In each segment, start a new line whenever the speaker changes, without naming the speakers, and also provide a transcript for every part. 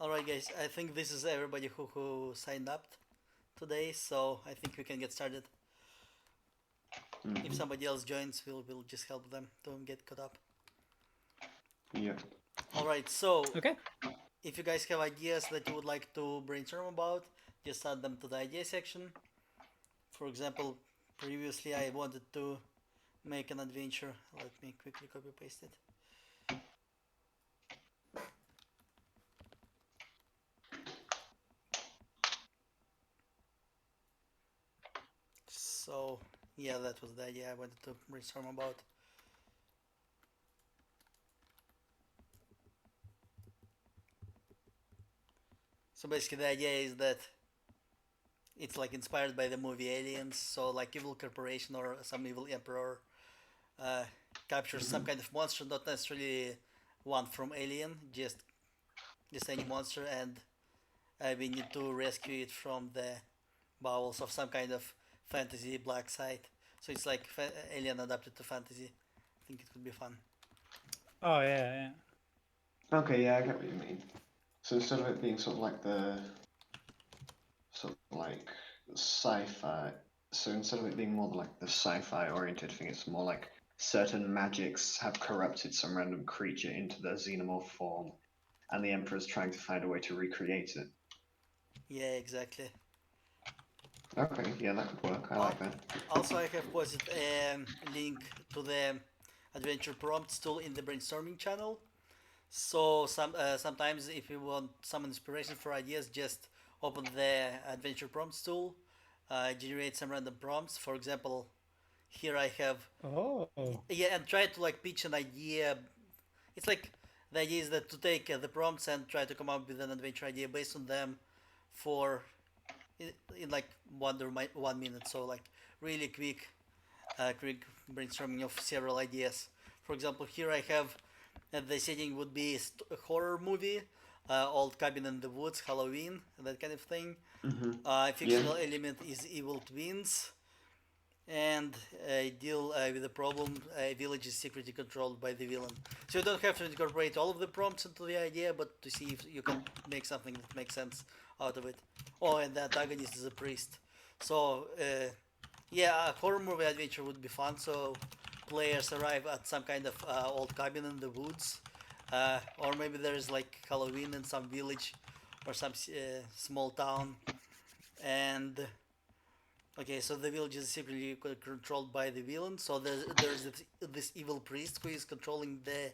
Alright, guys, I think this is everybody who signed up today, so I think we can get started. If
Hmm.
somebody else joins, we'll just help them to get caught up.
Yeah.
Alright, so
Okay.
if you guys have ideas that you would like to brainstorm about, just add them to the idea section. For example, previously I wanted to make an adventure. Let me quickly copy paste it. So, yeah, that was the idea I wanted to brainstorm about. So basically, the idea is that it's like inspired by the movie Aliens. So like evil corporation or some evil emperor uh, captures some
Hmm.
kind of monster, not necessarily one from Alien, just any monster, and we need to rescue it from the bowels of some kind of fantasy black site. So it's like Alien adapted to fantasy. I think it could be fun.
Oh yeah.
Okay, yeah, I get what you mean. So instead of it being sort of like the sort of like sci-fi, so instead of it being more like the sci-fi oriented thing, it's more like certain magics have corrupted some random creature into their xenomorph form, and the Emperor's trying to find a way to recreate it.
Yeah, exactly.
Okay, yeah, that could work. I
Al-
like that.
Also, I have posted a link to the adventure prompts tool in the brainstorming channel. So sometimes if you want some inspiration for ideas, just open the adventure prompts tool, generate some random prompts. For example, here I have
Oh.
yeah, and try to like pitch an idea. It's like the idea is that to take the prompts and try to come up with an adventure idea based on them for in like 1 minute. So like really quick brainstorming of several ideas. For example, here I have the setting would be a horror movie, old cabin in the woods, Halloween, that kind of thing.
Hmm. Yeah.
Fictional element is evil twins, and deal with the problem. A village is secretly controlled by the villain. So you don't have to incorporate all of the prompts into the idea, but to see if you can make something that makes sense out of it. Oh, and the antagonist is a priest. So yeah, a horror movie adventure would be fun. So players arrive at some kind of old cabin in the woods, or maybe there's like Halloween in some village or some small town, and okay, so the village is secretly controlled by the villain. So there's this evil priest who is controlling the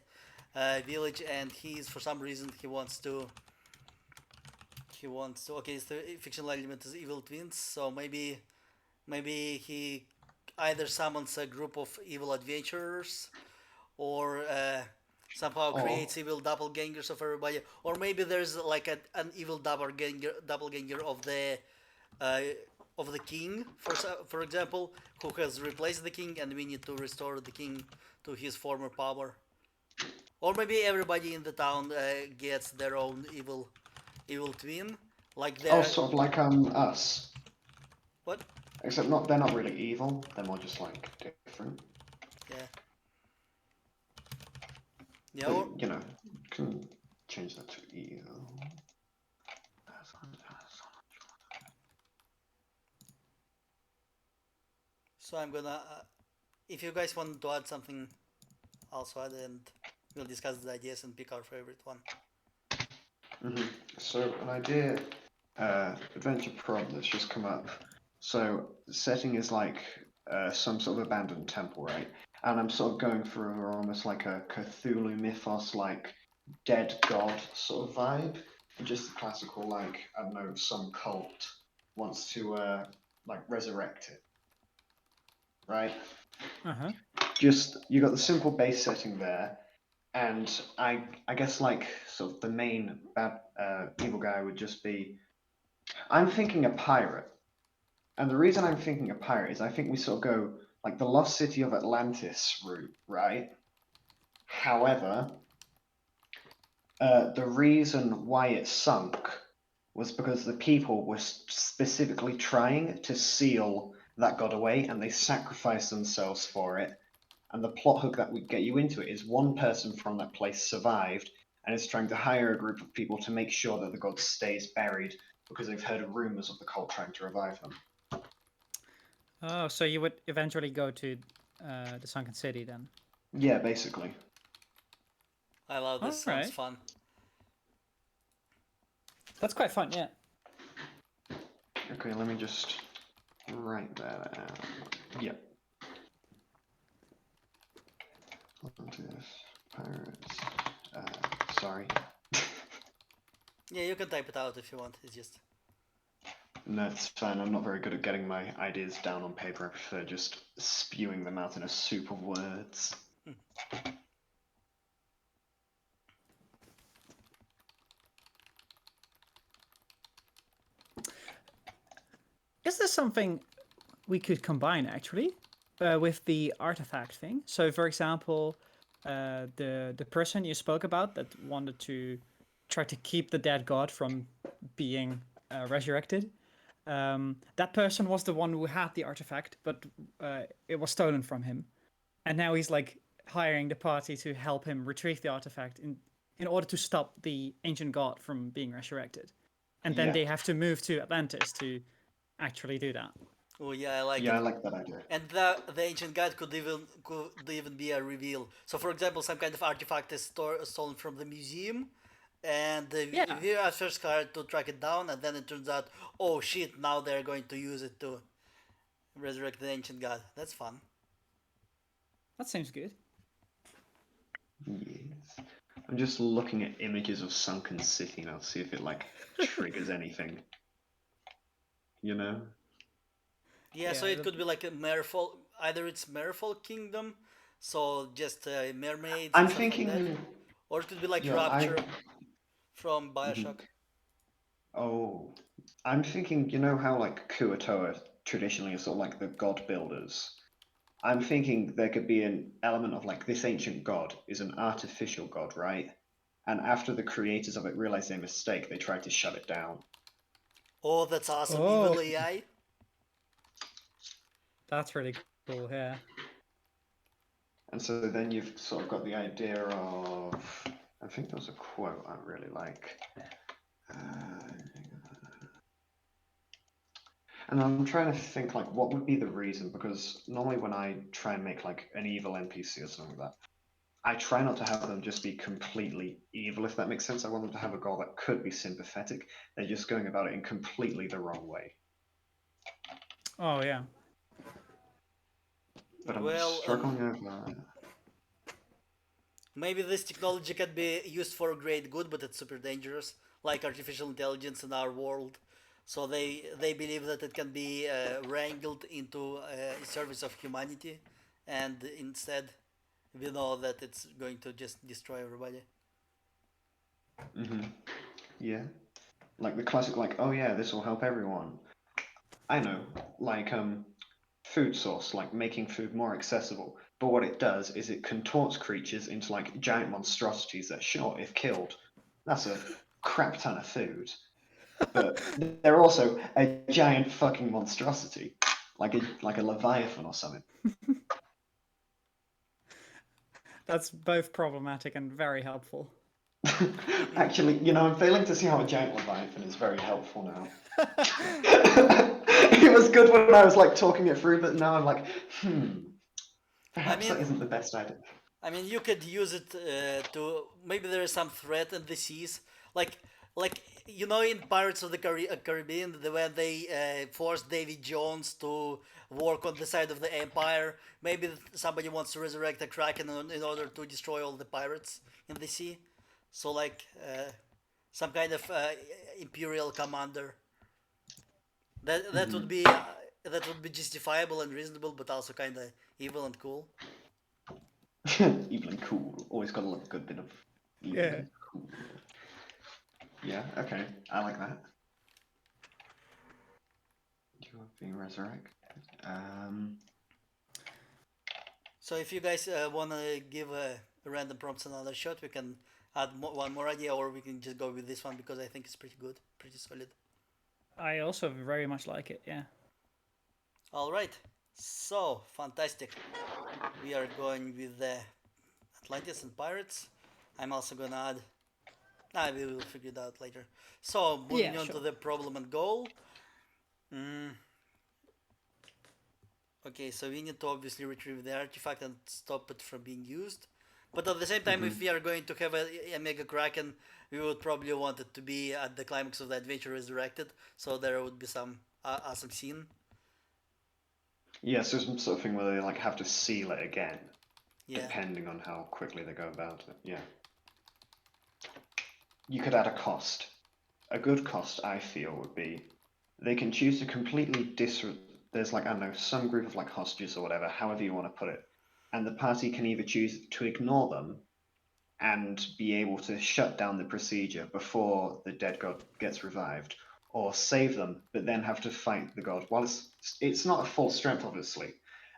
village, and he's for some reason he wants to. Okay, so the fictional element is evil twins. So maybe he either summons a group of evil adventurers, or somehow
Or
creates evil doppelgangers of everybody, or maybe there's like an evil doppelganger uh, of the king, for example, who has replaced the king, and we need to restore the king to his former power. Or maybe everybody in the town gets their own evil twin, like
oh,
their
sort of like us,
what?
except not they're not really evil. They're more just like different.
Yeah, yeah.
But
Or
can change that to evil.
so I'm gonna. If you guys want to add something, also add, and we'll discuss the ideas and pick our favorite one.
Hmm. So an idea, adventure prompt that's just come up. So the setting is like some sort of abandoned temple, right? And I'm sort of going for almost like a Cthulhu mythos, like dead god sort of vibe. Just the classical, like I don't know, some cult wants to like resurrect it, right?
Uh huh.
Just you got the simple base setting there, and I guess like sort of the main bad evil guy would just be I'm thinking a pirate, and the reason I'm thinking a pirate is I think we sort of go like the lost city of Atlantis route, right? However, the reason why it sunk was because the people were specifically trying to seal that god away, and they sacrificed themselves for it. And the plot hook that would get you into it is one person from that place survived, and is trying to hire a group of people to make sure that the god stays buried because they've heard rumors of the cult trying to revive them.
Oh, so you would eventually go to the sunken city then?
Yeah, basically.
I love this.
All
Sounds
right,
fun.
that's quite fun. Yeah.
Okay, let me just write that out. Yep. Let's do this. Pirates. Sorry.
Yeah, you can type it out if you want. It's just.
No, it's fine. I'm not very good at getting my ideas down on paper. I prefer just spewing them out in a soup of words.
Is this something we could combine actually with the artifact thing? So, for example, the person you spoke about that wanted to try to keep the dead god from being resurrected. That person was the one who had the artifact, but it was stolen from him, and now he's like hiring the party to help him retrieve the artifact in order to stop the ancient god from being resurrected. And then
Yeah.
they have to move to Atlantis to actually do that.
Oh yeah, I like
Yeah, I
it.
like that idea.
And the ancient god could even be a reveal. So, for example, some kind of artifact is stolen from the museum, and
Yeah,
we are first hired to track it down, and then it turns out, oh shit, now they're going to use it to resurrect the ancient god. That's fun.
that seems good.
Yes. I'm just looking at images of sunken city now, see if it like triggers anything. You know?
Yeah, so
Yeah,
it could be like a merfolk. Either it's merfolk kingdom, so just mermaids
I'm
and stuff like that,
thinking.
or it could be like
Yeah,
Rapture from
Mhm.
Bioshock.
Oh, I'm thinking. You know how like Kuatoa traditionally is sort of like the god builders. I'm thinking there could be an element of like this ancient god is an artificial god, right? And after the creators of it realized their mistake, they tried to shut it down.
Oh, that's awesome!
Oh,
Evil AI.
that's really cool. Yeah.
And so then you've sort of got the idea of. I think there was a quote I really like. And I'm trying to think like what would be the reason, because normally when I try and make like an evil NPC or something like that, I try not to have them just be completely evil, if that makes sense. I want them to have a goal that could be sympathetic. They're just going about it in completely the wrong way.
Oh yeah.
But I'm
Well,
struggling over.
maybe this technology can be used for great good, but it's super dangerous, like artificial intelligence in our world. So they believe that it can be wrangled into service of humanity, and instead, we know that it's going to just destroy everybody.
Hmm. Yeah, like the classic, like, oh yeah, this will help everyone. I know, like food source, like making food more accessible. But what it does is it contorts creatures into like giant monstrosities that, sure, if killed, that's a crap ton of food. But they're also a giant fucking monstrosity, like a leviathan or something.
That's both problematic and very helpful.
Actually, I'm failing to see how a giant leviathan is very helpful now. It was good when I was like talking it through, but now I'm like,
I
perhaps
mean,
that isn't the best idea.
you could use it to maybe there is some threat in the seas, like like in Pirates of the Caribbean, when they forced Davy Jones to work on the side of the Empire. Maybe somebody wants to resurrect a Kraken in order to destroy all the pirates in the sea. So like some kind of imperial commander. That would be justifiable and reasonable, but also kind of evil and cool.
Evil and cool. Always got to love a good bit of evil
Yeah.
and cool. Yeah, okay. I like that. You are being resurrected.
So if you guys want to give random prompts another shot, we can add one more idea, or we can just go with this one because I think it's pretty good, pretty solid.
I also very much like it. Yeah.
All right, so fantastic. We are going with the Atlantis and pirates. I'm also gonna add We will figure it out later. So, moving
Yeah,
on to
sure.
the problem and goal. Mm, okay, so we need to obviously retrieve the artifact and stop it from being used. But at the same time,
Hmm.
if we are going to have a Mega Kraken, we would probably want it to be at the climax of the adventure resurrected, so there would be some awesome scene.
Yeah, so some sort of thing where they like have to seal it again,
Yeah.
depending on how quickly they go about it. Yeah. You could add a cost. A good cost, I feel, would be they can choose to completely there's like, I don't know, some group of like hostages or whatever, however you want to put it. And the party can either choose to ignore them and be able to shut down the procedure before the dead god gets revived, or save them, but then have to fight the god. While it's not a full strength, obviously,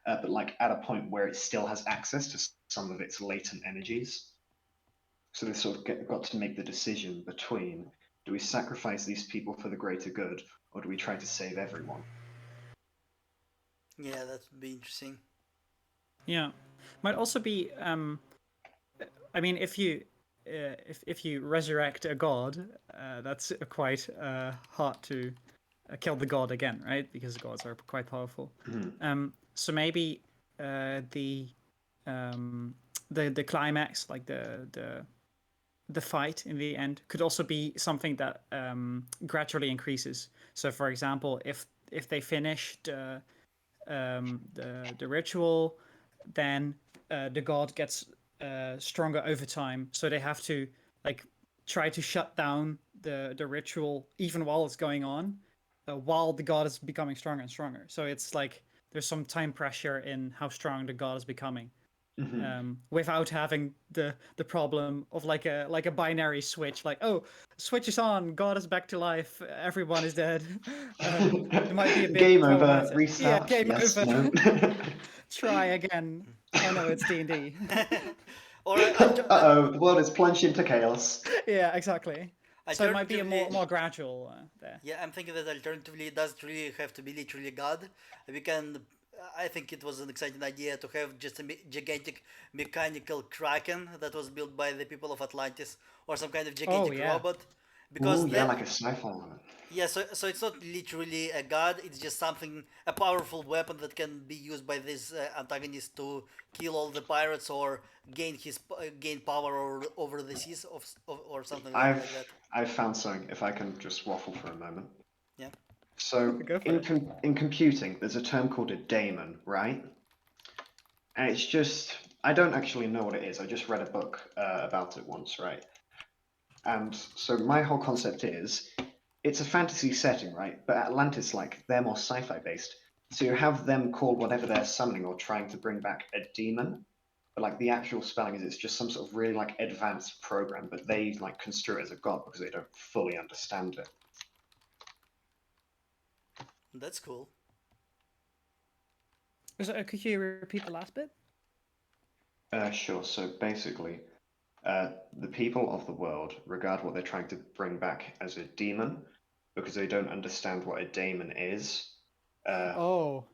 but like at a point where it still has access to some of its latent energies. So they sort of got to make the decision between: do we sacrifice these people for the greater good, or do we try to save everyone?
Yeah, that would be interesting.
Yeah, might also be. I mean, if you resurrect a god, that's quite hard to kill the god again, right? Because gods are quite powerful.
Mhm.
So maybe the the climax, like the fight in the end, could also be something that gradually increases. So, for example, if they finish the ritual, then the god gets stronger over time. So they have to like try to shut down the ritual even while it's going on, while the god is becoming stronger and stronger. So it's like there's some time pressure in how strong the god is becoming,
Mhm.
without having the problem of like a binary switch. Like, oh, switch is on, God is back to life, everyone is dead. It might be a bit
Game over.
problematic. Yeah,
Restart.
game
Yes.
over.
No.
Try again. Oh no, it's D&D.
Or
Uh-oh, the world is plunged into chaos.
Yeah, exactly. So it might be a
alternatively,
more gradual there.
yeah, I'm thinking that alternatively it doesn't really have to be literally God. We can. I think it was an exciting idea to have just a gigantic mechanical kraken that was built by the people of Atlantis, or some kind of
Oh
gigantic
yeah.
robot,
Ooh,
because
yeah,
the
like a sci-fi one.
yeah, so it's not literally a god. It's just something, a powerful weapon that can be used by this antagonist to kill all the pirates or gain power over the seas or something like that.
I've found something. If I can just waffle for a moment.
Yeah.
So
Go for it.
in computing, there's a term called a daemon, right? And it's just, I don't actually know what it is. I just read a book about it once, right? And so my whole concept is, it's a fantasy setting, right? But Atlantis, like, they're more sci-fi based. So you have them called whatever they're summoning or trying to bring back a demon. But like the actual spelling is, it's just some sort of really like advanced program, but they like construe it as a god because they don't fully understand it.
That's cool.
Could you repeat the last bit?
Sure. So basically, the people of the world regard what they're trying to bring back as a demon because they don't understand what a daemon is. Uh,
Oh,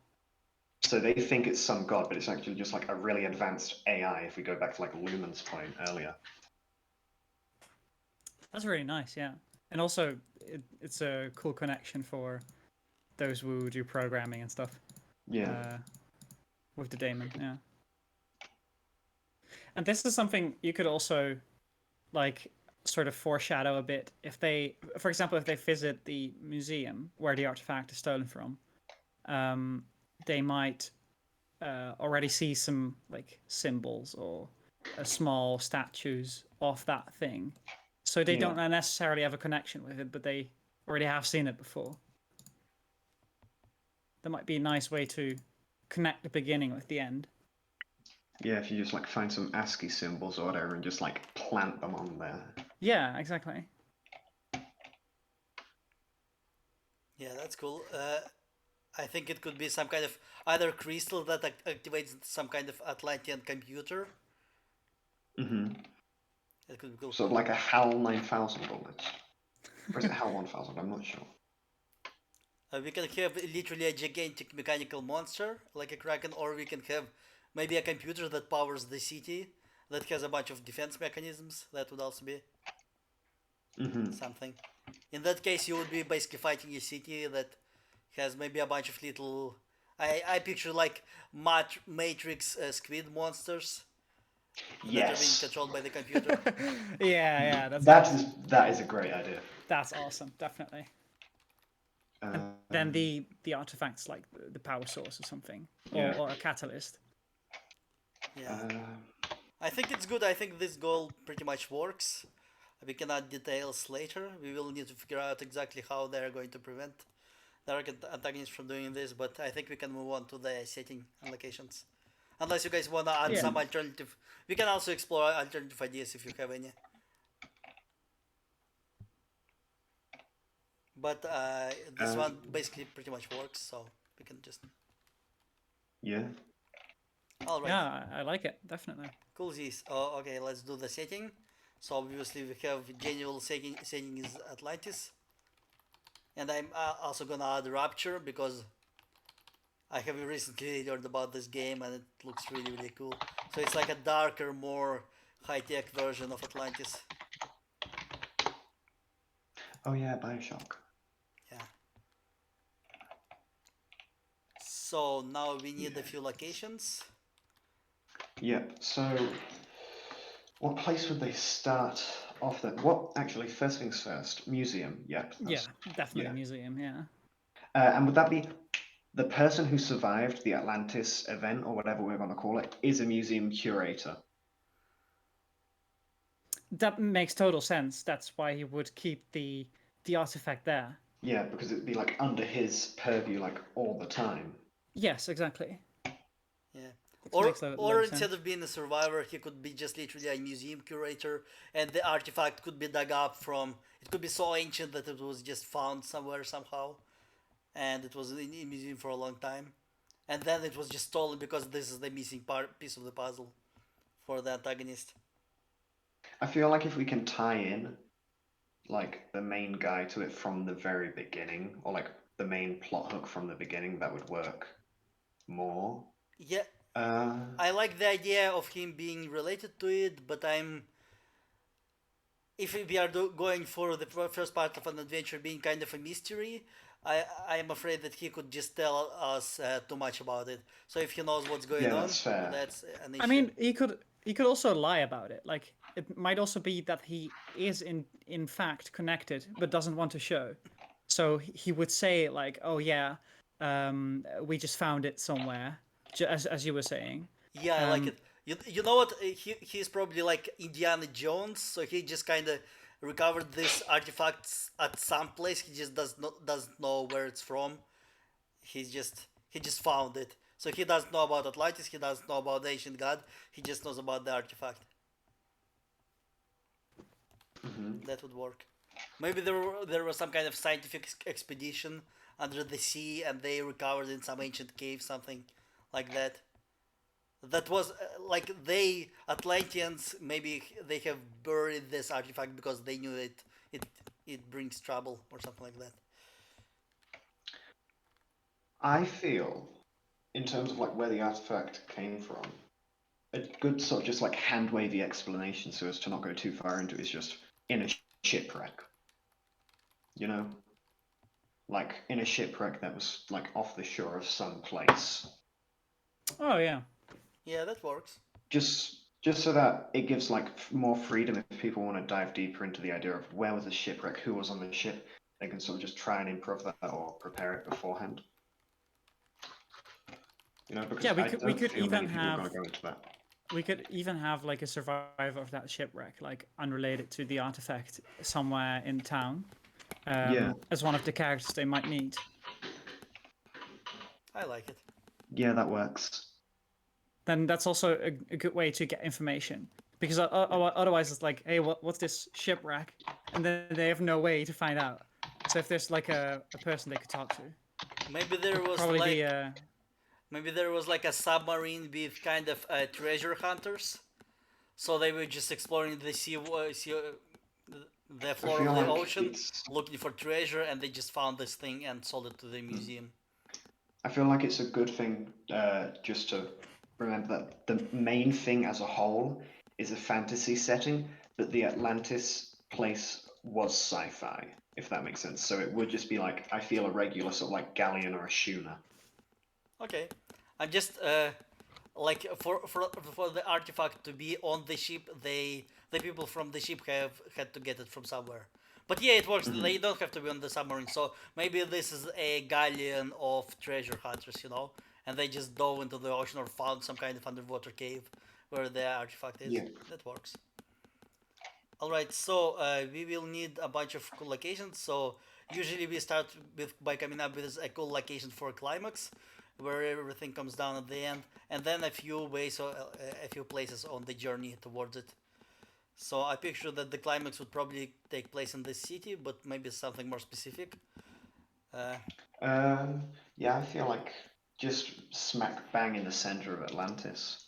so they think it's some god, but it's actually just like a really advanced AI. If we go back to like Lumen's point earlier.
that's really nice. Yeah, and also it's a cool connection for those who do programming and stuff
Yeah.
uh, with the daemon. Yeah. And this is something you could also like sort of foreshadow a bit if they, for example, if they visit the museum where the artifact is stolen from, um, they might already see some like symbols or small statues of that thing. So they
Yeah.
don't necessarily have a connection with it, but they already have seen it before. That might be a nice way to connect the beginning with the end.
Yeah, if you just like find some ASCII symbols or whatever and just like plant them on there.
Yeah, exactly.
Yeah, that's cool. I think it could be some kind of either crystal that activates some kind of Atlantean computer.
Hmm.
It could be cool.
Sort of like a HAL 9000 bullets. Or is it HAL 1000? I'm not sure.
We can have literally a gigantic mechanical monster like a kraken, or we can have maybe a computer that powers the city that has a bunch of defense mechanisms. That would also be. something. In that case, you would be basically fighting a city that has maybe a bunch of little. I picture like Matrix squid monsters that are being
Yes,
controlled by the computer.
Yeah, that's
that is a great idea.
that's awesome, definitely. And then
Um,
the artifacts like the power source or something,
yeah.
or a catalyst.
Yeah,
Uh,
I think it's good. I think this goal pretty much works. We can add details later. We will need to figure out exactly how they are going to prevent the antagonists from doing this, but I think we can move on to the setting and locations. Unless you guys want to add
Yeah.
some alternative. We can also explore alternative ideas if you have any. But this
uh,
one basically pretty much works, so we can just.
yeah.
Alright,
Yeah, I like it, definitely.
cool this. Oh, okay, let's do the setting. So obviously we have general setting is Atlantis. And I'm also gonna add Rapture because I have recently learned about this game and it looks really really cool. So it's like a darker, more high-tech version of Atlantis.
Oh yeah, Bioshock.
Yeah. So now we need a
Yeah.
few locations.
Yeah. So, what place would they start off then? What actually? First things first. Museum. Yep.
Yeah,
That's
definitely
yeah.
museum. Yeah,
And would that be the person who survived the Atlantis event or whatever we're going to call it is a museum curator?
that makes total sense. That's why he would keep the artifact there.
Yeah, because it'd be like under his purview like all the time.
Yes, exactly.
Yeah.
That
Or
makes a lot
or
of
instead
sense.
of being a survivor, he could be just literally a museum curator, and the artifact could be dug up from. It could be so ancient that it was just found somewhere somehow, and it was in a museum for a long time, and then it was just stolen because this is the missing piece of the puzzle for the antagonist.
I feel like if we can tie in like the main guy to it from the very beginning, or like the main plot hook from the beginning, that would work more.
Yeah,
Uh,
I like the idea of him being related to it, but if we are going for the first part of an adventure being kind of a mystery, I am afraid that he could just tell us too much about it. So if he knows what's going
yeah,
on,
that's fair.
that's an
I
issue.
mean, he could also lie about it. Like it might also be that he is in fact connected, but doesn't want to show. So he would say like, "Oh yeah, we just found it somewhere," as you were saying.
Yeah, I like
Um,
it. You know what? He's probably like Indiana Jones, so he just kind of recovered this artifacts at some place. He just doesn't know where it's from. He just found it. So he doesn't know about Atlantis. He doesn't know about the ancient god. He just knows about the artifact. That would work. Maybe there was some kind of scientific expedition under the sea, and they recovered in some ancient cave, something like that. That was like they Atlanteans. Maybe they have buried this artifact because they knew It it brings trouble or something like that.
I feel, in terms of like where the artifact came from, a good sort of just like hand wavy explanation so as to not go too far into it is just in a shipwreck. You know, like in a shipwreck that was like off the shore of some place.
oh yeah,
Yeah, that works.
Just so that it gives like more freedom if people want to dive deeper into the idea of where was the shipwreck, who was on the ship, they can sort of just try and improv that or prepare it beforehand. You know, because
yeah.
I don't feel many people are going to go into that.
We could even have like a survivor of that shipwreck, like unrelated to the artifact, somewhere in town,
Yeah,
as one of the characters they might meet.
I like it.
yeah, that works.
Then that's also a good way to get information. Because otherwise it's like, hey, what's this shipwreck? And then they have no way to find out. So if there's like a person they could talk to,
Maybe there was
probably be
like maybe there was like a submarine with kind of treasure hunters. So they were just exploring the the
I
floor
feel
of the
like
ocean, looking for treasure, and they just found this thing and sold it to the museum.
it's a good thing just to remember that the main thing as a whole is a fantasy setting, but the Atlantis place was sci-fi, if that makes sense. So it would just be like, I feel a regular sort of like galleon or a schooner.
Okay, I'm just like for the artifact to be on the ship, the people from the ship have had to get it from somewhere. But yeah, it works. They don't have to be on the submarine. So maybe this is a galleon of treasure hunters, and they just dove into the ocean or found some kind of underwater cave where the artifact is.
Yeah.
That works. All right, so we will need a bunch of cool locations. So usually we start by coming up with a cool location for a climax, where everything comes down at the end, and then a few ways or a few places on the journey towards it. So I picture that the climax would probably take place in this city, but maybe something more specific. Uh,
Yeah, I feel like just smack bang in the center of Atlantis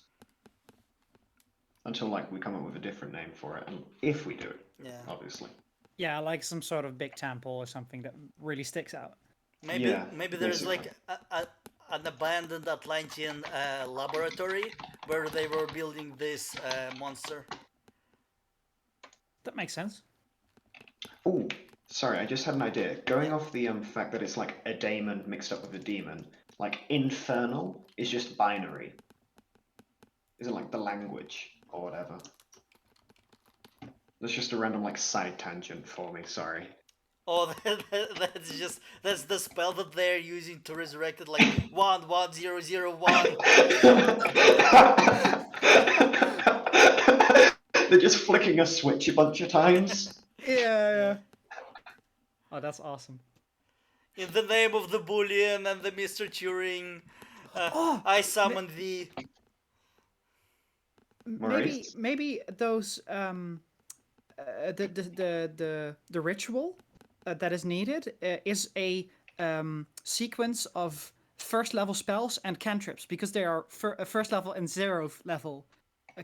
until like we come up with a different name for it, and if we do it,
yeah,
obviously.
Yeah, like some sort of big temple or something that really sticks out.
maybe
Yeah,
maybe there's
basically.
like an abandoned Atlantean laboratory where they were building this monster.
That makes sense.
Oh, sorry, I just had an idea.
Yeah.
Going off the fact that it's like a daemon mixed up with a demon, like infernal is just binary. Isn't like the language or whatever. That's just a random like side tangent for me. Sorry.
Oh, that's the spell that they're using to resurrect it, like 11001.
They're just flicking a switch a bunch of times.
Yeah. Oh, that's awesome.
In the name of the Boolean and the Mr. Turing,
Oh,
I summon thee.
maybe
Maurice?
maybe those the ritual that is needed is a sequence of first level spells and cantrips because they are first level and zero level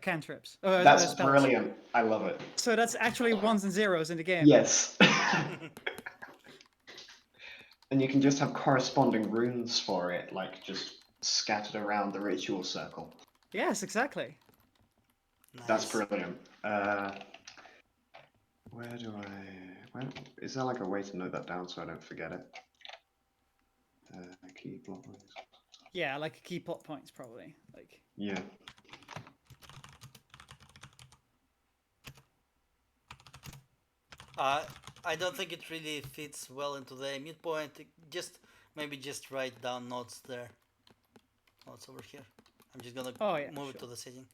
cantrips
That's
spells.
brilliant. I love it.
So that's actually ones and zeros in the game.
Yes. And you can just have corresponding runes for it, like just scattered around the ritual circle.
Yes, exactly.
That's
Nice.
brilliant. Where do I? Is there like a way to note that down so I don't forget it? Key block points.
Yeah, like key plot points probably. Like
Yeah.
Uh, I don't think it really fits well into the midpoint. Just maybe just write down notes there. Notes over here. I'm just gonna
oh yeah,
move it
sure.
to the setting.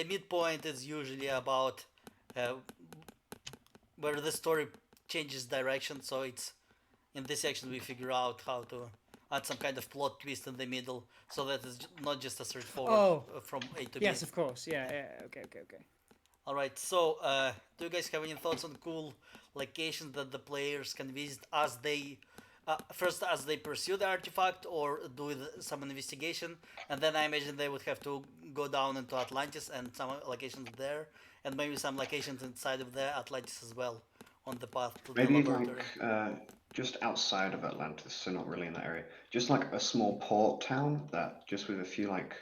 Midpoint is usually about uh, where the story changes direction. So it's in this section we figure out how to add some kind of plot twist in the middle, so that it's not just a straightforward
Oh,
from A to B.
yes, of course. Yeah. Okay.
All right. So, do you guys have any thoughts on cool locations that the players can visit as they first as they pursue the artifact or do some investigation, and then I imagine they would have to go down into Atlantis and some locations there, and maybe some locations inside of the Atlantis as well on the path to the
Maybe like
laboratory.
just outside of Atlantis, so not really in that area. Just like a small port town that just with a few like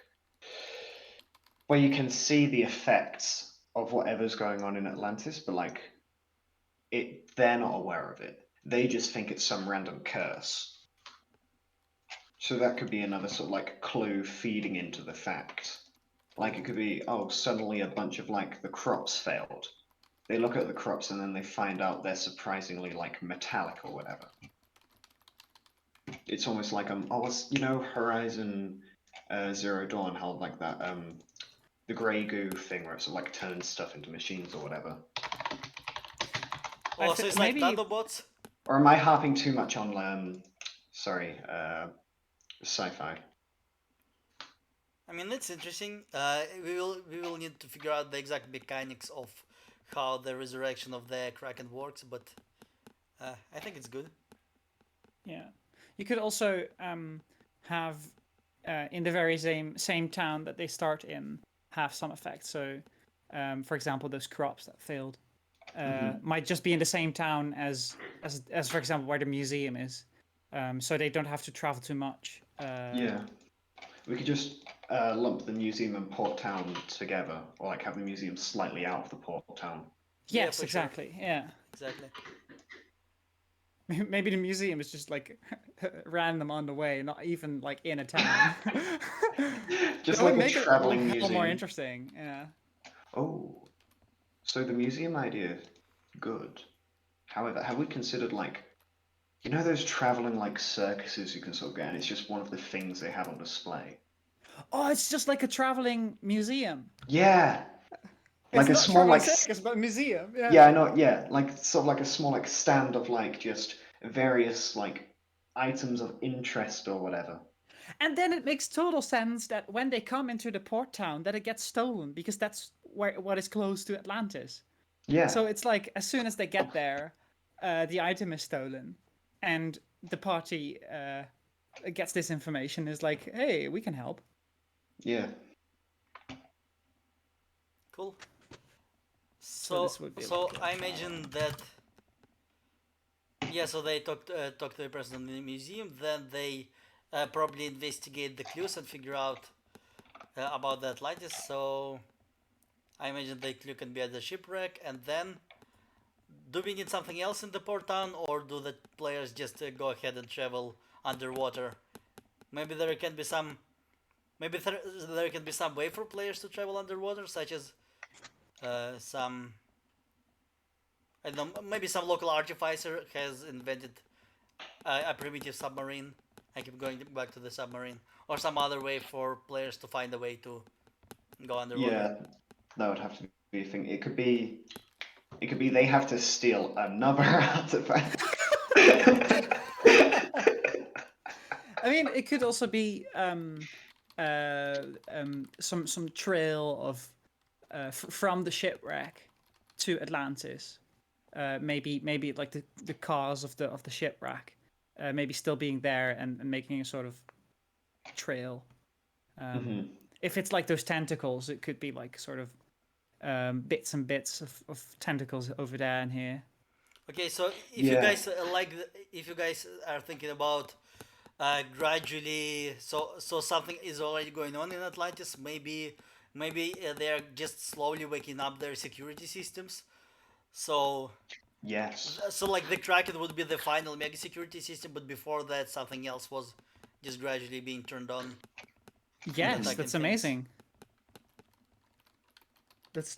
where you can see the effects of whatever's going on in Atlantis, but like they're not aware of it. They just think it's some random curse. So that could be another sort of like clue feeding into the fact. Like it could be, oh, suddenly a bunch of like the crops failed. They look at the crops and then they find out they're surprisingly like metallic or whatever. It's almost like oh, what's Horizon Zero Dawn, how like that the grey goo thing where it sort of like turns stuff into machines or whatever.
Oh, so it's like
Maybe
nanobots.
Or am I harping too much on sci-fi?
I mean, it's interesting. We will need to figure out the exact mechanics of how the resurrection of the Kraken works, but I think it's good.
yeah. You could also have in the very same town that they start in have some effect. So, for example, those crops that failed might just be in the same town as for example where the museum is, so they don't have to travel too much.
Yeah, we could just lump the museum and port town together, or like have the museum slightly out of the port town.
Yeah,
Yes,
for sure.
exactly. Yeah.
Exactly.
Maybe the museum is just like random on the way, not even like in a town.
Just
That would
like a
make it look
traveling
hell more
museum.
interesting. Yeah.
Oh, so the museum idea, good. However, have we considered like, you know those traveling like circuses you can sort of get, and it's just one of the things they have on display?
Oh, it's just like a traveling museum.
Yeah,
It's
like a
not
small
traveling
like,
circus, but a museum. Yeah.
yeah, I know, yeah, like sort of like a small like stand of like just various like items of interest or whatever.
And then it makes total sense that when they come into the port town, that it gets stolen because that's where what is close to Atlantis.
Yeah,
So it's like as soon as they get there, the item is stolen, and the party gets this information. Is like, hey, we can help.
yeah,
Cool.
So
So
this would be
so
like
I imagine that. Yeah, so they talk to the person in the museum. Then they probably investigate the clues and figure out about the Atlantis. So I imagine the clue can be at the shipwreck. And then, do we need something else in the port town, or do the players just go ahead and travel underwater? Maybe there can be some. Maybe there can be some way for players to travel underwater, such as some. I don't know. Maybe some local artificer has invented a primitive submarine. I keep going back to the submarine, or some other way for players to find a way to go underwater.
yeah. That would have to be a thing. It could be they have to steal another artifact.
I mean, it could also be some trail of from the shipwreck to Atlantis. Maybe like the cause of the shipwreck, maybe still being there and making a sort of trail.
Mhm.
If it's like those tentacles, it could be like sort of bits and bits of tentacles over there and here.
Okay, so if you
Yeah,
guys if you guys are thinking about gradually, so something is already going on in Atlantis. Maybe they're just slowly waking up their security systems. So
yes.
so like the Kraken would be the final mega security system, but before that something else was just gradually being turned on and
Yes,
Mhm.
attacking
that's
things.
amazing.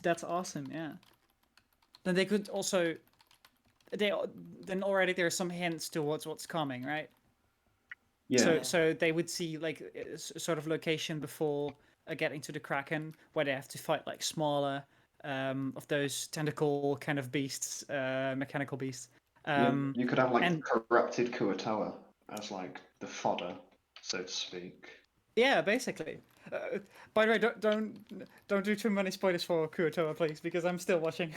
That's awesome. Yeah. Then they could also they then already there's some hints towards what's coming, right?
Yeah.
So
Yeah.
they would see like sort of location before getting to the Kraken, where they have to fight like smaller of those tentacle kind of beasts, mechanical beasts.
Yeah.
Um,
You could have like
and
corrupted Kuatoa as like the fodder, so to speak.
yeah, basically. By the way, don't do too many spoilers for Kurotoa, please, because I'm still watching.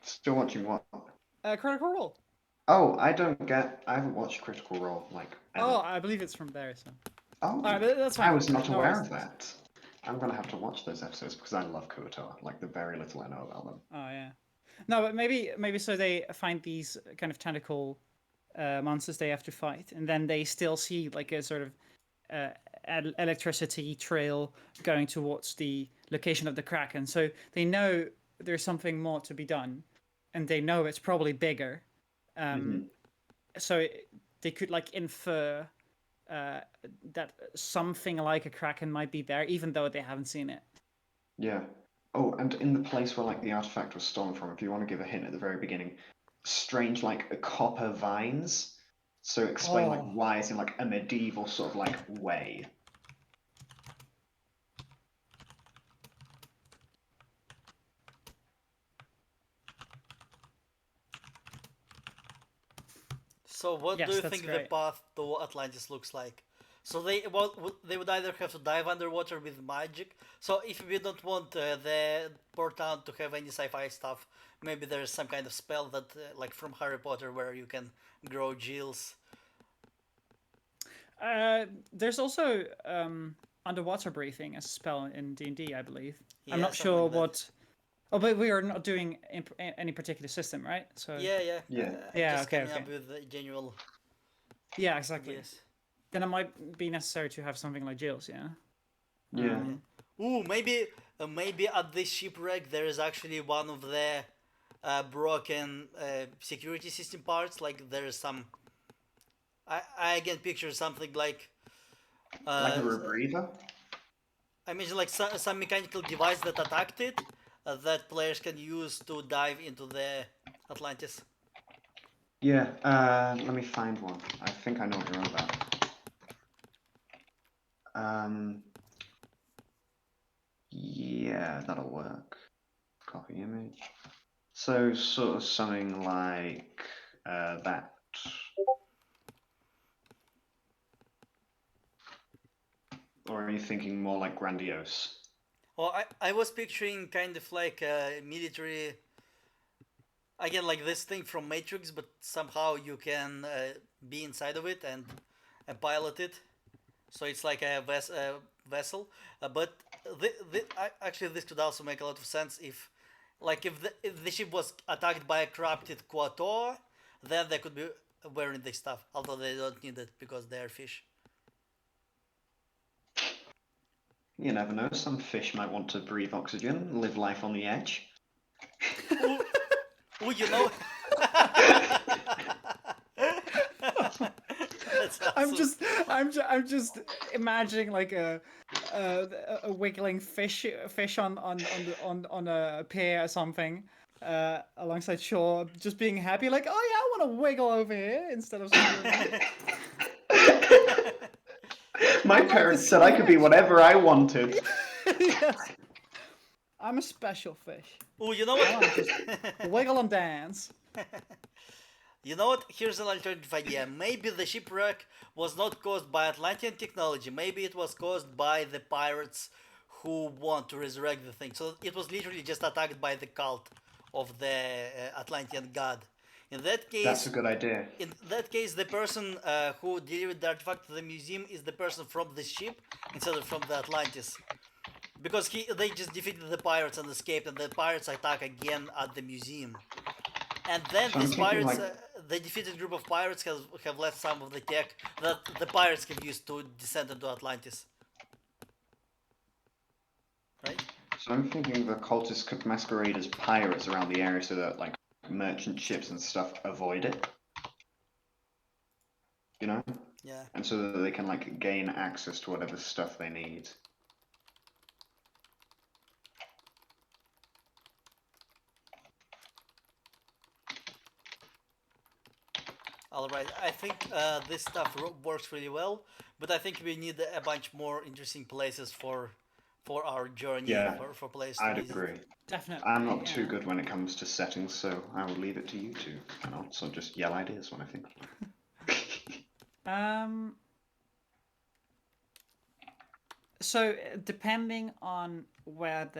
Still watching what?
Critical Role.
Oh, I haven't watched Critical Role like ever.
Oh, I believe it's from there. So, all
Oh,
right, but that's
I
fine.
was not
No
aware
worries.
of that. I'm gonna have to watch those episodes because I love Kuatoa, like the very little I know about them.
Oh yeah. No, but maybe so they find these kind of tentacle monsters they have to fight, and then they still see like a sort of uh, electricity trail going towards the location of the Kraken. So they know there's something more to be done, and they know it's probably bigger. Um,
Hmm.
so they could like infer uh, that something like a Kraken might be there, even though they haven't seen it.
Yeah. Oh, and in the place where like the artifact was stolen from, if you want to give a hint at the very beginning, strange like copper vines. So explain like
Oh,
why it's in like a medieval sort of like way.
So what do
yes,
you
that's
think the
great.
path to Atlantis looks like? So they would either have to dive underwater with magic. So if we don't want the port town to have any sci-fi stuff, maybe there's some kind of spell that like from Harry Potter where you can grow gills.
There's also underwater breathing as a spell in D&D, I believe. I'm
Yeah,
not
something
sure
like that.
what. Oh, but we are not doing any particular system, right? So
Yeah, yeah.
Yeah.
I'm
yeah,
just
okay,
coming
okay,
up with general
yeah, exactly.
ideas.
Then it might be necessary to have something like Jill's, yeah.
Yeah.
Um,
Yeah. Ooh, maybe at this shipwreck there is actually one of the broken security system parts. Like there is some. I can picture something like.
Like
Uh,
a rebreather?
I imagine like some mechanical device that attacked it that players can use to dive into the Atlantis.
Yeah, let me find one. I think I know what you're on about. Yeah, that'll work. Copy image. So, sort of something like that. Or are you thinking more like grandiose?
Well, I was picturing kind of like a military, again, like this thing from Matrix, but somehow you can be inside of it and pilot it. So it's like a vessel. But actually, this could also make a lot of sense if, like, if the ship was attacked by a corrupted Quator, then they could be wearing this stuff. Although they don't need it because they are fish.
You never know, some fish might want to breathe oxygen, live life on the edge.
Ooh, ooh, you know. That's
I'm
awesome.
just, I'm just imagining like a, a wiggling fish on a pier or something, alongside shore, just being happy, like, oh yeah, I want to wiggle over here instead of swimming.
My
I'm like
parents
this
said I could be
fish.
whatever I wanted.
Yes, I'm a special fish.
Oh, you know
I want to
what?
just wiggle and dance.
You know what? Here's an alternative idea. Maybe the shipwreck was not caused by Atlantean technology. Maybe it was caused by the pirates who want to resurrect the thing. So it was literally just attacked by the cult of the Atlantean god. In that
That's a
case,
good idea.
the person who delivered the artifact to the museum is the person from the ship instead of from the Atlantis. Because they just defeated the pirates and escaped, and the pirates attack again at the museum. And then
So I'm
these
thinking
pirates,
like,
the defeated group of pirates, have left some of the tech that the pirates have used to descend into Atlantis. Right?
so I'm thinking the cultists could masquerade as pirates around the area so that like merchant ships and stuff avoid it. You know?
Yeah.
And so that they can like gain access to whatever stuff they need.
All right. I think this stuff works really well, but I think we need a bunch more interesting places for our journey
Yeah,
for players to
I'd
visit.
agree.
Definitely.
I'm not too
Yeah.
good when it comes to settings, so I will leave it to you two. And also just yell ideas when I think.
Um. So depending on where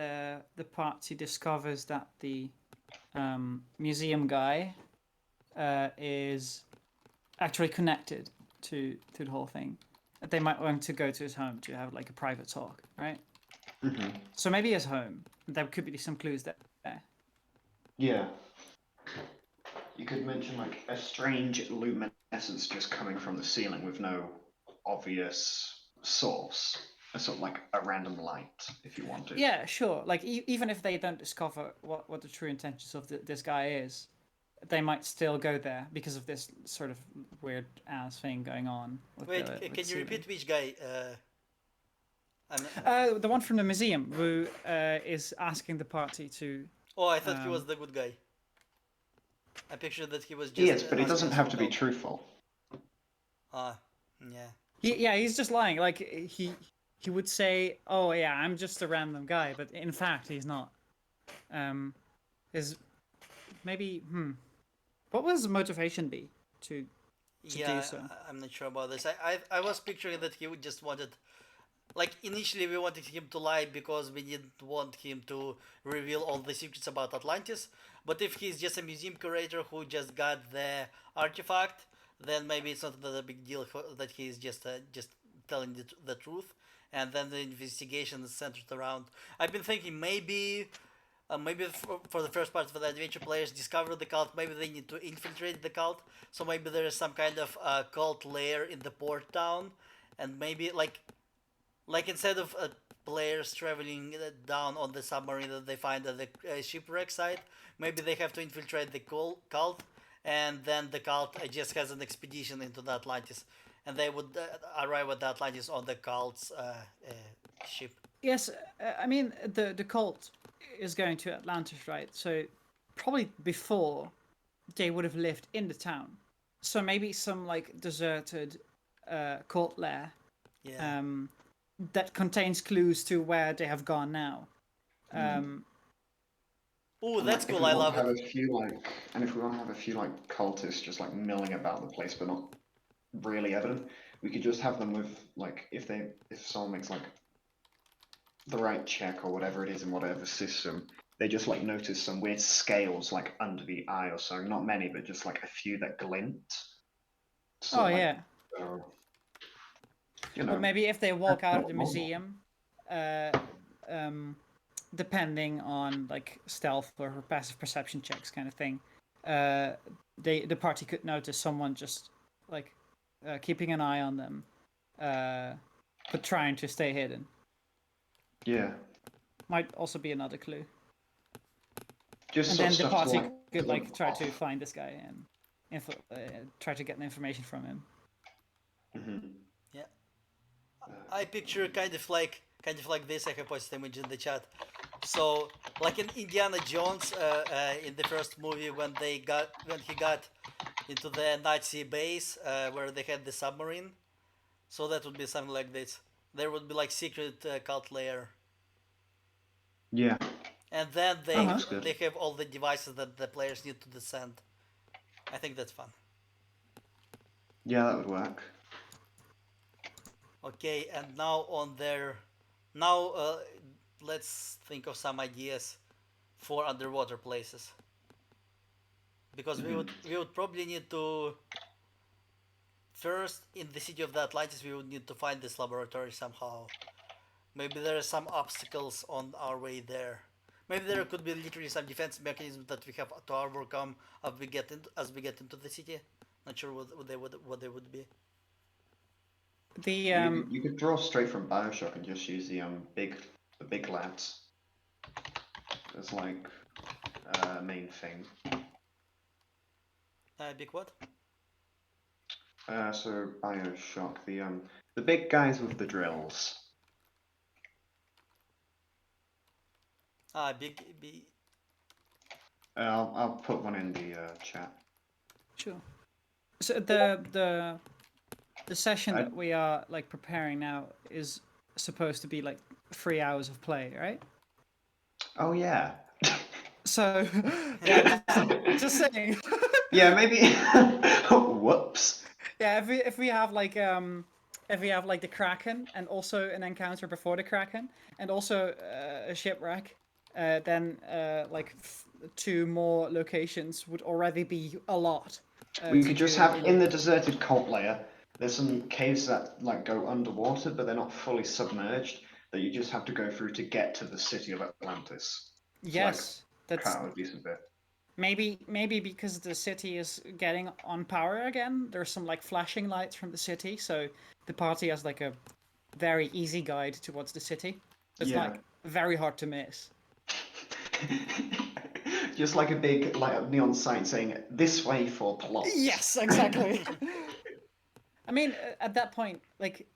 the party discovers that the museum guy is actually connected to the whole thing, they might want to go to his home to have like a private talk, right?
Mm-hmm.
So maybe his home. There could be some clues there.
Yeah. You could mention like a strange luminescence just coming from the ceiling with no obvious source. A sort of like a random light, if you wanted.
Yeah, sure. Like even if they don't discover what the true intentions of this guy is, they might still go there because of this sort of weird ass thing going on with
Wait,
with
can
the
you
ceiling.
repeat which guy? I'm,
The one from the museum who is asking the party to.
oh, I thought he was
Um,
the good guy. I pictured that he was
He
just
is, but it
asking
doesn't
us
have
for
to be
help.
truthful.
Ah, yeah.
he's just lying. Like he would say, "Oh yeah, I'm just a random guy," but in fact he's not. Is maybe what would his motivation be to do
Yeah,
so?
I'm not sure about this. I was picturing that he would just wanted, like initially we wanted him to lie because we didn't want him to reveal all the secrets about Atlantis. But if he's just a museum curator who just got the artifact, then maybe it's not that a big deal that he's just telling the truth. And then the investigation is centered around. I've been thinking maybe for the first part of the adventure, players discover the cult. Maybe they need to infiltrate the cult. So maybe there is some kind of cult lair in the port town, and maybe like instead of players traveling down on the submarine that they find at the shipwreck site. Maybe they have to infiltrate the cult, and then the cult just has an expedition into the Atlantis, and they would arrive at the Atlantis on the cult's ship.
Yes, I mean the cult is going to Atlantis, right? So probably before they would have lived in the town. So maybe some like deserted cult lair
Yeah.
that contains clues to where they have gone now.
Ooh,
And
that's
like, if
cool.
we
I
want
love
to have
it.
a few like, and if we want to have a few like cultists just like milling about the place, but not really evident, we could just have them with like, if someone makes like the right check or whatever it is in whatever system, they just like notice some weird scales like under the eye or so. Not many, but just like a few that glint. So
Oh
like,
yeah.
uh, you
Or
know,
maybe if they walk out of the
normal.
museum, uh, um, depending on like stealth or passive perception checks, kind of thing, uh, the party could notice someone just like keeping an eye on them, but trying to stay hidden.
Yeah,
Might also be another clue.
just
And
sort of
then the
stuff to
party
like
could
put them
like try to
off.
find this guy and try to get the information from him.
Yeah. I picture kind of like this. I have posted image in the chat. So, like in Indiana Jones, in the first movie when he got into the Nazi base where they had the submarine. So that would be something like this. There would be like secret cult layer,
Yeah,
and then
Uh
that
huh.
looks good.
they have all the devices that the players need to descend. I think that's fun.
Yeah, that would work.
Okay, and now let's think of some ideas for underwater places because we would probably need to first in the city of the Atlantis we would need to find this laboratory somehow. Maybe there are some obstacles on our way there. Maybe there could be literally some defense mechanisms that we have to overcome as we get into the city. Not sure what they would be.
The
You could draw straight from Bioshock and just use the big lads as like main thing.
Big what?
So Bioshock, the big guys with the drills.
Big.
I'll put one in the chat.
sure. So the session
I,
that we are like preparing now is supposed to be like 3 hours of play, right?
oh yeah.
So yeah, just saying.
Yeah, maybe. Whoops.
Yeah, if we have like if we have like the Kraken and also an encounter before the Kraken and also a shipwreck, then like 2 more locations would already be a lot.
We
To
could just
do
have
in
in the deserted cult layer. There's some caves that like go underwater, but they're not fully submerged. That you just have to go through to get to the city of Atlantis. To like
yes, that's
cut out a decent bit.
maybe because the city is getting on power again. There's some like flashing lights from the city, so the party has like a very easy guide towards the city. It's
Yeah.
like very hard to miss.
Just like a big like neon sign saying "This way for plot."
Yes, exactly. I mean, at that point, like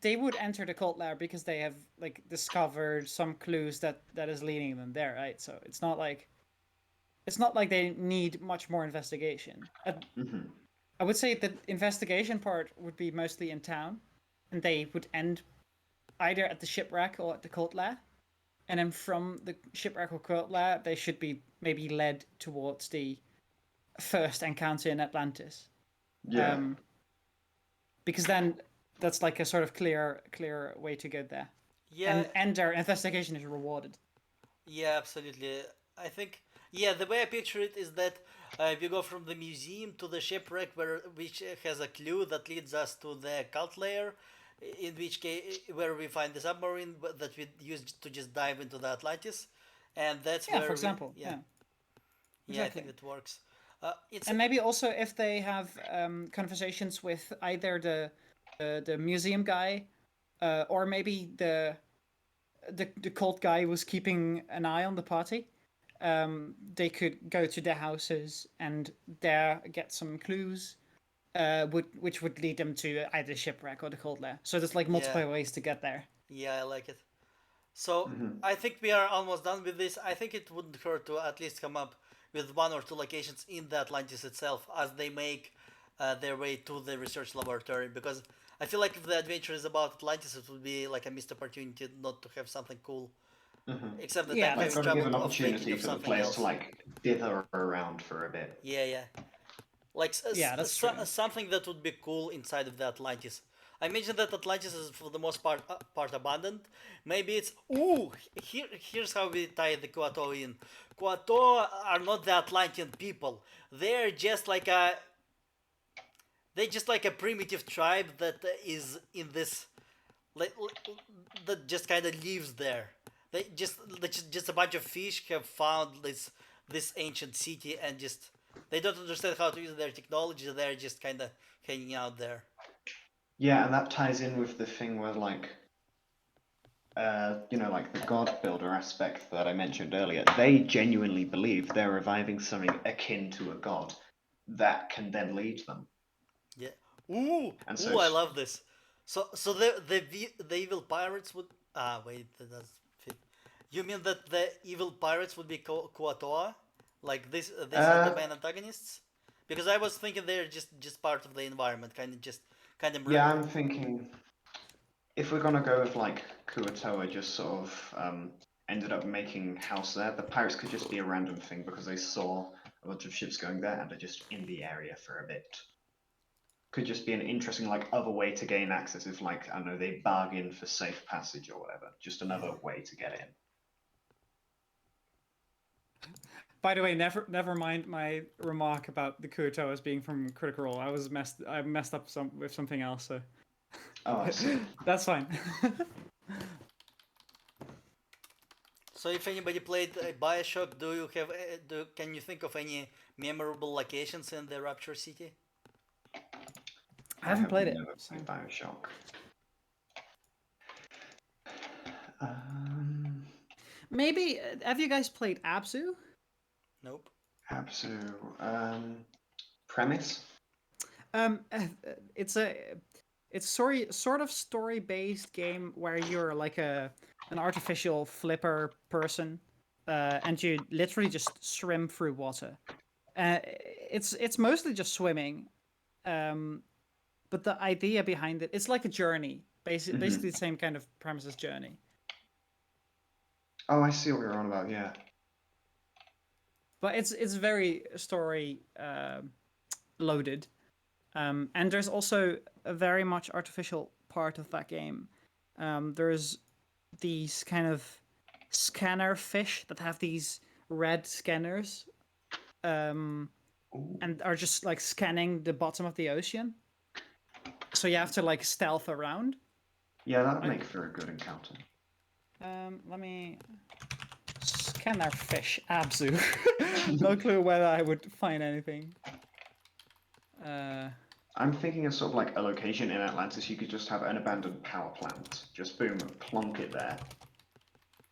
they would enter the cult lab because they have like discovered some clues that is leading them there, right? So it's not like they need much more investigation. I would say the investigation part would be mostly in town, and they would end either at the shipwreck or at the cult lab. And then from the shipwreck or cult lab, they should be maybe led towards the first encounter in Atlantis.
Yeah.
Because then that's like a sort of clear way to get there,
Yeah,
and their investigation is rewarded.
yeah, absolutely. I think the way I picture it is that we go from the museum to the shipwreck, which has a clue that leads us to the cult layer, in which case where we find the submarine that we use to just dive into the Atlantis, and that's
Yeah, for
where we
example. Yeah,
I think
exactly.
that works. It's
And maybe also if they have conversations with either the museum guy, or maybe the cult guy was keeping an eye on the party, they could go to their houses and there get some clues, which would lead them to either shipwreck or the cult lair. So there's like
Yeah,
multiple ways to get there.
yeah, I like it. So
Mhm.
I think we are almost done with this. I think it wouldn't hurt to at least come up with one or two locations in the Atlantis itself as they make their way to the research laboratory. Because I feel like if the adventure is about Atlantis, it would be like a missed opportunity not to have something cool.
Mhm.
Except that
Yeah,
I'm
Like,
having
that's
got to
true.
give
trouble
an
of thinking
opportunity
of
for the
something
players to
else.
like dither around for a bit.
Yeah, yeah. Like
Yeah, that's true.
something that would be cool inside of the Atlantis. I mentioned that Atlantis is for the most part abandoned. Maybe it's here's how we tie the Kuato in. Kuato are not the Atlantean people. They're just like a primitive tribe that is in this like that just kind of lives there. Just a bunch of fish have found this ancient city and just they don't understand how to use their technology. They're just kind of hanging out there.
Yeah, and that ties in with the thing where like like the god builder aspect that I mentioned earlier. They genuinely believe they're reviving something akin to a god that can then lead them.
Yeah. Ooh,
And so
ooh, I love this. So the evil pirates would wait that does fit. You mean that the evil pirates would be Kuatoa, like this? These are the
uh
main antagonists. Because I was thinking they're just part of the environment, kind of
yeah, I'm thinking if we're gonna go with like Kuatoa just sort of ended up making house there, the pirates could just be a random thing because they saw a bunch of ships going there and are just in the area for a bit. Could just be an interesting like other way to gain access if like I don't know they bargain for safe passage or whatever. Just another
yeah.
way to get in.
By the way, never mind my remark about the Kurotoas being from Critical Role. I messed up with something else, so
Oh, I see.
that's fine.
So if anybody played Bioshock, do you have can you think of any memorable locations in the Rapture City?
I
I
haven't
have
played it.
never
So.
played Bioshock. Um,
Maybe have you guys played Abzu?
Nope.
Absu. Premise?
It's a sort of story based game where you're like an artificial flipper person, and you literally just swim through water. It's mostly just swimming, um, but the idea behind it's like a journey, basically the same kind of premise as Journey.
Oh, I see what you're on about. Yeah.
But it's very story loaded. And there's also a very much artificial part of that game. There's these kind of scanner fish that have these red scanners, um,
Ooh.
and are just like scanning the bottom of the ocean. So you have to like stealth around.
Yeah, that would make for a good encounter.
Let me scanner fish Abzu. No clue whether I would find anything.
I'm thinking of sort of like a location in Atlantis you could just have an abandoned power plant. Just boom, plonk it there.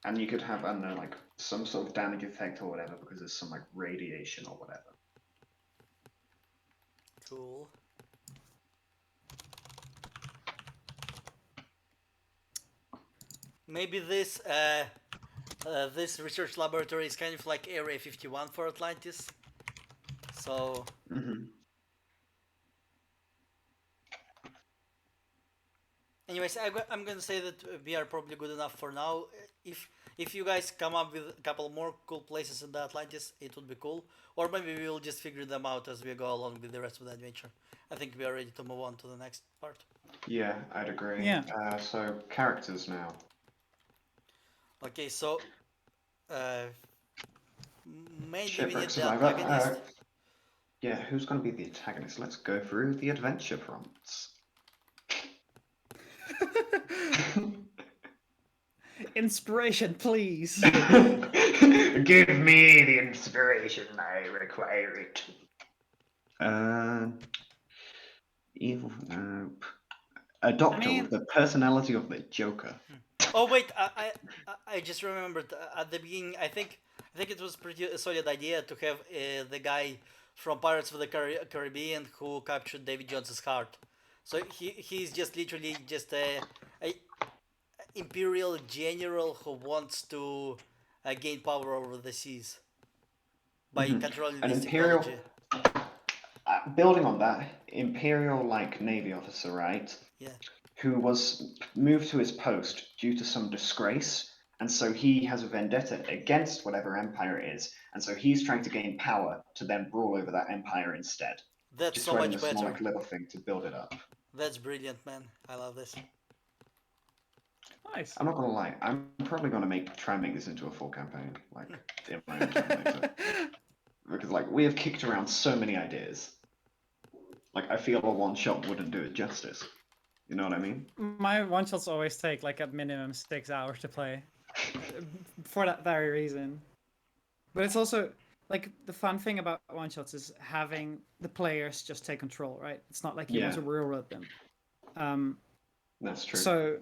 And you could have, I don't know, like some sort of damage effect or whatever because there's some like radiation or whatever.
Cool. Maybe this research laboratory is kind of like Area 51 for Atlantis. So
Mm-hmm.
anyways, I'm gonna say that we are probably good enough for now. If you guys come up with a couple more cool places in the Atlantis, it would be cool. Or maybe we will just figure them out as we go along with the rest of the adventure. I think we are ready to move on to the next part.
Yeah, I'd agree.
Yeah.
So characters now.
Okay, so uh, mainly we
Shipwreck
need the
survivor.
antagonist.
Yeah, who's going to be the antagonist? Let's go through the adventure prompts.
Inspiration, please.
Give me the inspiration, I require it. Evil. Nope. A doctor with the personality of the Joker.
Oh wait, I just remembered at the beginning. I think it was pretty a solid idea to have the guy from Pirates of the Caribbean who captured David Jones's heart. So he's just literally just a imperial general who wants to gain power over the seas by
Mhm.
controlling
An
this
imperial,
technology.
building on that, imperial like navy officer, right?
Yeah,
Who was moved to his post due to some disgrace, and so he has a vendetta against whatever empire it is, and so he's trying to gain power to then rule over that empire instead,
that's so
destroying
much
the small
better.
like little thing to build it up.
That's brilliant, man. I love this.
Nice.
I'm not gonna lie, I'm probably gonna try and make this into a full campaign, like in my own time later, because like we have kicked around so many ideas. Like I feel a one shot wouldn't do it justice. You know what I mean?
My one shots always take like at minimum 6 hours to play, for that very reason. But it's also like the fun thing about one shots is having the players just take control, right? It's not like you want
Yeah,
to railroad them. Um,
that's true.
so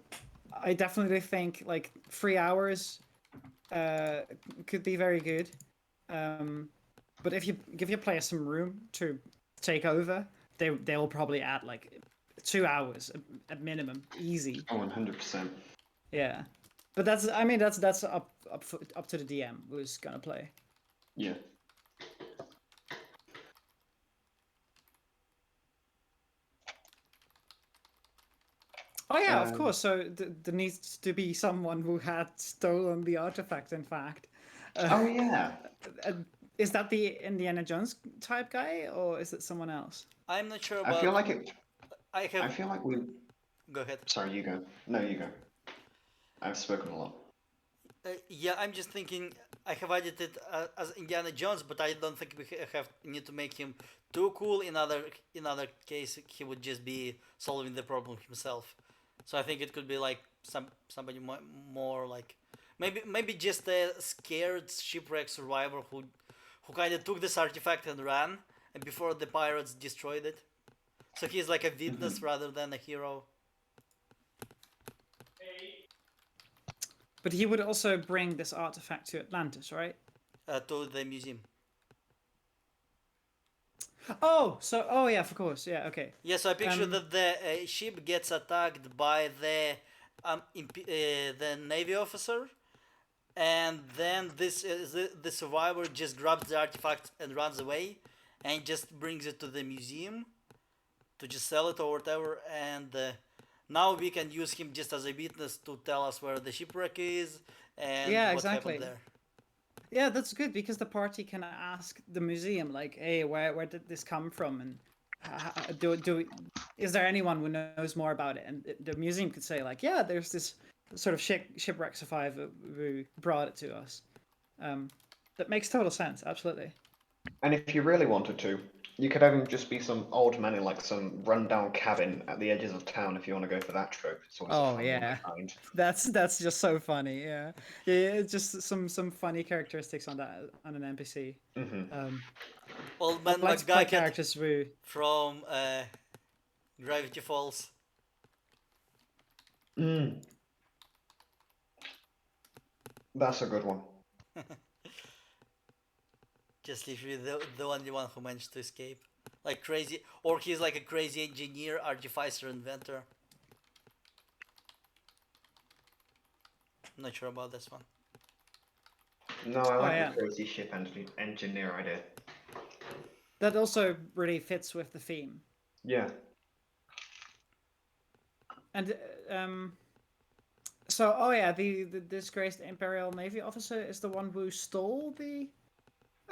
I definitely think like 3 hours uh, could be very good. Um, but if you give your players some room to take over, they'll probably add like 2 hours at minimum, easy.
Oh, 100%.
Yeah, but that's up to the DM who's gonna play.
Yeah.
Oh yeah, of
Um,
course. So there needs to be someone who had stolen the artifact. In fact, uh,
oh yeah.
uh, is that the Indiana Jones type guy, or is it someone else?
I'm not sure
I feel
about.
like it.
I have.
I feel like we.
Go ahead.
Sorry, you go. No, you go. I've spoken a lot.
Yeah, I'm just thinking. I have added it as Indiana Jones, but I don't think we have need to make him too cool. In other case, he would just be solving the problem himself. So I think it could be like somebody more like maybe just a scared shipwreck survivor who kind of took this artifact and ran, and before the pirates destroyed it. So he's like a witness
Hmm.
rather than a hero.
But he would also bring this artifact to Atlantis, right?
To the museum.
Oh yeah, of course, yeah, okay.
Yeah, so I picture
Um,
that the ship gets attacked by the navy officer, and then the survivor just grabs the artifact and runs away, and just brings it to the museum to just sell it or whatever. And now we can use him just as a witness to tell us where the shipwreck is and
yeah,
what happened
exactly.
there.
Yeah, that's good because the party can ask the museum, like, "Hey, where did this come from?" And is there anyone who knows more about it? And the museum could say, like, "Yeah, there's this sort of shipwreck survivor who brought it to us." Um, that makes total sense. Absolutely.
And if you really wanted to, you could have him just be some old man in like some rundown cabin at the edges of town if you want to go for that trope. It's always a
Oh
fun one, I
yeah,
find.
that's just so funny. Yeah, yeah, it's just some funny characteristics on that on an NPC.
Hmm.
Um,
Old
I
man
like to play
McGucket
characters who
from Gravity Falls.
Mm, that's a good one.
Just literally the only one who managed to escape. Like crazy, or he's like a crazy engineer, artificer, inventor. I'm not sure about this one.
No, I
oh
like the
yeah,
crazy ship engineer idea.
that also really fits with the theme.
Yeah.
And so, oh yeah, the disgraced Imperial Navy officer is the one who stole the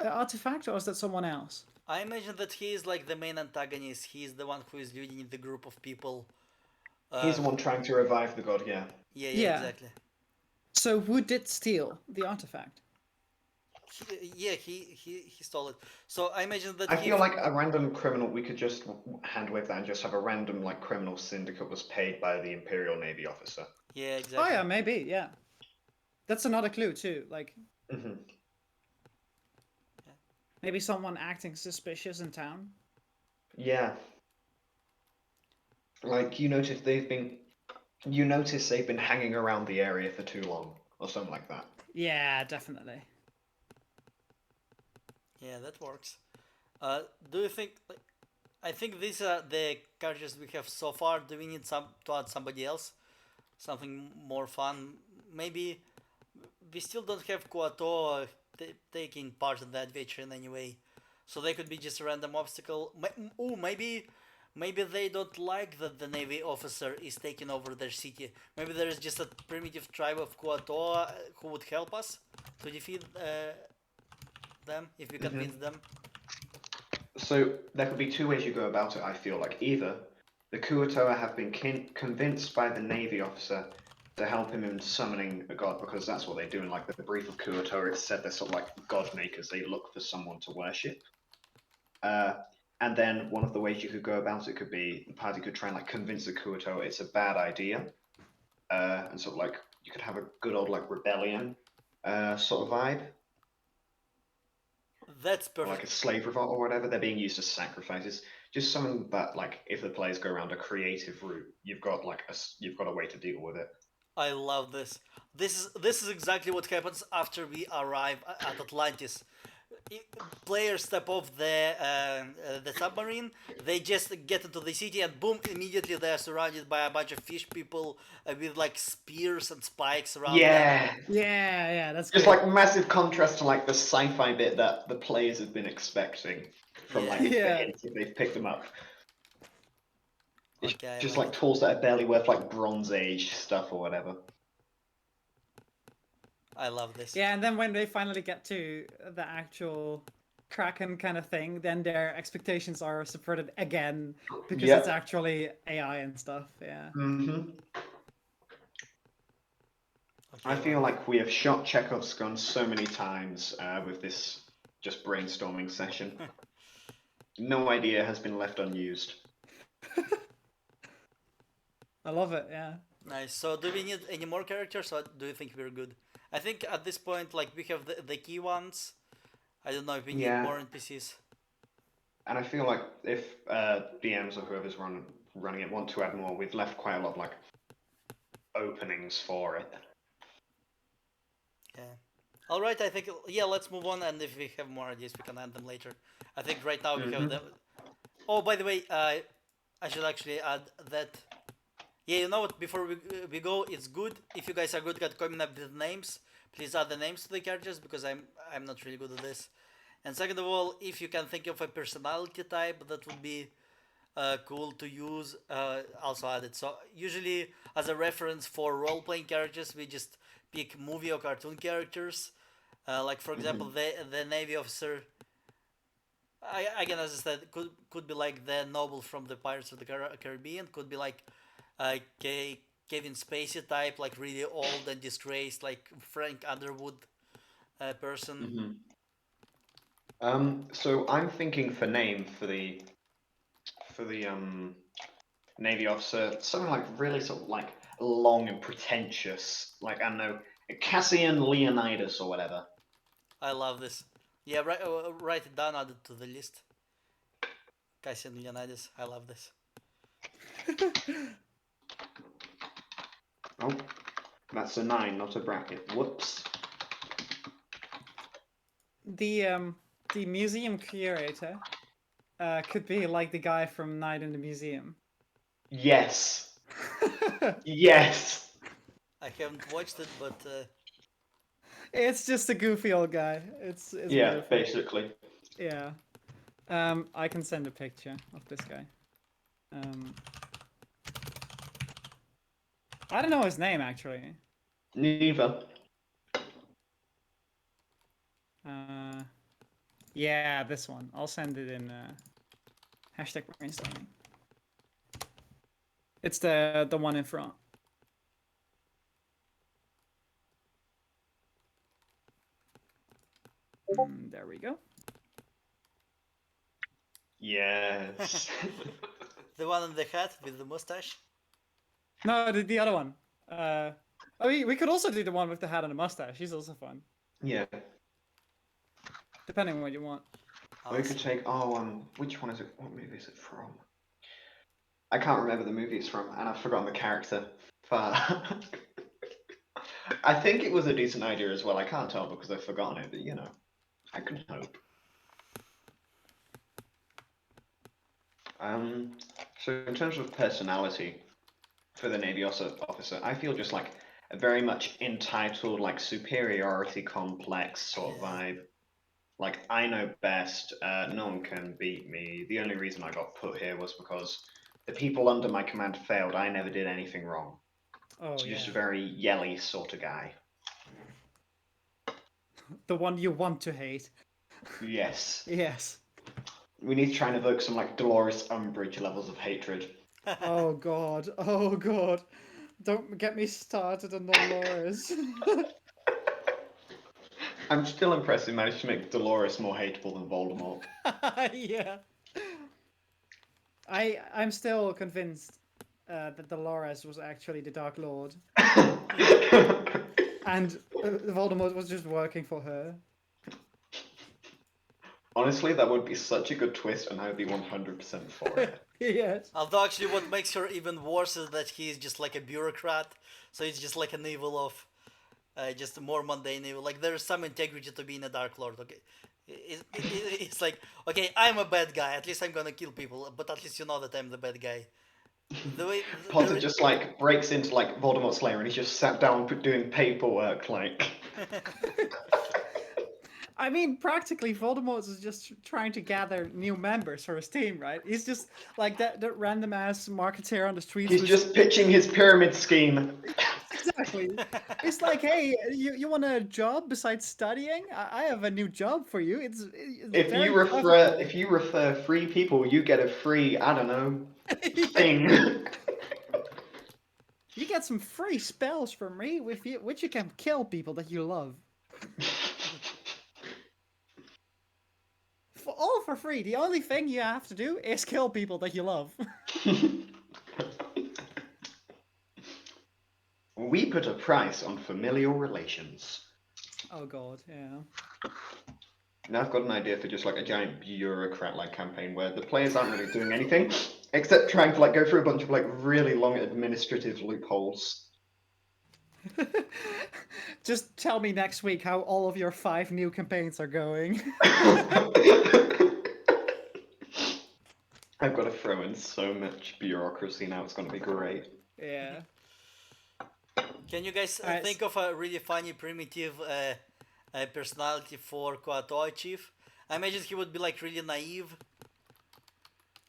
artifact, or is that someone else?
I imagine that he is like the main antagonist. He's the one who is leading the group of people.
He's the
Who?
one trying to revive the god, yeah.
Yeah, yeah,
Yeah.
exactly.
So who did steal the artifact?
Yeah, he stole it. So I imagine that
I
he.
feel like a random criminal, we could just hand wave that and just have a random like criminal syndicate was paid by the Imperial Navy officer.
Yeah,
Oh
exactly.
yeah, maybe. Yeah, that's another clue too. Like
Hmm.
maybe someone acting suspicious in town.
Yeah. Like you notice they've been you notice they've been hanging around the area for too long, or something like that.
Yeah, definitely.
Yeah, that works. Do you think? Like, I think these are the characters we have so far. Do we need some to add somebody else? Something more fun? Maybe we still don't have Kuato taking part in the adventure in any way, so they could be just a random obstacle. Oh, maybe they don't like that the navy officer is taking over their city. Maybe there is just a primitive tribe of Kuato who would help us to defeat them if we convince
Hmm.
them.
So there could be two ways you go about it, I feel like. Either the Kuatoa have been convinced by the Navy officer to help him in summoning a god, because that's what they do in like the brief of Kuatoa. It said they're sort of like god makers. They look for someone to worship. Uh, and then one of the ways you could go about it could be the party could try and like convince the Kuatoa it's a bad idea. And sort of like you could have a good old like rebellion sort of vibe,
That's
or like
perfect.
a slave revolt or whatever. They're being used as sacrifices. Just something that like if the players go around a creative route, you've got like you've got a way to deal with it.
I love this. This is exactly what happens after we arrive at Atlantis. Players step off the submarine. They just get into the city, and boom! Immediately they are surrounded by a bunch of fish people with like spears and spikes around them.
Yeah,
Yeah, that's
just
great.
like massive contrast to like the sci-fi bit that the players have been expecting from
Yeah.
like the
Yeah.
hints if they've picked them up. It's
Okay, I
just
like
like
it.
tools that are barely worth like Bronze Age stuff or whatever.
I love this.
Yeah, and then when they finally get to the actual Kraken kind of thing, then their expectations are subverted again because it's
Yep.
actually AI and stuff. Yeah.
Hmm. I
Okay,
feel
wonderful.
like we have shot Chekhov's gun so many times with this just brainstorming session. No idea has been left unused.
I love it. Yeah.
Nice. So, do we need any more characters, or do you think we're good? I think at this point, like we have the key ones. I don't know if we need
Yeah,
more NPCs.
and I feel like if DMs or whoever's running it want to add more, we've left quite a lot of like openings for it.
Yeah. All right. I think yeah. Let's move on, and if we have more ideas, we can add them later. I think right now we have
Hmm.
them. Oh, by the way, I should actually add that. Yeah, you know what? Before we go, it's good if you guys are good at coming up with names. Please add the names to the characters because I'm not really good at this. And second of all, if you can think of a personality type that would be cool to use, also add it. So usually, as a reference for role-playing characters, we just pick movie or cartoon characters. Like for example,
Hmm.
the navy officer. Again, as I said, could be like the noble from the Pirates of the Caribbean. Could be like Kevin Spacey type, like really old and disgraced, like Frank Underwood person.
Hmm. So I'm thinking for name for the Navy officer, something like really sort of like long and pretentious, like I don't know, Cassian Leonidas or whatever.
I love this. Yeah, write it down, add it to the list. Cassian Leonidas. I love this.
Oh, that's a 9, not a bracket. Whoops.
The museum curator could be like the guy from Night in the Museum.
Yes. Yes.
I haven't watched it, but
It's just a goofy old guy. It's
Yeah,
beautiful.
basically.
Yeah. I can send a picture of this guy. Um, I don't know his name actually.
Neither.
Uh, yeah, this one. I'll send it in hashtag brainstorming. It's the one in front. There we go.
Yes.
the one in the hat with the mustache.
No, the other one. I mean, we could also do the one with the hat and the mustache. He's also fun,
Yeah.
depending on what you want.
Or you could take, which one is it? What movie is it from? I can't remember the movie it's from, and I've forgotten the character But I think it was a decent idea as well. I can't tell because I've forgotten it, but you know, I can hope. So in terms of personality for the Navy officer, I feel just like a very much entitled, like superiority complex sort of
Yeah.
vibe. Like I know best, no one can beat me. The only reason I got put here was because the people under my command failed. I never did anything wrong.
Oh
So
yeah,
just a very yelly sort of guy.
the one you want to hate.
Yes.
Yes.
We need to try and evoke some like Dolores Umbridge levels of hatred.
Oh god. Oh god. Don't get me started on Dolores.
I'm still impressed we managed to make Dolores more hateable than Voldemort.
Yeah. I'm still convinced that Dolores was actually the Dark Lord, and Voldemort was just working for her.
Honestly, that would be such a good twist, and I would be 100% for it.
Yes.
Although actually, what makes her even worse is that he's just like a bureaucrat. So it's just like an evil of, just a more mundane evil. Like there's some integrity to being a Dark Lord. Okay, it's like, okay, I'm a bad guy. At least I'm gonna kill people. But at least you know that I'm the bad guy. The way
Potter just like breaks into like Voldemort's lair, and he's just sat down doing paperwork, like.
I mean, practically, Voldemort is just trying to gather new members for his team, right? He's just like that random ass marketeer on the streets.
He's just pitching his pyramid scheme.
Exactly. It's like, hey, you want a job besides studying? I have a new job for you. It's
If
very
you refer
profitable.
if you refer free people, you get a free, I don't know, thing.
You get some free spells from me with you, which you can kill people that you love. All for free. The only thing you have to do is kill people that you love.
We put a price on familial relations.
Oh god, yeah.
Now I've got an idea for just like a giant bureaucrat-like campaign where the players aren't really doing anything except trying to like go through a bunch of like really long administrative loopholes.
Just tell me next week how all of your 5 new campaigns are going.
I've got to throw in so much bureaucracy now, it's going to be great.
Yeah.
Can you guys
Alright,
think of a really funny primitive personality for Koatoa Chief? I imagine he would be like really naive.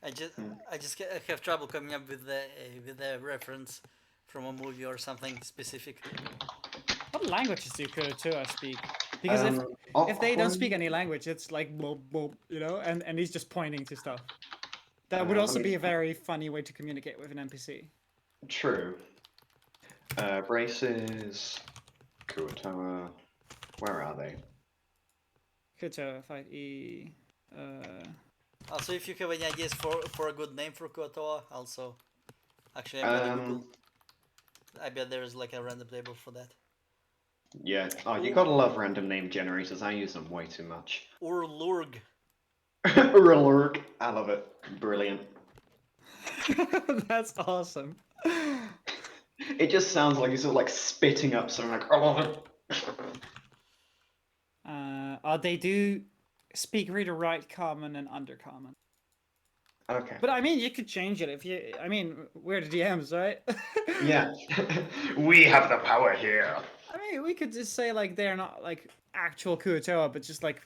I just I just have trouble coming up with a reference from a movie or something specific.
what languages do Kurotoa speak? Because if they don't speak any language, it's like boop boop, you know, and he's just pointing to stuff. That would also be a very funny way to communicate with an NPC.
True. Braces, Kuatoa, where are they?
Kurotoa, fight E.
Also, if you have any ideas for a good name for Koatoa, also, actually, I'm gonna Google. I bet there is like a random table for that.
Yeah. Oh, you gotta love random name generators. I use them way too much.
Urlurg.
Urlurg. I love it. Brilliant.
That's awesome.
It just sounds like he's sort of like spitting up something like, I love it.
They do speak read or write common and undercommon.
Okay.
But I mean, you could change it if you. I mean, we're the DMs, right?
Yeah. We have the power here.
I mean, we could just say like they're not like actual Kurotoa, but just like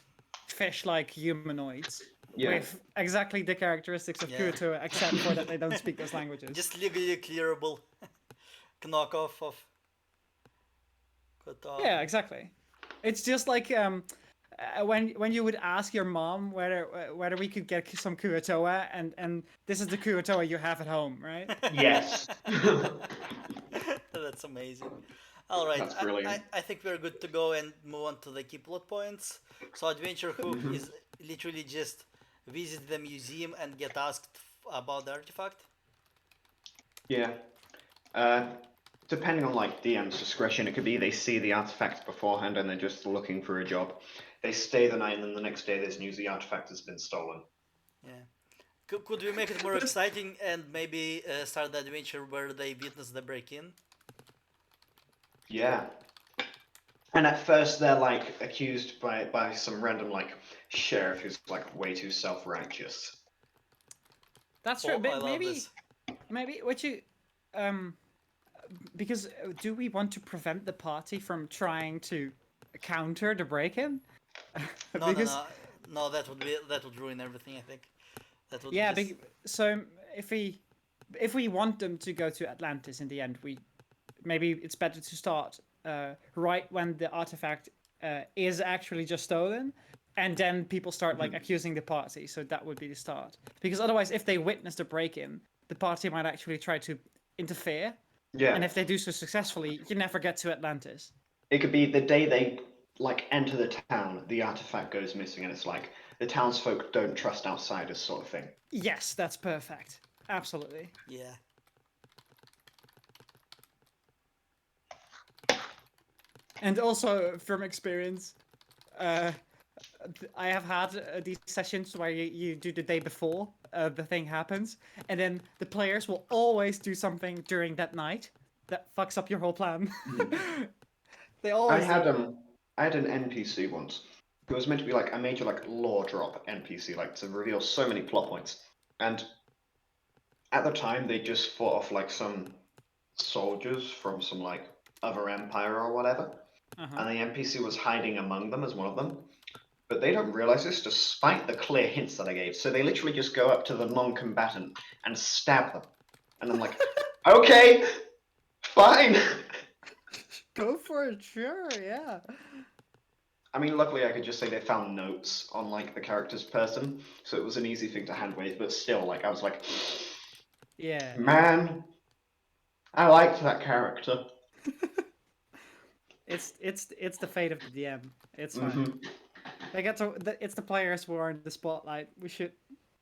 fish-like humanoids
Yeah.
with exactly the characteristics of
Yeah.
Kurotoa, except for that they don't speak those languages.
Just legally clearable knockoff of Koatoa.
Yeah, exactly. It's just like when you would ask your mom whether we could get some Kurotoa, and this is the Kurotoa you have at home, right?
Yes.
That's amazing. All right,
That's brilliant.
I think we're good to go and move on to the key plot points. So Adventure Hook is literally just visit the museum and get asked about the artifact.
Yeah. Depending on like DM's discretion, it could be they see the artifact beforehand and they're just looking for a job. They stay the night and then the next day there's news the artifact has been stolen.
Yeah. Could we make it more exciting and maybe start the adventure where they witness the break-in?
Yeah. And at first they're like accused by some random like sheriff who's like way too self-righteous.
That's true.
Oh, I
But
love this.
maybe what you um because do we want to prevent the party from trying to counter the break-in?
No, no,
Because
no, no. That would ruin everything. I think that would
yeah,
just.
so if we want them to go to Atlantis in the end, we maybe it's better to start right when the artifact is actually just stolen, and then people start like accusing the party. So that would be the start. Because otherwise, if they witness the break-in, the party might actually try to interfere,
Yeah.
and if they do so successfully, you never get to Atlantis.
It could be the day they like enter the town, the artifact goes missing, and it's like the townsfolk don't trust outsiders, sort of thing.
Yes, that's perfect. Absolutely.
Yeah.
And also from experience, uh, I have had these sessions where you do the day before the thing happens, and then the players will always do something during that night that fucks up your whole plan. They
I
always
had
do.
I had an NPC once who was meant to be like a major like lore drop NPC, like to reveal so many plot points. And at the time they just fought off like some soldiers from some like other empire or whatever.
Uh-huh.
And the NPC was hiding among them as one of them. But they don't realize this despite the clear hints that I gave. So they literally just go up to the non-combatant and stab them. And I'm like, okay, fine.
Go for it, sure, yeah.
I mean, luckily I could just say they found notes on like the character's person, so it was an easy thing to hand wave. But still, like I was like,
Yeah.
man, I liked that character.
It's the fate of the DM. It's fine.
Hmm.
They get to it's the players who are in the spotlight. We should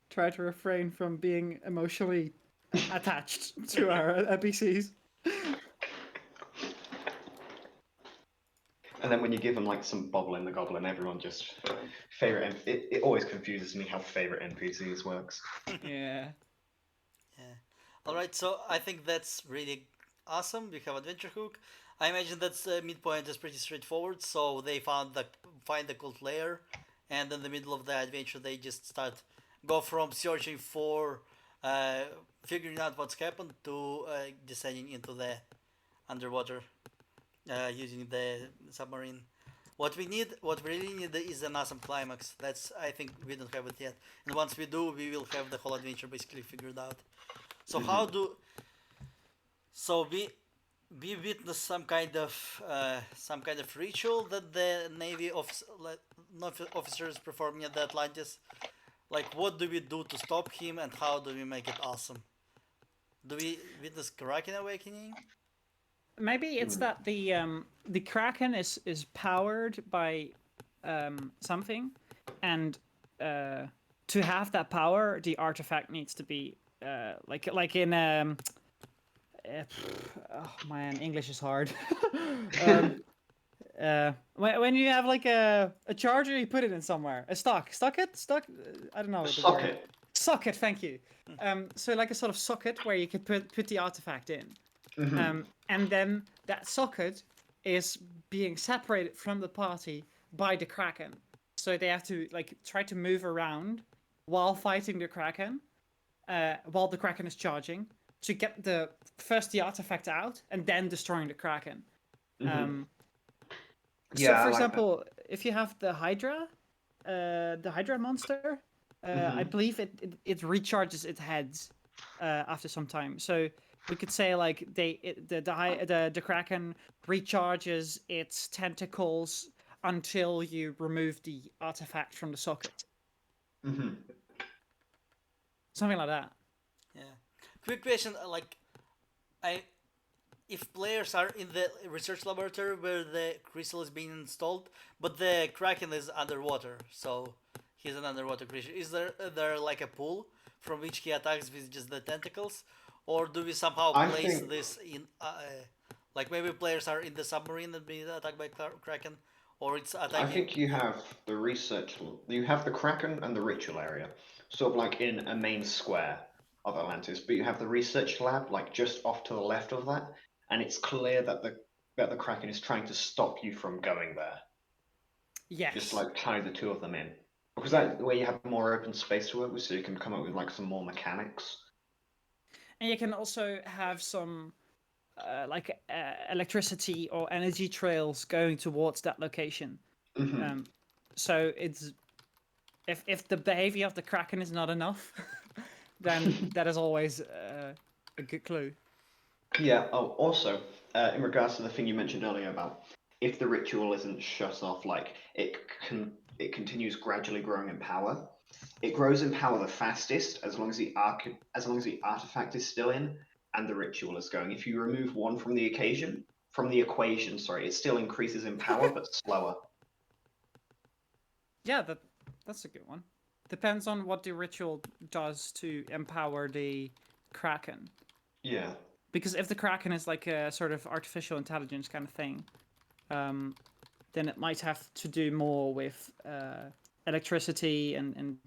try to refrain from being emotionally attached to our NPCs.
And then when you give them like some Bobble in the Goblin, everyone just favorite. It always confuses me how favorite NPCs works.
Yeah.
Yeah. All right. So I think that's really awesome. We have adventure hook. I imagine that's midpoint is pretty straightforward. So they find the cult layer, and in the middle of the adventure, they just go from searching for uh, figuring out what's happened to descending into the underwater using the submarine. What we really need, is an awesome climax. That's I think we don't have it yet, and once we do, we will have the whole adventure basically figured out. So how
Hmm.
do so we witness some kind of ritual that the Navy officers performing at the Atlantis. Like, what do we do to stop him, and how do we make it awesome? Do we witness Kraken awakening?
Maybe it's that the Kraken is powered by something, and to have that power, the artifact needs to be like in oh man, English is hard. um, when you have like a charger, you put it in somewhere. A stock. I don't know
A
the word.
socket.
Socket. Thank you. So like a sort of socket where you could put the artifact in.
Hmm.
And then that socket is being separated from the party by the Kraken. So they have to like try to move around while fighting the Kraken, while the Kraken is charging, to get the artifact out and then destroying the Kraken.
Hmm.
Um, so,
Yeah,
for
I like that.
example, if you have the Hydra monster, I
Hmm.
believe it recharges its heads after some time. So we could say like the Kraken recharges its tentacles until you remove the artifact from the socket,
Hmm.
something like that.
Yeah. Quick question. I if players are in the research laboratory where the crystal is being installed, but the Kraken is underwater, so he's an underwater creature. Is there like a pool from which he attacks with just the tentacles, or do we somehow
I
place
think
this in like maybe players are in the submarine and being attacked by Kraken, or it's
I
attacking?
think you have the research. You have the Kraken and the ritual area, sort of like in a main square of Atlantis. But you have the research lab like just off to the left of that, and it's clear that that the Kraken is trying to stop you from going there.
Yes.
Just like tie the two of them in. Because
Yeah.
that way you have more open space to work with, so you can come up with like some more mechanics.
And you can also have some electricity or energy trails going towards that location. So it's if the behavior of the Kraken is not enough, then that is always a good clue.
Yeah. Oh, also, in regards to the thing you mentioned earlier about if the ritual isn't shut off, like it continues gradually growing in power. It grows in power the fastest as long as the artifact is still in and the ritual is going. If you remove one from the equation, sorry, it still increases in power but slower.
Yeah, that's a good one. Depends on what the ritual does to empower the Kraken.
Yeah.
Because if the Kraken is like a sort of artificial intelligence kind of thing, then it might have to do more with electricity and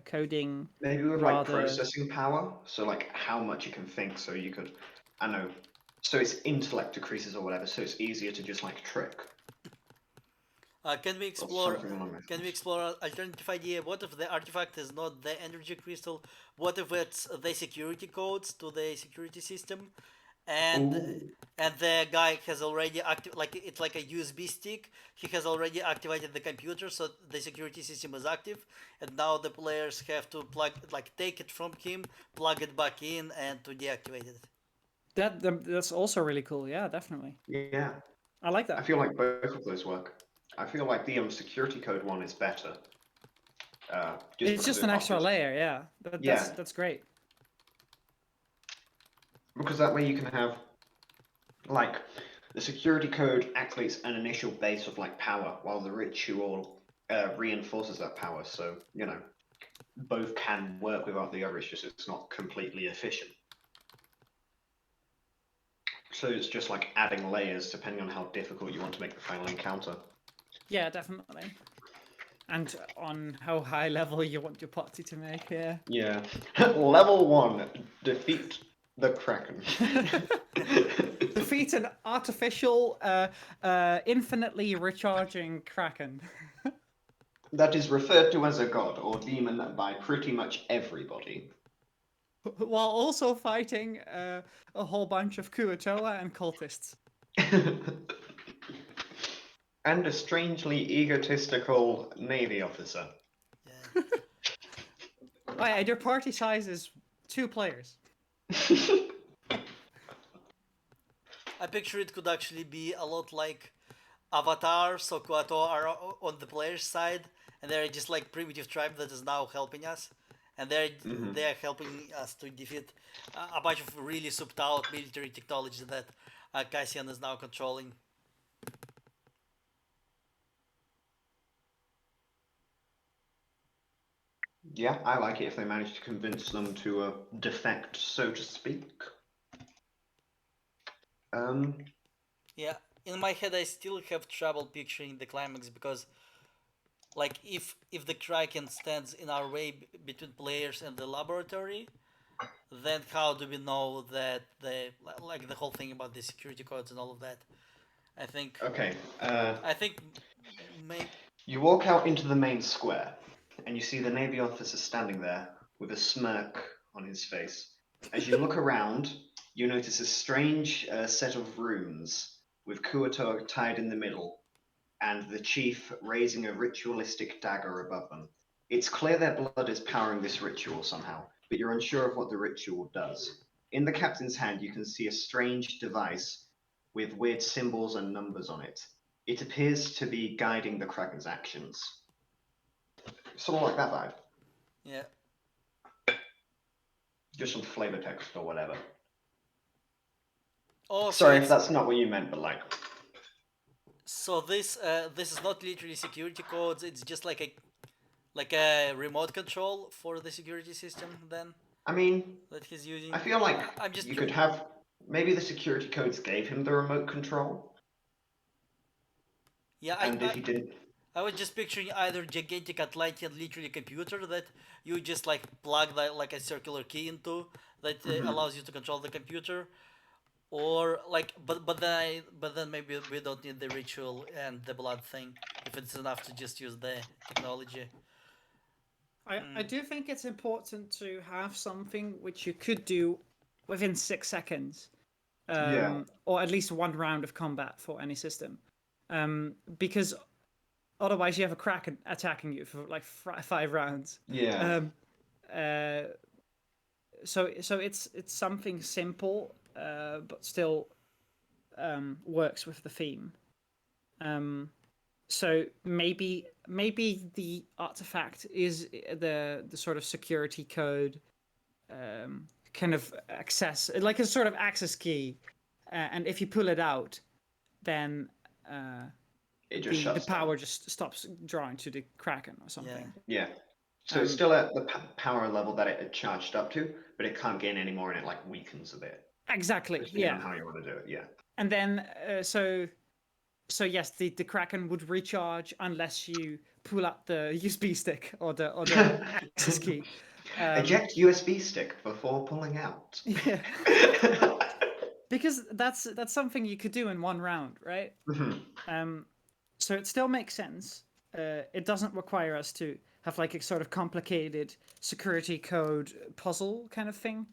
coding.
Maybe with like
rather...
processing power, so like how much it can think, so you could, I know, so its intellect decreases or whatever, so it's easier to just like trick.
Can we
Or
explore?
something along those
Can we
lines.
explore an alternative idea? What if the artifact is not the energy crystal? What if it's the security codes to the security system, and
Ooh.
and the guy has already like it's like a USB stick. He has already activated the computer, so the security system is active, and now the players have to take it from him, plug it back in, and to deactivate it.
That's also really cool. Yeah, definitely.
Yeah.
I like
I
that.
feel like both of those work. I feel like the security code one is better. Just
It's
because
just
it
an extra
offers.
layer. Yeah,
Yeah,
that's great.
because that way you can have like the security code activates an initial base of like power, while the ritual reinforces that power. So both can work without the other. It's just it's not completely efficient. So it's just like adding layers depending on how difficult you want to make the final encounter.
Yeah, definitely. And on how high level you want your party to make. Yeah.
Yeah. Level 1, defeat the Kraken.
Defeat an artificial, infinitely recharging Kraken.
That is referred to as a god or demon by pretty much everybody.
While also fighting a whole bunch of Kuatoa and cultists.
And a strangely egotistical navy officer.
Yeah.
Oh yeah, your party size is 2 players.
I picture it could actually be a lot like Avatar, so Kuato are on the player's side, and they're just like primitive tribe that is now helping us, and they're helping us to defeat a bunch of really souped out military technology that Cassian is now controlling.
Yeah, I like it if they manage to convince them to defect, so to speak.
Yeah, in my head I still have trouble picturing the climax because like if the Kraken stands in our way between players and the laboratory, then how do we know that the whole thing about the security codes and all of that? I think
Okay,
I think may
you walk out into the main square, and you see the navy officer standing there with a smirk on his face. As you look around, you notice a strange set of rooms with Kuato tied in the middle, and the chief raising a ritualistic dagger above them. It's clear their blood is powering this ritual somehow, but you're unsure of what the ritual does. In the captain's hand, you can see a strange device with weird symbols and numbers on it. It appears to be guiding the Kraken's actions. Sort of like that vibe.
yeah.
Just some flavor text or whatever.
Oh, so
Sorry if
it's
that's not what you meant, but like.
so this is not literally security codes. It's just like a remote control for the security system then
I mean,
that he's using.
I feel like
I'm just
you could have. Maybe the security codes gave him the remote control,
yeah.
and if he didn't.
I was just picturing either gigantic Atlantean literally computer that you just like plug like a circular key into that
Mhm.
allows you to control the computer, Or like, but then maybe we don't need the ritual and the blood thing if it's enough to just use the technology.
I do think it's important to have something which you could do within 6 seconds,
Yeah.
or at least one round of combat for any system, because otherwise you have a Kraken attacking you for like 5 rounds.
Yeah.
Uh, so it's something simple, but still works with the theme. So maybe the artifact is the sort of security code, kind of access, like a sort of access key, and if you pull it out, then
It just
the
shuts
power
down.
just stops drawing to the Kraken or something.
Yeah. So it's still at the power level that it had charged up to, but it can't gain any more, and it like weakens a bit.
Exactly.
Depending on
Yeah.
how you want to do it. Yeah.
And then so yes, the Kraken would recharge unless you pull out the USB stick or the access key.
Eject USB stick before pulling out.
Yeah. Because that's something you could do in one round, right? So it still makes sense. It doesn't require us to have like a sort of complicated security code puzzle kind of thing,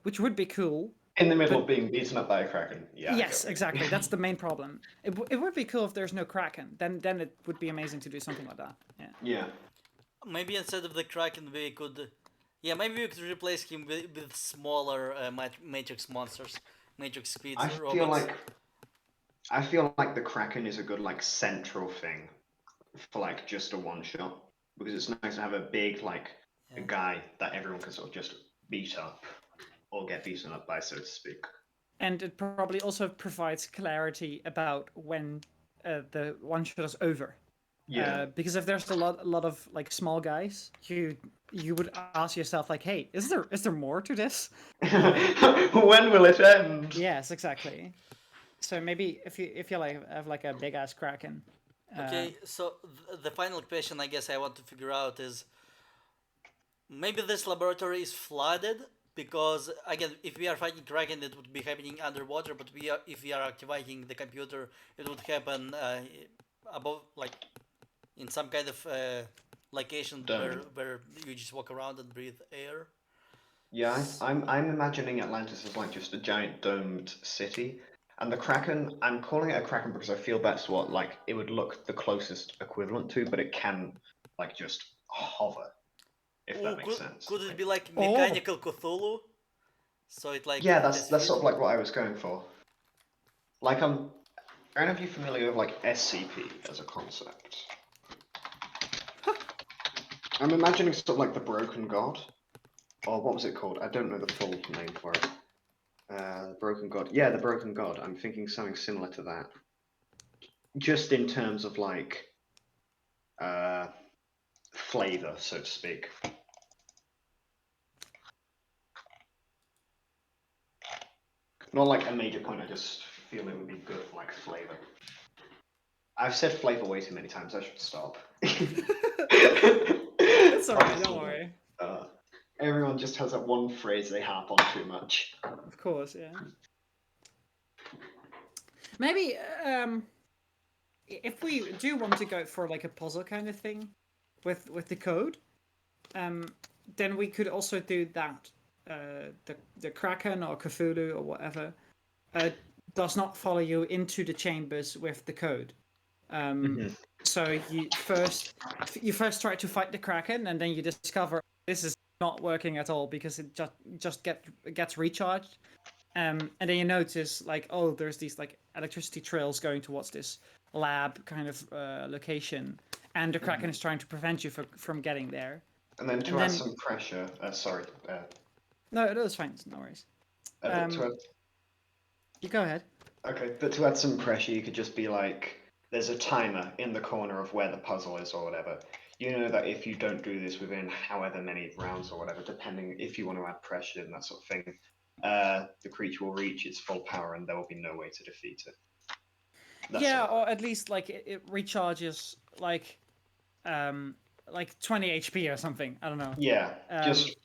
which would be cool.
In the middle
But
of being beaten up by a Kraken. Yeah.
yes, exactly. That's the main problem. It would be cool if there's no Kraken. Then it would be amazing to do something like that. Yeah.
Yeah.
Maybe instead of the Kraken, we could, yeah, maybe we could replace him with smaller Matrix monsters, Matrix speeds robots.
I feel like the Kraken is a good like central thing for like just a one shot, because it's nice to have a big like a guy that everyone can sort of just beat up or get beaten up by, so to speak.
And it probably also provides clarity about when the one shot is over.
Yeah.
Because if there's a lot of like small guys, you would ask yourself like, hey, is there more to this?
When will it end?
Yes, exactly. So maybe if you like have like a big ass Kraken.
Okay, so the final question I guess I want to figure out is maybe this laboratory is flooded because again, if we are fighting Kraken, it would be happening underwater. But if we are activating the computer, it would happen above, like in some kind of location where you just walk around and breathe air.
Yeah, I'm imagining Atlantis as like just a giant domed city. And the Kraken, I'm calling it a Kraken because I feel that's what like it would look the closest equivalent to, but it can like just hover, if that makes sense.
Could it be like
Oh.
mechanical Cthulhu? So it like
Yeah,
has
that's sort of
feet?
like what I was going for. Like are any of you familiar with like SCP as a concept? I'm imagining sort of like the Broken God, or what was it called? I don't know the full name for it. Broken God. Yeah, the Broken God. I'm thinking something similar to that. Just in terms of like flavor, so to speak. Not like a major point, I just feel it would be good for like flavor. I've said flavor way too many times, I should stop.
It's alright, don't worry.
Everyone just has that one phrase they harp on too much.
Of course, yeah. Maybe if we do want to go for like a puzzle kind of thing with the code, then we could also do that. The Kraken or Cthulhu or whatever does not follow you into the chambers with the code. So you first try to fight the Kraken, and then you discover this is not working at all because it just gets recharged. And then you notice like, oh, there's these like electricity trails going towards this lab kind of location, and the Kraken is trying to prevent you from getting there.
And then to add some pressure, sorry.
No, that's fine. No worries. You go ahead.
Okay, but to add some pressure, you could just be like, there's a timer in the corner of where the puzzle is or whatever. You know that if you don't do this within however many rounds or whatever, depending if you want to add pressure and that sort of thing, the creature will reach its full power and there will be no way to defeat it.
Yeah, or at least like it recharges like 20 HP or something. I don't know.
Yeah, just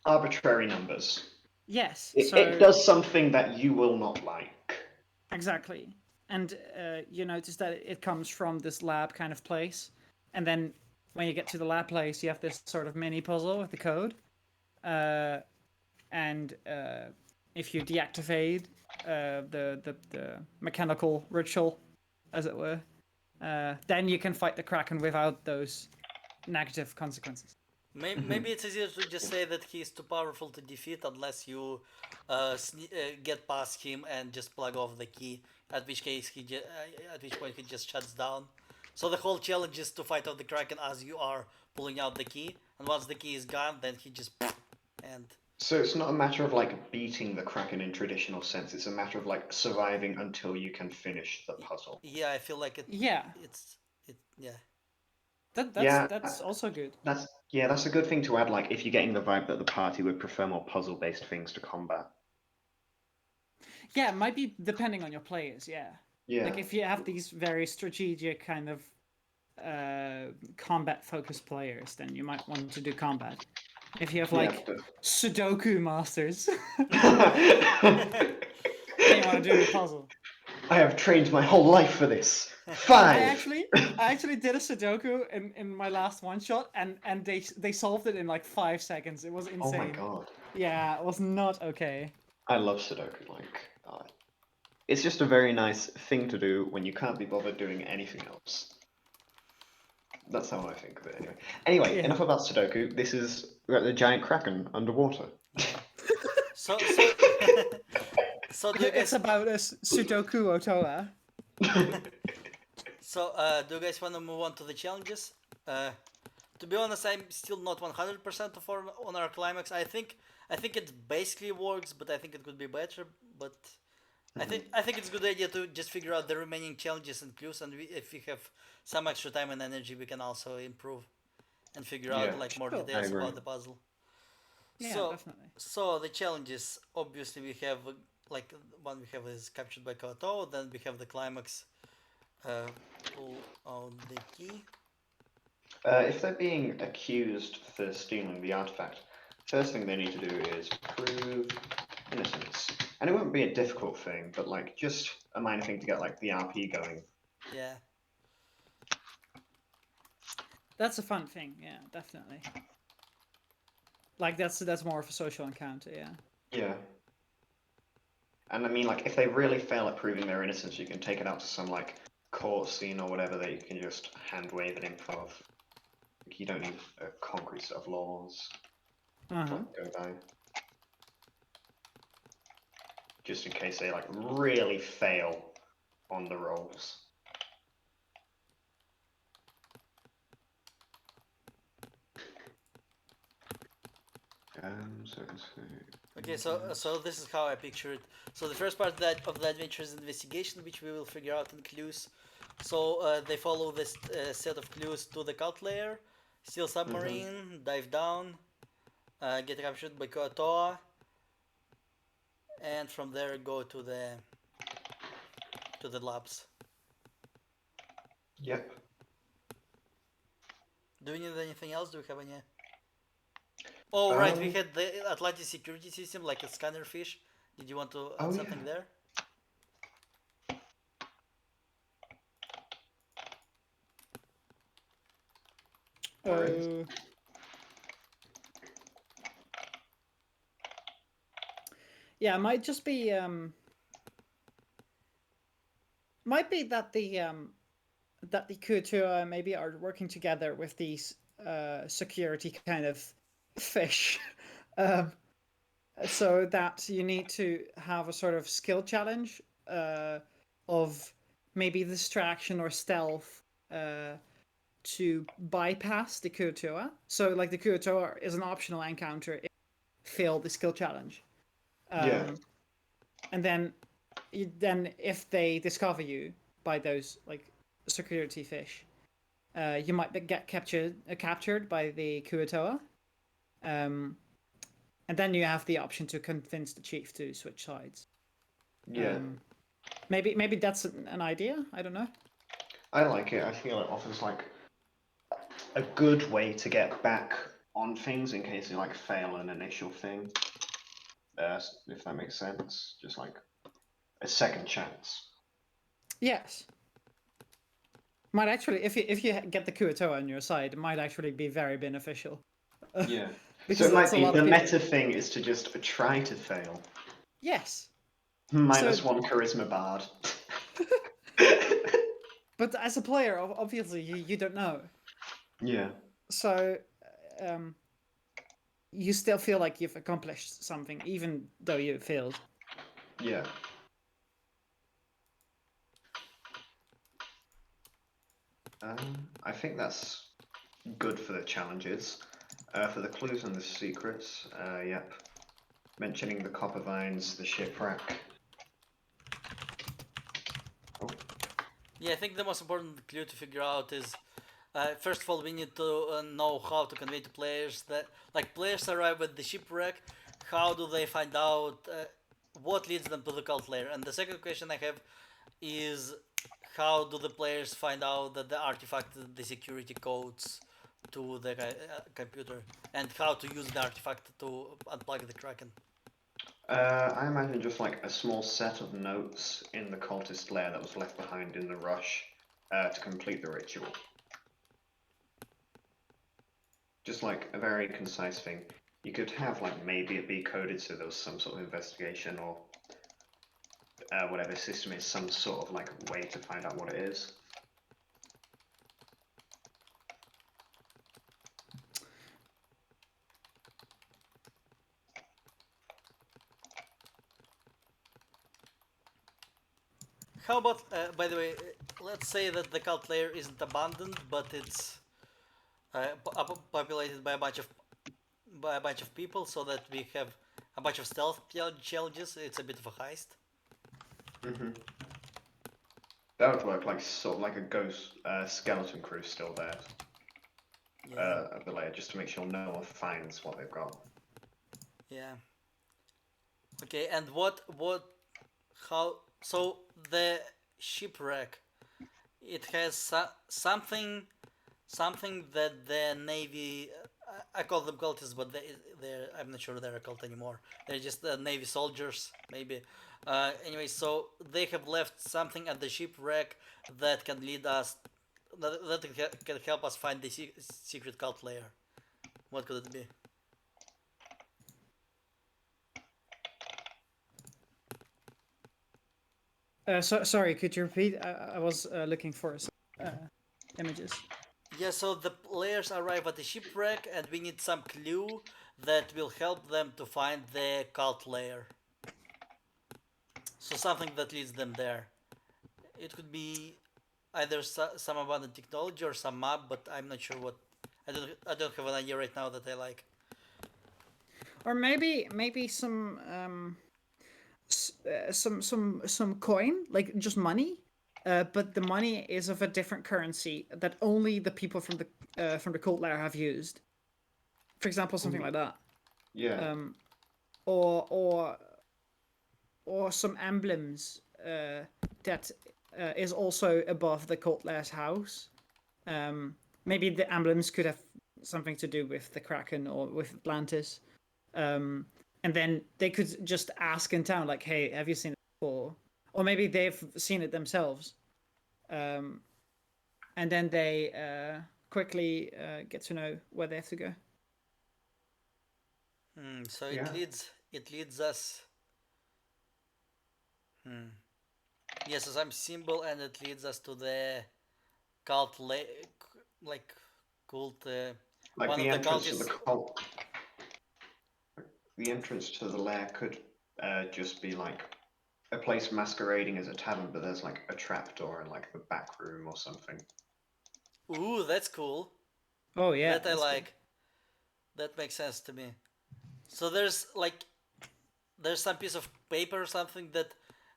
arbitrary numbers.
Yes.
It does something that you will not like.
Exactly. And you notice that it comes from this lab kind of place. And then when you get to the lab place, you have this sort of mini puzzle with the code. And if you deactivate the mechanical ritual, as it were, then you can fight the Kraken without those negative consequences.
Maybe it's easier to just say that he's too powerful to defeat unless you get past him and just plug off the key. At which case at which point he just shuts down. So the whole challenge is to fight off the Kraken as you are pulling out the key, and once the key is gone, then he just and
So it's not a matter of like beating the Kraken in traditional sense. It's a matter of like surviving until you can finish the puzzle.
yeah, I feel like
Yeah,
it yeah.
Yeah,
that's also good.
that's a good thing to add. Like if you're getting the vibe that the party would prefer more puzzle-based things to combat.
Yeah, it might be depending on your players. Yeah,
Yeah.
like if you have these very strategic kind of combat focused players, then you might want to do combat. If you have
Yeah.
like Sudoku masters,
I
then you want to do the puzzle.
have trained my whole life for this.
I
5.
actually did a Sudoku in my last one shot, and they solved it in like 5 seconds. It was
Oh
insane.
my god.
Yeah, it was not okay.
I love Sudoku. Like, it's just a very nice thing to do when you can't be bothered doing anything else. That's how I think of it anyway. Anyway,
Yeah.
enough about Sudoku. This is we're at the giant Kraken underwater.
So so do you
It's
guys
about a Sudoku Otoa.
do you guys want to move on to the challenges? To be honest, I'm still not 100% on our climax. I think it basically works, but I think it could be better. But I think it's a good idea to just figure out the remaining challenges and clues, and if we have some extra time and energy, we can also improve and figure out
Yeah.
like more
Sure.
details
I agree.
about the puzzle.
Yeah,
So
definitely.
so the challenges obviously we have like one we have is captured by Kato, then we have the climax, pull out the key.
If they're being accused for stealing the artifact, first thing they need to do is prove innocence. And it won't be a difficult thing, but like just a minor thing to get like the RP going.
Yeah.
That's a fun thing. Yeah, definitely. Like that's more of a social encounter. Yeah.
Yeah. And I mean, like, if they really fail at proving their innocence, you can take it out to some like court scene or whatever that you can just hand wave it in front of. Like, you don't need a concrete set of laws to
Uh-huh.
go by. Just in case they like really fail on the rolls.
Okay, so this is how I picture it. So the first part of the adventure is investigation, which we will figure out in clues. So they follow this set of clues to the cult layer, steal submarine, dive down, get captured by Koatoa, and from there go to the labs.
Yep.
Do we need anything else? Do we have any? Oh right, we had the Atlantis security system, like a scanner fish. Did you want to add something there?
Yeah, it might just be might be that the Kutua maybe are working together with these security kind of fish. um, so that you need to have a sort of skill challenge of maybe distraction or stealth to bypass the Kutua. So like the Kutua is an optional encounter if you fail the skill challenge.
Yeah.
And then if they discover you by those like security fish, you might get captured by the Kuatoa. And then you have the option to convince the chief to switch sides.
Yeah.
Maybe that's an idea. I don't know.
I like it. I feel it offers like a good way to get back on things in case you like fail an initial thing. if that makes sense. Just like a second chance.
Yes. Might actually, if you get the Kuatoa on your side, it might actually be very beneficial.
Yeah.
Because
So it might
that's a
be
lot
the
of people.
meta thing is to just try to fail.
Yes.
Minus
So-
one charisma bard.
But as a player, obviously, you don't know.
Yeah.
So, um, you still feel like you've accomplished something, even though you failed.
Yeah. I think that's good for the challenges. For the clues and the secrets, yep. Mentioning the copper vines, the shipwreck. Oh.
Yeah, I think the most important clue to figure out is first of all, we need to know how to convey to players that, like, players arrive at the shipwreck. How do they find out what leads them to the cult lair? And the second question I have is how do the players find out that the artifact the security codes to the computer, and how to use the artifact to unplug the kraken?
I imagine just like a small set of notes in the cultist lair that was left behind in the rush to complete the ritual. Just like a very concise thing. You could have like maybe it be coded so there was some sort of investigation or whatever system is some sort of like way to find out what it is.
How about, by the way, let's say that the cult lair isn't abandoned, but it's populated by a bunch of people, so that we have a bunch of stealth challenges. It's a bit of a heist.
Mm-hmm. That would work like sort of like a ghost skeleton crew still there at the lair, just to make sure no one finds what they've got.
Yeah. Okay, and how? So the shipwreck, it has something that the navy. I call them cultists, but they're I'm not sure they're a cult anymore. They're just navy soldiers, maybe. Anyway, so they have left something at the shipwreck that can lead us, that can help us find the secret cult lair. What could it be?
Sorry, could you repeat? I was looking for some images.
Yeah, so the players arrive at the shipwreck, and we need some clue that will help them to find the cult lair. So something that leads them there. It could be either some abandoned technology or some map, but I'm not sure what. I don't have an idea right now that I like.
Or maybe some coin, like just money, but the money is of a different currency that only the people from the cult lair have used. For example, something like that.
Yeah.
Or some emblems that is also above the cult lair's house. Maybe the emblems could have something to do with the Kraken or with Atlantis. And then they could just ask in town, like, "Hey, have you seen it before?" Or maybe they've seen it themselves, and then they quickly get to know where they have to go.
So
Yeah.
it leads us. Yes, as I'm symbol, and it leads us to the cult like cult.
Like
One
the
of the
entrance to the
cultists.
cult. The entrance to the lair could just be like a place masquerading as a tavern, but there's like a trapdoor in like the back room or something.
Ooh, that's cool.
Oh yeah,
That I
that's cool.
like. That makes sense to me. So there's some piece of paper or something that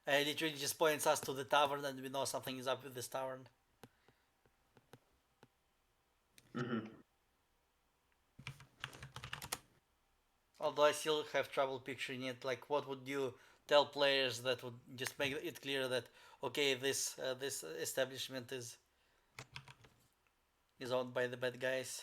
literally just points us to the tavern, and we know something is up with this tavern.
Mm-hmm.
Although I still have trouble picturing it. Like, what would you tell players that would just make it clear that okay, this establishment is owned by the bad guys?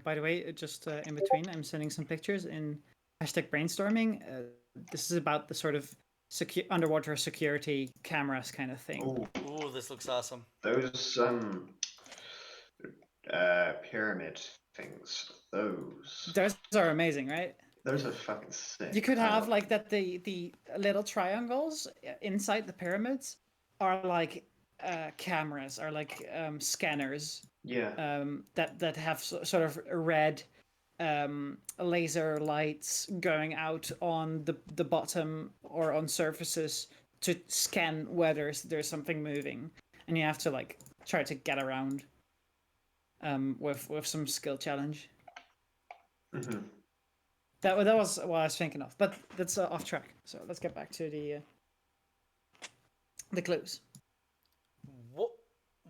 by the way, just in between, I'm sending some pictures in hashtag brainstorming. This is about the sort of underwater security cameras kind of thing.
Oh,
Ooh, this looks awesome.
those pyramid things.
Those are amazing, right?
Those are fucking sick.
You could
I
have
love
like that the little triangles inside the pyramids are like cameras, are like scanners
Yeah.
that have sort of red laser lights going out on the bottom or on surfaces to scan whether there's something moving, and you have to like try to get around with some skill challenge.
Mm-hmm.
That was what I was thinking of, but that's off track. So let's get back to the clues.
What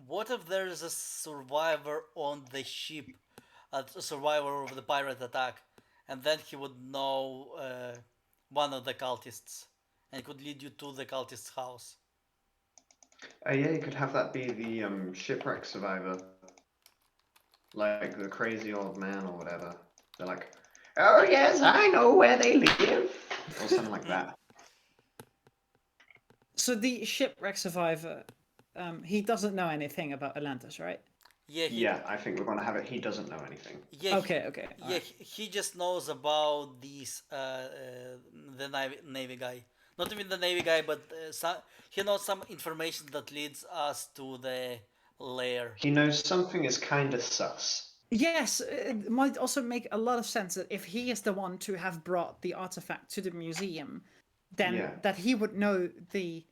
what if there is a survivor on the ship, a survivor of the pirate attack, and then he would know one of the cultists, and could lead you to the cultist's house.
Yeah, you could have that be the shipwreck survivor, like the crazy old man or whatever. They're like, "Oh yes, I know where they live," or something like that.
So the shipwreck survivor, he doesn't know anything about Atlantis, right?
Yeah,
Yeah, I think we're gonna have it. He doesn't know anything.
yeah,
Okay,
yeah.
alright.
He just knows about these the navy guy. Not even the navy guy, but he knows some information that leads us to the lair.
He knows something is kind of sus.
Yes, it might also make a lot of sense that if he is the one to have brought the artifact to the museum, then
Yeah.
that he would know the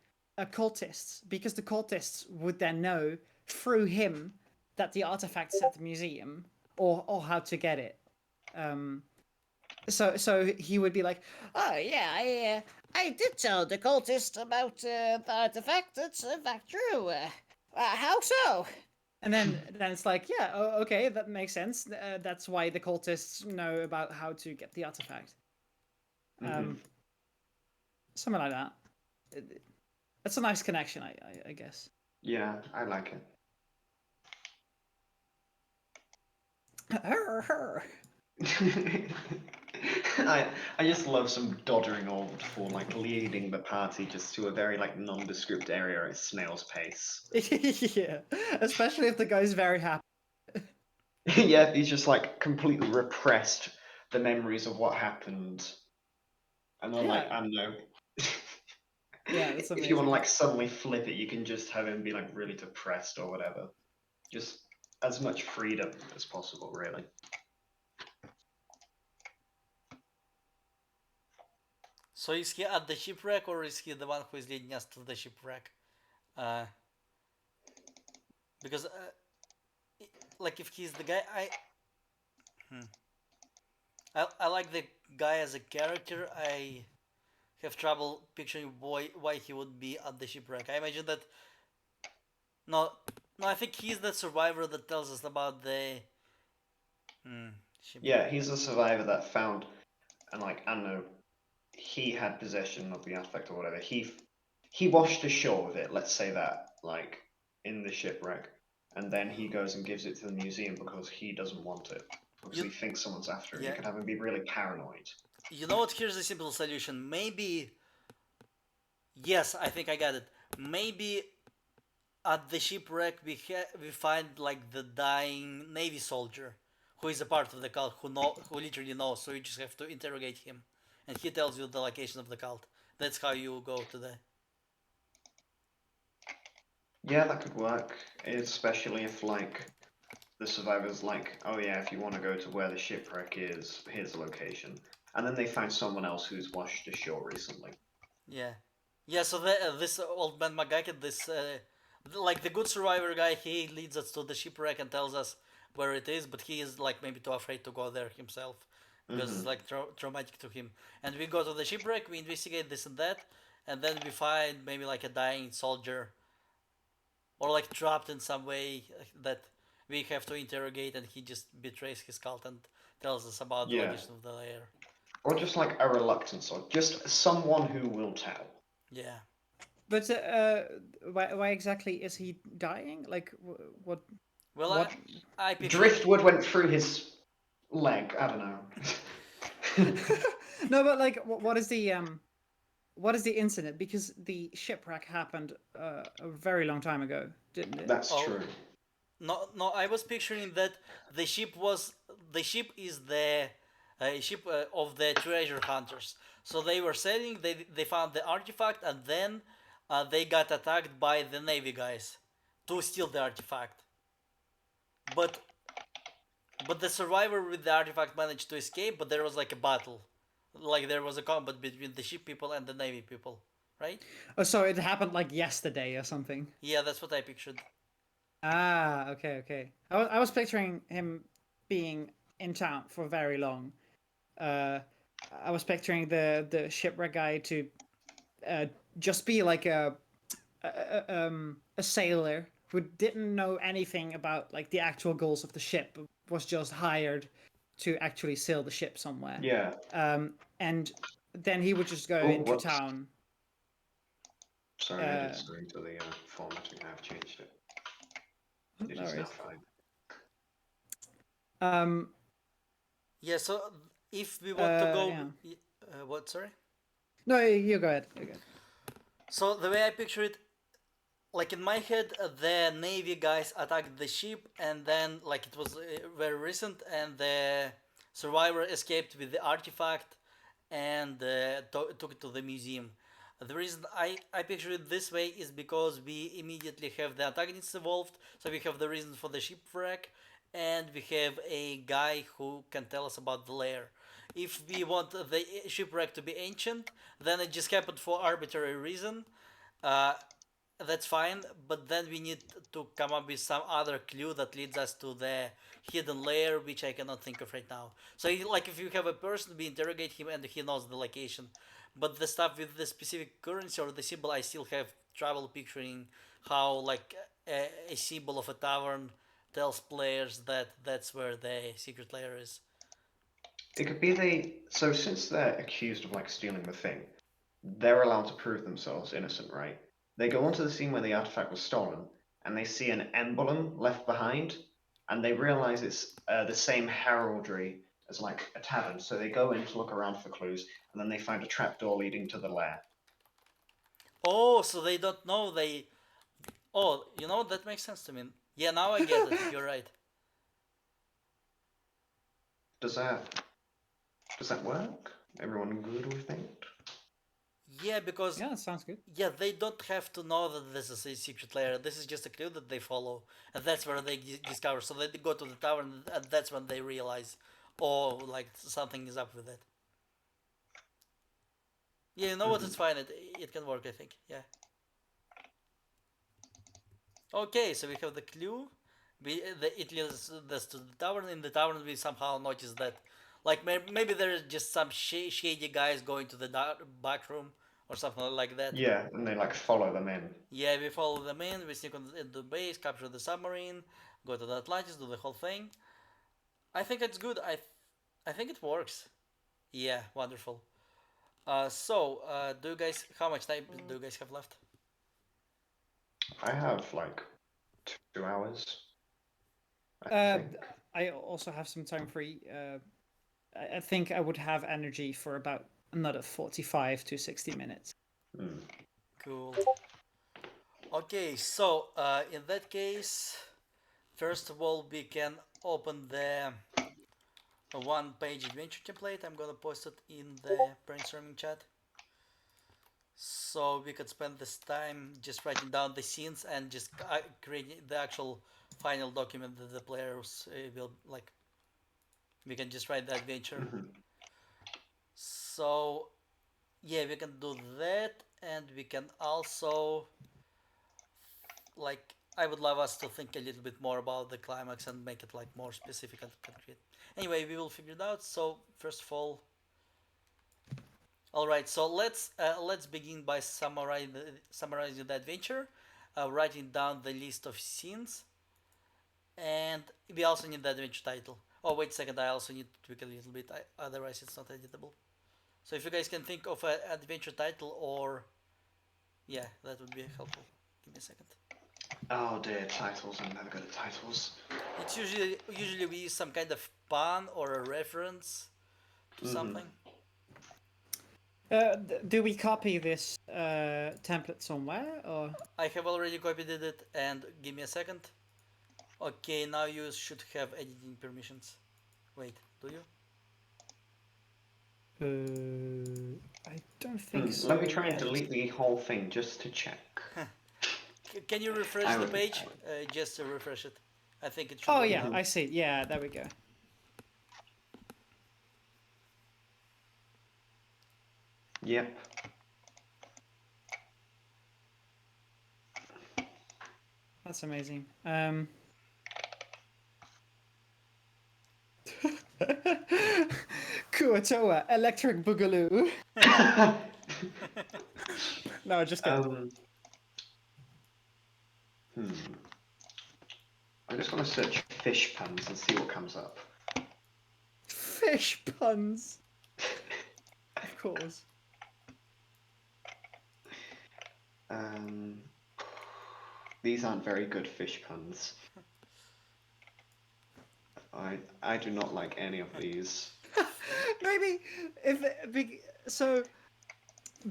cultists, because the cultists would then know through him that the artifact is at the museum or how to get it. So he would be like,
Oh yeah, I did tell the cultist about the artifact. It's in fact true. How so?
and then it's like, yeah, okay, that makes sense. That's why the cultists know about how to get the artifact. Something like that. That's a nice connection, I guess.
Yeah, I like it. I just love some doddering old for like leading the party just to a very like nondescript area at snail's pace.
Yeah, especially if the guy's very happy.
Yeah, he's just like completely repressed the memories of what happened. And then like,
Yeah.
I don't know.
Yeah, that's
If you want
amazing.
to like suddenly flip it, you can just have him be like really depressed or whatever. Just as much freedom as possible, really.
So is he at the shipwreck, or is he the one who is leading us to the shipwreck? Uh, because like if he's the guy, I like the guy as a character. I have trouble picturing why he would be at the shipwreck. I imagine that no, no, I think he's the survivor that tells us about the shipwreck.
Yeah, he's a survivor that found, and like, I don't know, he had possession of the artifact or whatever. He washed ashore with it, let's say that, like, in the shipwreck. And then he goes and gives it to the museum because he doesn't want it. Because he thinks someone's after him.
Yeah.
You can have him be really paranoid.
You know what? Here's a simple solution. Maybe. Yes, I think I got it. Maybe at the shipwreck we find like the dying navy soldier who is a part of the cult who literally knows. So you just have to interrogate him, and he tells you the location of the cult. That's how you go to the.
Yeah, that could work. Especially if, like, the survivor's like, oh yeah, if you want to go to where the shipwreck is, here's the location. And then they find someone else who's washed ashore recently.
Yeah, yeah. So this old man McGucket, this like the good survivor guy, he leads us to the shipwreck and tells us where it is, but he is like maybe too afraid to go there himself because it's like traumatic to him. And we go to the shipwreck, we investigate this and that, and then we find maybe like a dying soldier or like trapped in some way that we have to interrogate, and he just betrays his cult and tells us about the location of the lair.
Or just like a reluctance, or just someone who will tell.
Yeah.
But why exactly is he dying? Like what?
Well,
What?
I picture
Driftwood went through his leg. I don't know.
No, but like, what is the incident? Because the shipwreck happened a very long time ago, didn't it?
That's
Oh,
true.
no, no, I was picturing that the ship is the ship of the treasure hunters. So they were sailing, they found the artifact, and then they got attacked by the navy guys to steal the artifact. But the survivor with the artifact managed to escape, but there was like a battle, like there was a combat between the ship people and the navy people, right?
Oh, so it happened like yesterday or something.
Yeah, that's what I pictured.
Ah, okay, okay. I was picturing him being in town for very long. Uh, I was picturing the shipwreck guy to uh, just be like a sailor who didn't know anything about like the actual goals of the ship, but was just hired to actually sail the ship somewhere.
Yeah.
And then he would just go
Oh,
into
whoops.
town.
Sorry, I did
Uh,
sorry to the formatting. I've changed it. It
no
is now
worries.
fine.
Um,
Yeah, so if we want to go,
yeah.
what? Sorry.
No, you go ahead. You go ahead.
So the way I picture it, like in my head, the navy guys attacked the ship, and then like it was very recent, and the survivor escaped with the artifact and took it to the museum. The reason I picture it this way is because we immediately have the antagonists involved, so we have the reason for the shipwreck, and we have a guy who can tell us about the lair. If we want the shipwreck to be ancient, then it just happened for arbitrary reason. Uh, that's fine, but then we need to come up with some other clue that leads us to the hidden layer, which I cannot think of right now. So, like, if you have a person, we interrogate him and he knows the location. But the stuff with the specific currency or the symbol, I still have trouble picturing how, like, a symbol of a tavern tells players that that's where the secret layer is.
It could be so since they're accused of like stealing the thing, they're allowed to prove themselves innocent, right? They go onto the scene where the artifact was stolen, and they see an emblem left behind, and they realize it's the same heraldry as like a tavern. So they go in to look around for clues, and then they find a trapdoor leading to the lair.
Oh, so they don't know they. Oh, you know, that makes sense to me. Yeah, now I get it. You're right.
Does that work? Everyone good with it?
Yeah, because
Yeah, that sounds good.
yeah, they don't have to know that this is a secret layer. This is just a clue that they follow, and that's where they discover. So they go to the tower, and that's when they realize, oh, like something is up with it. Yeah, you know what?
Mm-hmm.
It's fine. It can work. I think. Yeah. Okay, so we have the clue. It leads us to the tavern. In the tavern, we somehow notice that, like maybe there's just some shady guys going to the back room or something like that.
Yeah, and they like follow them in.
Yeah, we follow them in. We sneak into the base, capture the submarine, go to the Atlantis, do the whole thing. I think it's good. I think it works. Yeah, wonderful. Do you guys? How much time do you guys have left?
I have like 2 hours, I
Uh,
think.
I also have some time free. I think I would have energy for about another 45 to 60 minutes.
Mm.
Cool. Okay, in that case, first of all, we can open the one-page adventure template. I'm gonna post it in the brainstorming chat. So we could spend this time just writing down the scenes and just creating the actual final document that the players will like. We can just write the adventure.
Mhm.
So yeah, we can do that, and we can also like. I would love us to think a little bit more about the climax and make it like more specific and concrete. Anyway, we will figure it out. So first of all right. So let's begin by summarizing the adventure, writing down the list of scenes, and we also need the adventure title. Oh wait a second, I also need to tweak a little bit. Otherwise, it's not editable. So if you guys can think of an adventure title, or yeah, that would be helpful. Give me a second.
Oh dear, titles. I'm never good at titles.
It's usually we use some kind of pun or a reference to something.
Do we copy this template somewhere, or?
I have already copied it, and give me a second. Okay, now you should have editing permissions. Wait, do you?
I don't think so.
Let me try and
yet.
delete the whole thing just to check.
Can you refresh
I
the
would-
page?
I
Just to refresh it. I think it should
Oh
work
yeah,
now.
I see. Yeah, there we go.
Yep.
That's amazing. Kuatoa, Electric Boogaloo. No, just kidding.
I just want to search fish puns and see what comes up.
Fish puns. Of course.
These aren't very good fish puns. I do not like any of these.
Maybe if so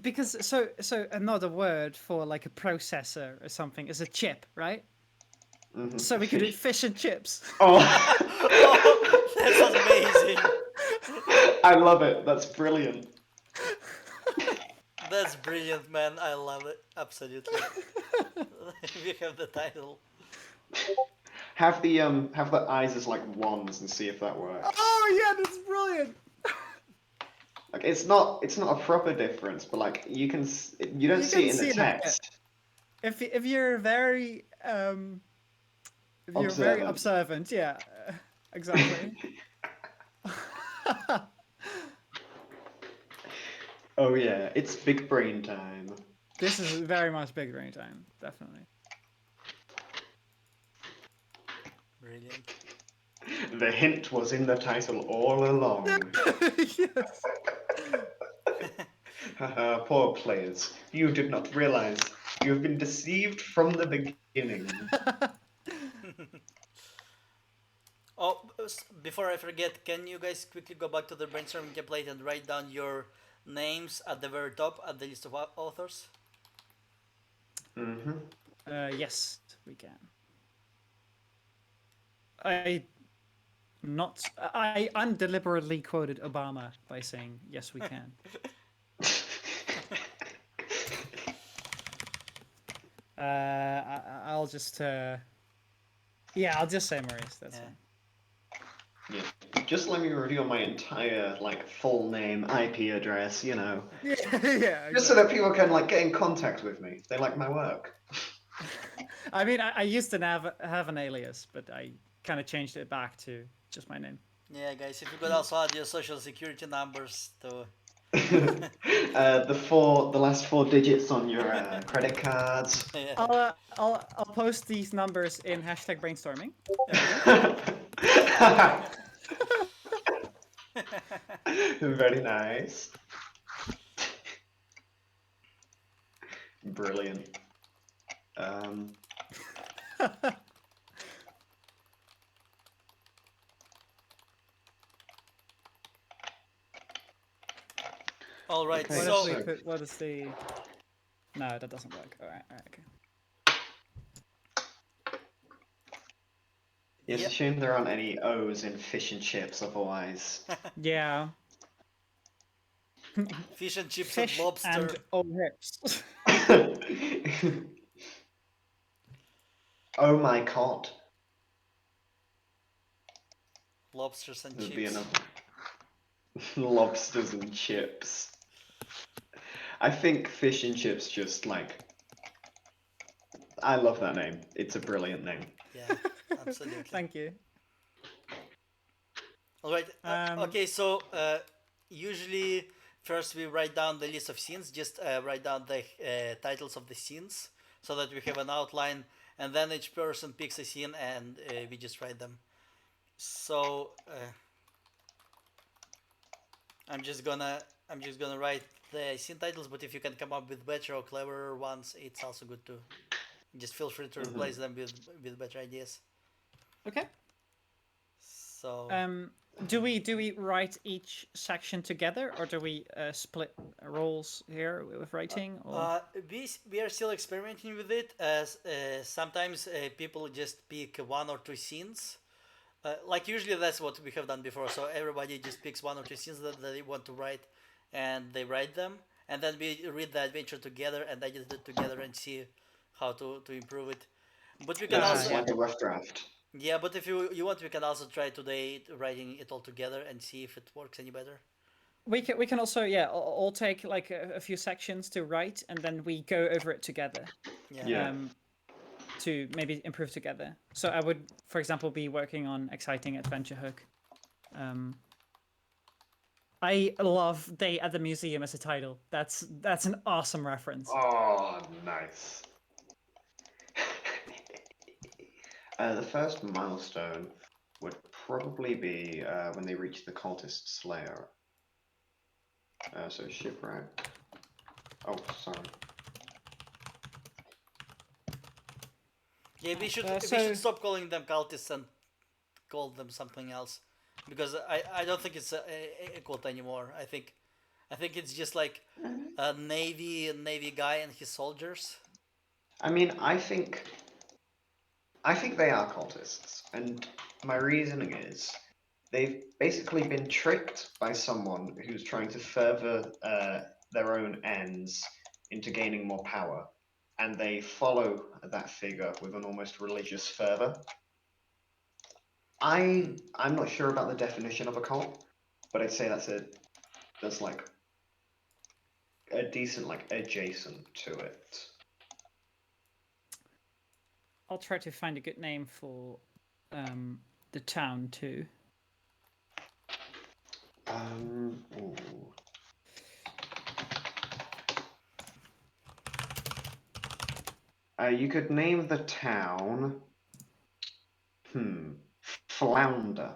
because so another word for like a processor or something is a chip, right? So we could do fish and chips.
Oh,
Oh, that was amazing.
I love it. That's brilliant.
That's brilliant, man. I love it. Absolutely. We have the title.
Have the eyes as like wands and see if that works.
Oh yeah, that's brilliant.
Like it's not a proper difference, but like you don't see it in the text.
If you're very observant, yeah, exactly.
Oh yeah, it's big brain time.
This is very much big brain time, definitely.
Brilliant.
The hint was in the title all along.
Yes.
Haha, poor players. You did not realize you have been deceived from the beginning.
Oh, before I forget, can you guys quickly go back to the brainstorming template and write down your names at the very top at the list of authors?
Yes, we can. I'm deliberately quoted Obama by saying yes we can. I'll just I'll just say Maurice. That's fine.
Yeah. Just let me reveal my entire like full name, IP address, you know.
Yeah.
Just so that people can like get in contact with me. They like my work.
I mean, I used to have an alias, but I kind of changed it back to just my name.
Yeah, guys, if you could also add your social security numbers to.
The last 4 digits on your credit cards.
Yeah.
I'll post these numbers in #brainstorming.
Very nice. Brilliant.
All right.
Okay,
So
What is the? No, that doesn't work. All right, okay.
It's a shame there aren't any O's in fish and chips otherwise.
Yeah.
Fish and chips
Fish
and lobster.
and O-rips.
Oh my god.
Lobsters and
There'd
chips.
be enough. Lobsters and chips. I think fish and chips just like. I love that name. It's a brilliant name.
Yeah, absolutely.
Thank you.
All right. Okay, so usually first we write down the list of scenes. Just write down the titles of the scenes so that we have an outline, and then each person picks a scene and we just write them. So I'm just gonna write the scene titles, but if you can come up with better or cleverer ones, it's also good to Just feel free to replace them with better ideas.
Okay.
So
Do we write each section together, or do we split roles here with writing? Or
we are still experimenting with it, as sometimes people just pick one or two scenes. Like usually that's what we have done before. So everybody just picks one or two scenes that they want to write, and they write them, and then we read the adventure together and edit it together and see how to improve it. But we can
Yeah,
also
it's like a rough draft.
yeah. But if you want, we can also try today writing it all together and see if it works any better.
we can also all take like a few sections to write, and then we go over it together.
Yeah.
Yeah.
To maybe improve together. So I would, for example, be working on Exciting Adventure Hook. I love Day at the Museum as a title. That's an awesome reference.
Oh, nice. The first milestone would probably be when they reach the cultist slayer. So shipwreck. Oh, sorry.
Yeah, we should
So-
stop calling them cultists and call them something else, because I don't think it's a cult anymore. I think it's just like a navy guy and his soldiers.
I mean, I think they are cultists, and my reasoning is they've basically been tricked by someone who's trying to further their own ends into gaining more power, and they follow that figure with an almost religious fervor. I'm not sure about the definition of a cult, but I'd say that's like a decent like adjacent to it.
I'll try to find a good name for the town too.
Ooh. You could name the town. Flounder.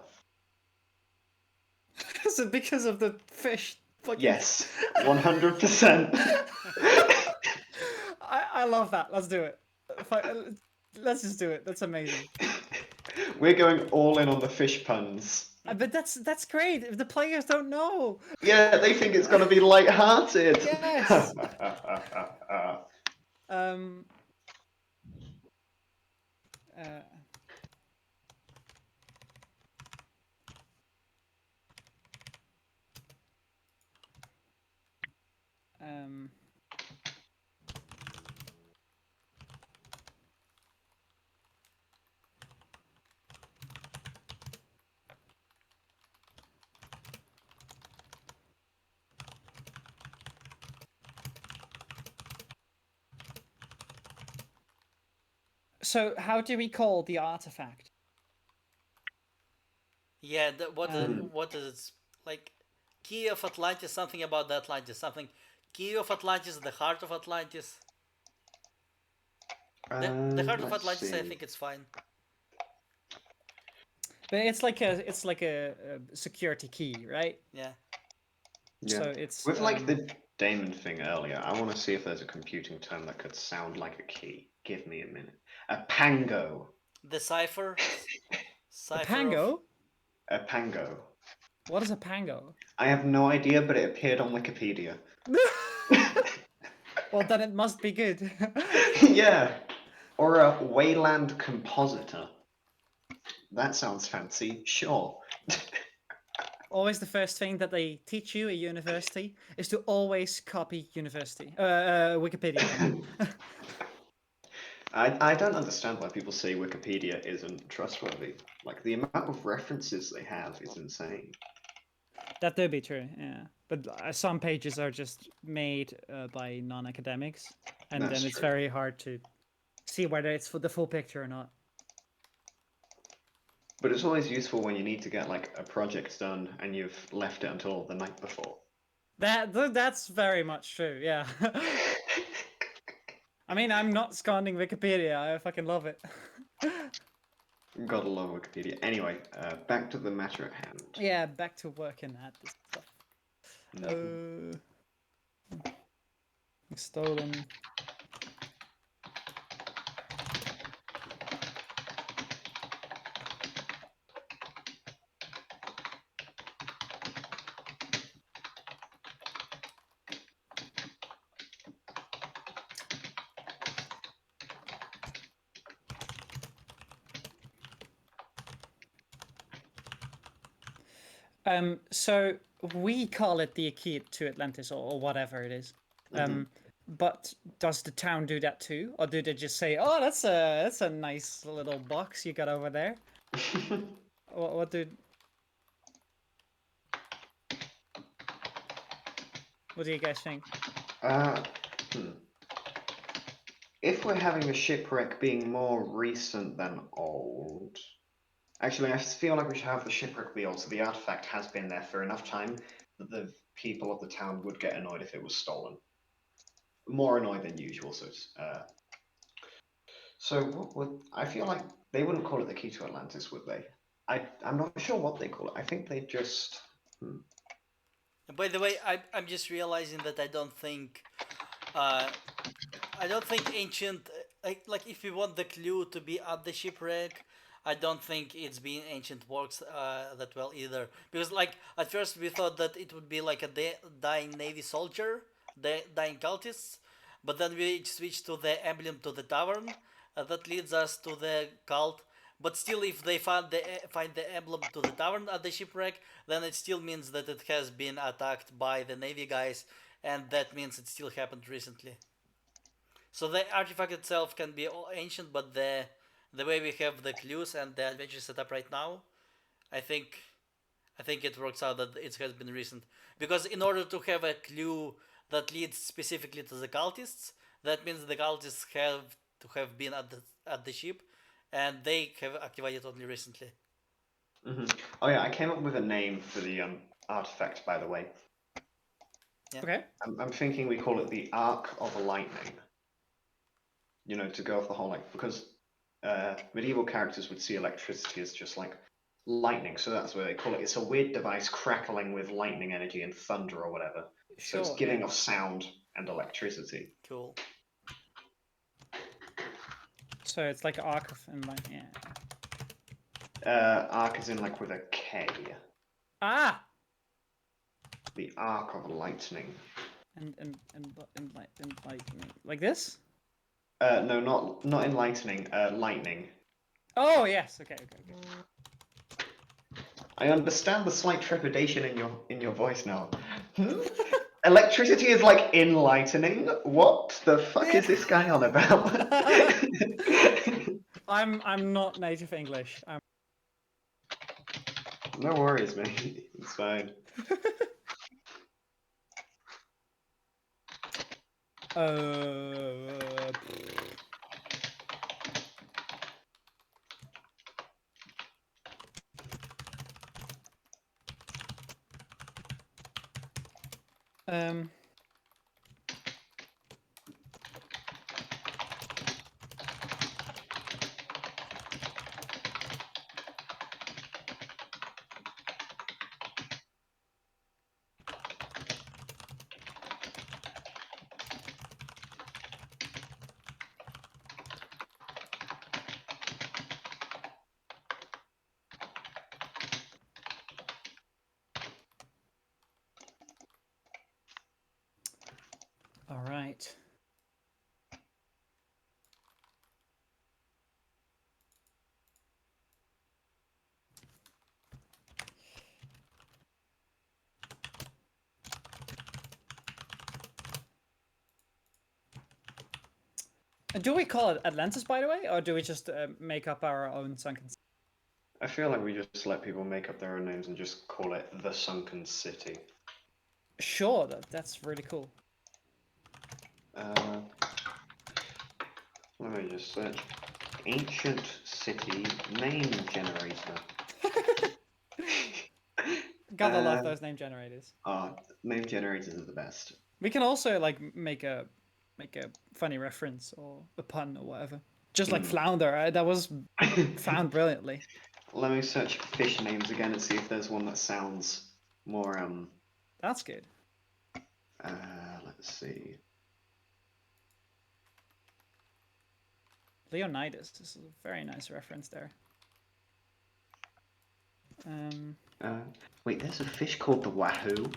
Is it because of the fish? Fucking...
Yes, 100%.
I love that. Let's do it. Let's just do it. That's amazing.
We're going all in on the fish puns.
But that's great. If the players don't know.
Yeah, they think it's gonna be light-hearted.
Yes. um. Uh, um. So how do we call the artifact?
Yeah, what is it like? Key of Atlantis, something about the Atlantis, something. Key of Atlantis, the heart of Atlantis. The heart of
Let's
Atlantis, I
see.
think it's fine.
But it's like a security key, right?
Yeah.
Yeah.
So it's
With like the daemon thing earlier, I want to see if there's a computing term that could sound like a key. Give me a minute. A pango.
The cipher.
a
Cipher
pango.
A pango.
What is a pango?
I have no idea, but it appeared on Wikipedia.
Well, then it must be good.
Yeah. Or a Wayland compositor. That sounds fancy. Sure.
Always the first thing that they teach you at university is to always copy university Wikipedia.
I don't understand why people say Wikipedia isn't trustworthy. Like, the amount of references they have is insane.
That do be true, yeah. But some pages are just made by non-academics, and
That's
then it's
true.
very hard to see whether it's for the full picture or not.
But it's always useful when you need to get, like, a project done and you've left it until the night before.
That's very much true, yeah. I mean, I'm not scanning Wikipedia. I fucking love it.
Gotta love Wikipedia. Anyway, back to the matter at hand.
Yeah, back to working at this stuff. Stolen. So we call it the key to Atlantis or whatever it is. But does the town do that too, or do they just say, "Oh, that's a nice little box you got over there"? What do you guys think?
Uh, hmm. If we're having a shipwreck being more recent than old, actually, I feel like we should have the shipwreck be old, so the artifact has been there for enough time that the people of the town would get annoyed if it was stolen. More annoyed than usual, so what would I feel like they wouldn't call it the key to Atlantis, would they? I'm not sure what they call it. I think they just.
And by the way, I'm just realizing that uh, I don't think ancient like if we want the clue to be at the shipwreck, I don't think it's been ancient works that well either. Because like at first we thought that it would be like a dying navy soldier, the dying cultists, but then we switched to the emblem to the tavern. That leads us to the cult. But still, if they find the emblem to the tavern at the shipwreck, then it still means that it has been attacked by the navy guys, and that means it still happened recently. So the artifact itself can be ancient, but the way we have the clues and the adventure set up right now, I think I think it works out that it has been recent. Because in order to have a clue that leads specifically to the cultists, that means the cultists have to have been at the ship, and they have activated only recently.
Oh yeah, I came up with a name for the artifact, by the way.
Yeah.
Okay.
I'm thinking we call it the Arc of Lightning. You know, to go off the whole like because medieval characters would see electricity as just like lightning, so that's what they call it. It's a weird device crackling with lightning energy and thunder or whatever. So it's
Sure.
giving
Yeah.
off sound and electricity.
Cool.
So it's like arc of and like yeah.
Arc is in like with a K.
Ah.
The Arc of Lightning.
And like this.
No, not enlightening. Lightning.
Oh yes. Okay.
I understand the slight trepidation in your voice now. Electricity is like enlightening? What the fuck is this guy on about?
I'm not native English.
No worries, mate. It's fine.
Uh, um. All right. Do we call it Atlantis, by the way, or do we just make up our own sunken?
I feel like we just let people make up their own names and just call it the Sunken City.
Sure, that's really cool.
Let me just search ancient city name generator.
Gotta love those name generators.
Name generators are the best.
We can also like make a funny reference or a pun or whatever. Just like flounder, that was found brilliantly.
Let me search fish names again and see if there's one that sounds more
That's good.
let's see.
Leonidas is a very nice reference there.
Wait, there's a fish called the wahoo.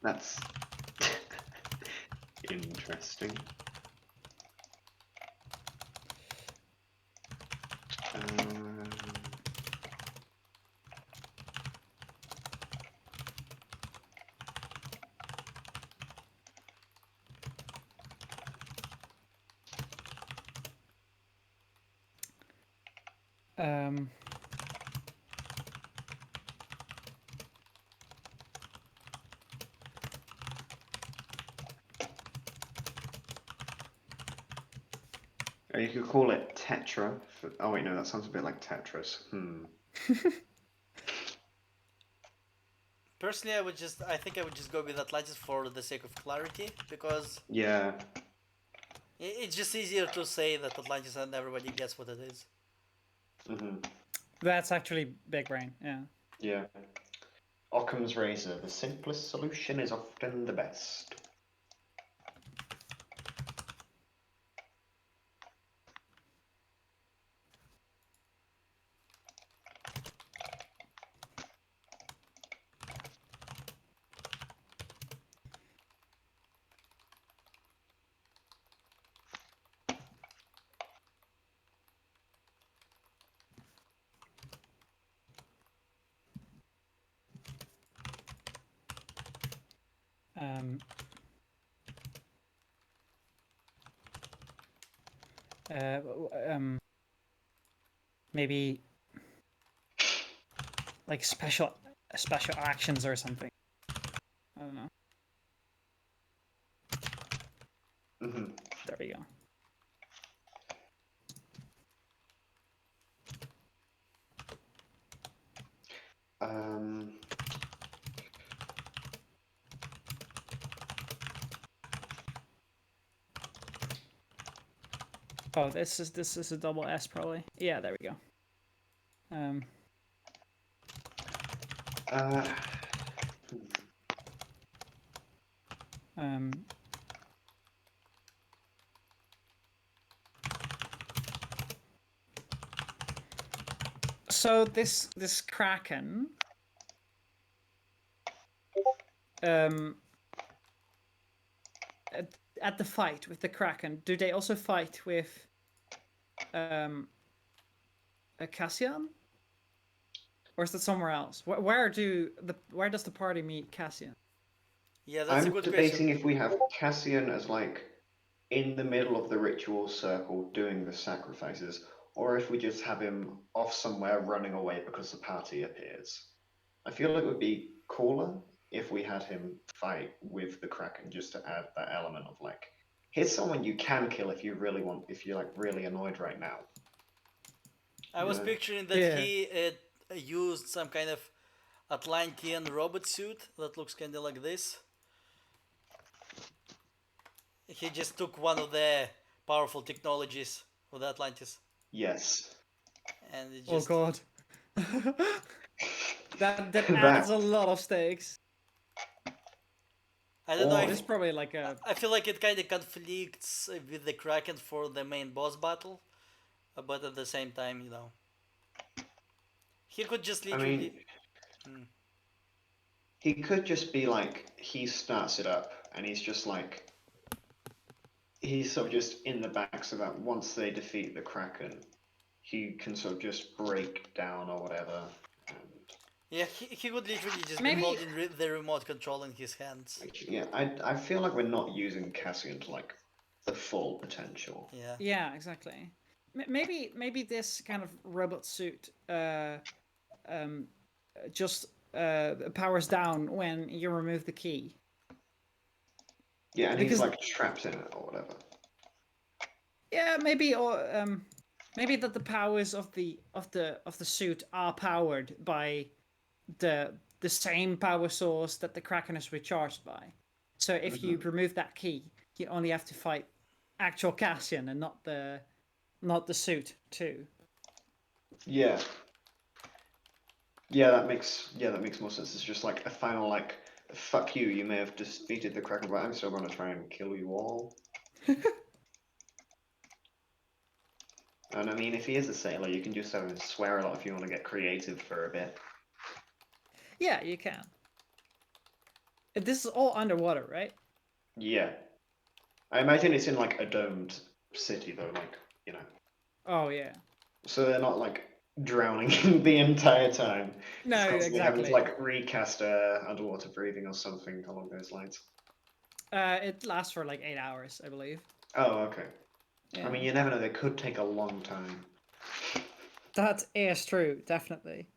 That's interesting.
Um,
Or you could call it Tetra. Oh wait, no, that sounds a bit like Tetris.
Personally, I think I would just go with Atlantis for the sake of clarity, because
Yeah.
it's just easier to say that Atlantis and everybody gets what it is.
that's actually big brain. Yeah.
Yeah. Occam's razor. The simplest solution is often the best.
Um, uh, maybe like special actions or something. I don't know. There we go.
Um,
Oh, this is a double S probably. Yeah, there we go. Um,
uh,
um, so this Kraken, at the fight with the Kraken, do they also fight with a Cassian? Or is that somewhere else? Where does the party meet Cassian?
Yeah, that's a
I'm
good
debating
question.
if we have Cassian as like in the middle of the ritual circle doing the sacrifices, or if we just have him off somewhere running away because the party appears. I feel like it would be cooler if we had him fight with the Kraken just to add that element of like, here's someone you can kill if you really want, if you're like really annoyed right now.
I was
Yeah.
picturing that
Yeah.
he used some kind of Atlantean robot suit that looks kind of like this. He just took one of the powerful technologies of the Atlantis,
Yes.
and it
Oh
just
god. that adds
That
a lot of stakes.
I don't know
or
This is
if
probably like a
I feel like it kind of conflicts with the Kraken for the main boss battle, but at the same time, he could just
I
literally.
mean, he could just be like he starts it up and he's just like he's sort of just in the back so that once they defeat the Kraken, he can sort of just break down or whatever. And
Yeah, he would literally just be
maybe.
holding the remote control in his hands.
yeah, I feel like we're not using Cassian to like the full potential.
Yeah.
Yeah, exactly. Maybe this kind of robot suit just powers down when you remove the key.
Yeah, and he's
Because
like trapped in it or whatever.
yeah, maybe that the powers of the suit are powered by the same power source that the Kraken is recharged by. So if you remove that key, you only have to fight actual Cassian and not the suit too.
Yeah. that makes more sense. It's just like a final like fuck you, you may have defeated the Kraken, but I'm still gonna try and kill you all. And I mean, if he is a sailor, you can just have him swear a lot if you want to get creative for a bit.
Yeah, you can. This is all underwater, right?
Yeah. I imagine it's in like a domed city though, like,
Oh yeah.
So they're not like drowning the entire time.
No,
It's constantly having to
exactly.
like recast underwater breathing or something along those lines.
It lasts for like 8 hours, I believe.
Oh, okay.
Yeah.
I mean, you never know, they could take a long time.
That is true, definitely.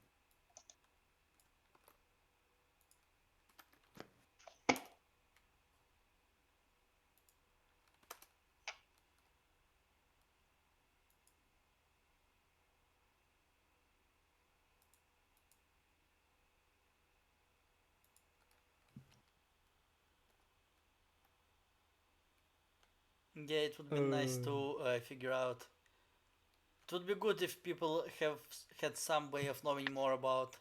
Yeah, it would be nice to figure out. It would be good if people have had some way of knowing more about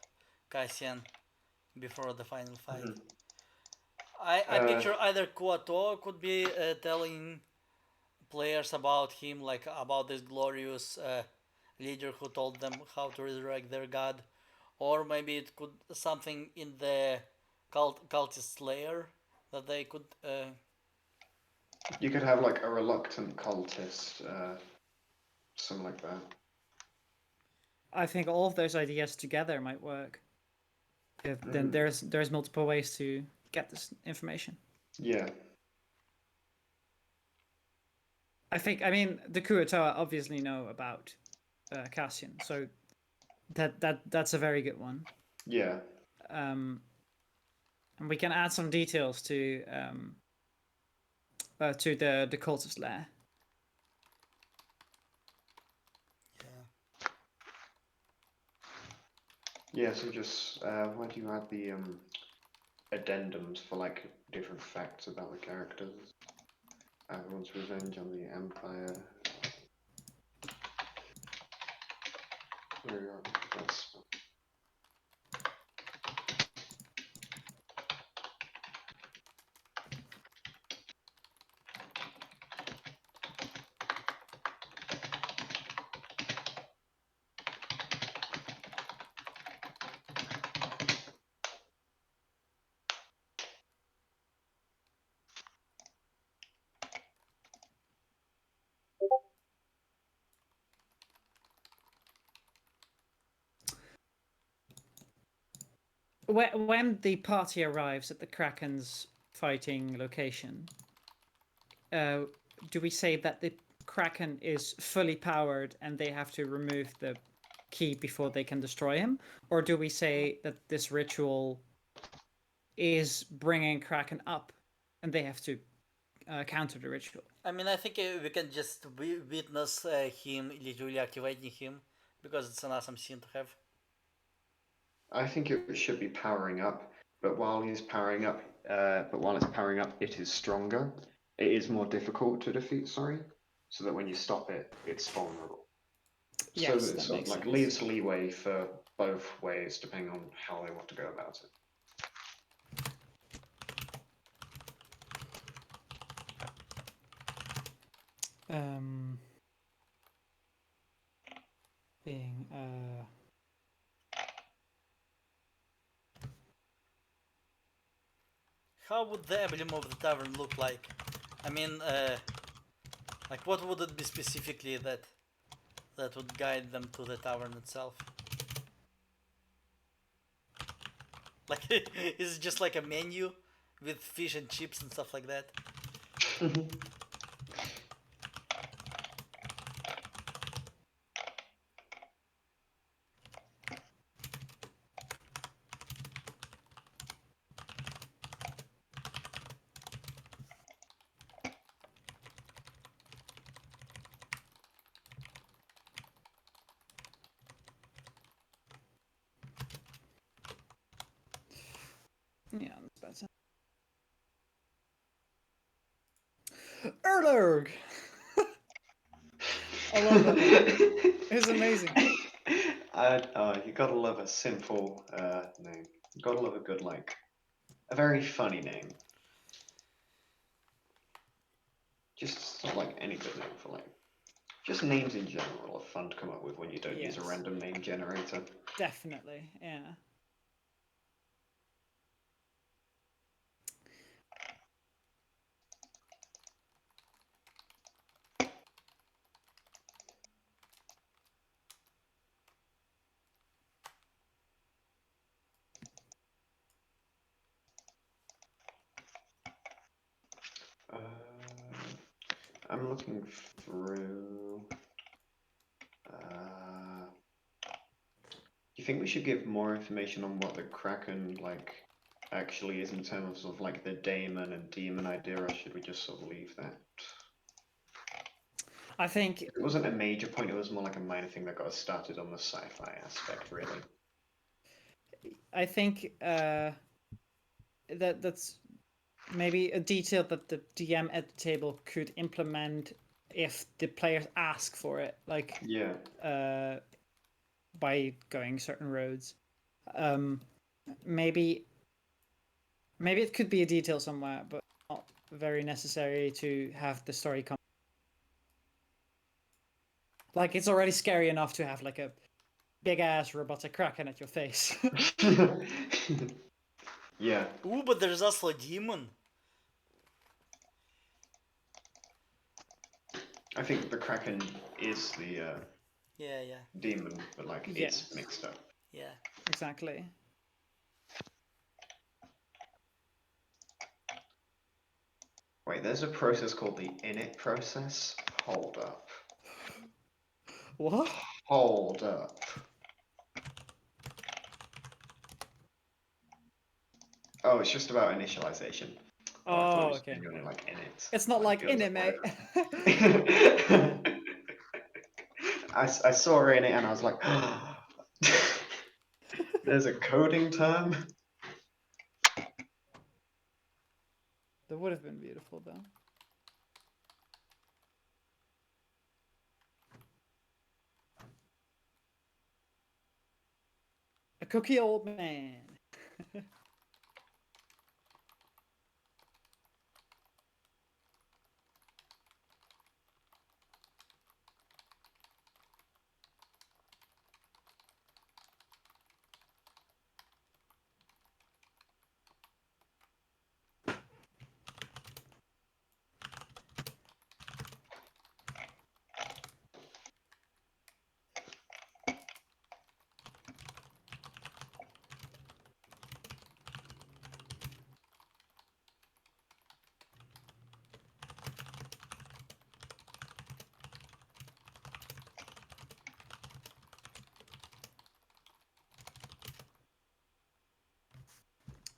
Cassian before the final fight.
Mhm.
I picture either Kuato could be telling players about him, like about this glorious leader who told them how to resurrect their god, or maybe it could something in the cultist layer that they could.
You could have like a reluctant cultist, something like that.
I think all of those ideas together might work. Then
Mhm.
there's multiple ways to get this information.
Yeah.
I mean, the Kurotoa obviously know about Cassian, so that's a very good one.
Yeah.
And we can add some details to the cultist lair.
Yeah.
Yeah, so just where do you add the addendums for like different facts about the characters? Everyone's revenge on the Empire. Where are that's
When the party arrives at the Kraken's fighting location, do we say that the Kraken is fully powered and they have to remove the key before they can destroy him? Or do we say that this ritual is bringing Kraken up and they have to counter the ritual?
I mean, I think we can just witness him literally activating him because it's an awesome scene to have.
I think it should be powering up, but while he's powering up, but while it's powering up, it is stronger. It is more difficult to defeat, sorry, so that when you stop it, it's vulnerable. So that
Yes,
it
that
sort of
makes
like
sense.
leaves leeway for both ways, depending on how they want to go about it.
Being
How would the emblem of the tavern look like? I mean, like what would it be specifically that would guide them to the tavern itself? Like, is it just like a menu with fish and chips and stuff like that?
yeah, that's better. Erlurg! I love that name. It's amazing.
You gotta love a simple name. You gotta love a good, like, a very funny name. Just sort of like any good name for like, just names in general are fun to come up with when you don't use a
Yes.
random name generator.
Definitely, yeah.
Uh, I'm looking through. think we should give more information on what the Kraken actually is in terms of like the daemon and demon idea, or should we just sort of leave that?
I think
It wasn't a major point, it was more like a minor thing that got us started on the sci-fi aspect, really.
That's maybe a detail that the DM at the table could implement if the players ask for it, like
Yeah.
by going certain roads. Maybe it could be a detail somewhere, but not very necessary to have the story come. Like, it's already scary enough to have like a big ass robotic kraken at your face.
Yeah.
Ooh, but there's also a demon.
I think the Kraken is the
Yeah,
demon, but like
Yes.
it's mixed up.
yeah.
Exactly.
Wait, there's a process called the init process? Hold up.
What?
Hold up. Oh, it's just about initialization. I thought it was
Okay.
genuinely like init.
It's not like
it was
in it, mate.
whatever. I saw in it and I was like, there's a coding term?
That would have been beautiful, though. A cookie old man.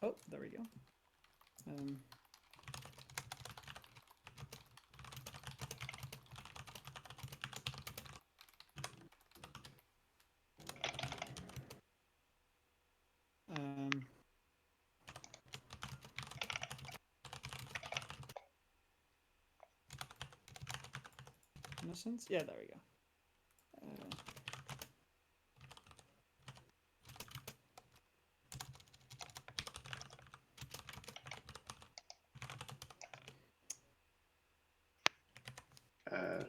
Oh, there we go. Innocence? Yeah, there we go.
Uh,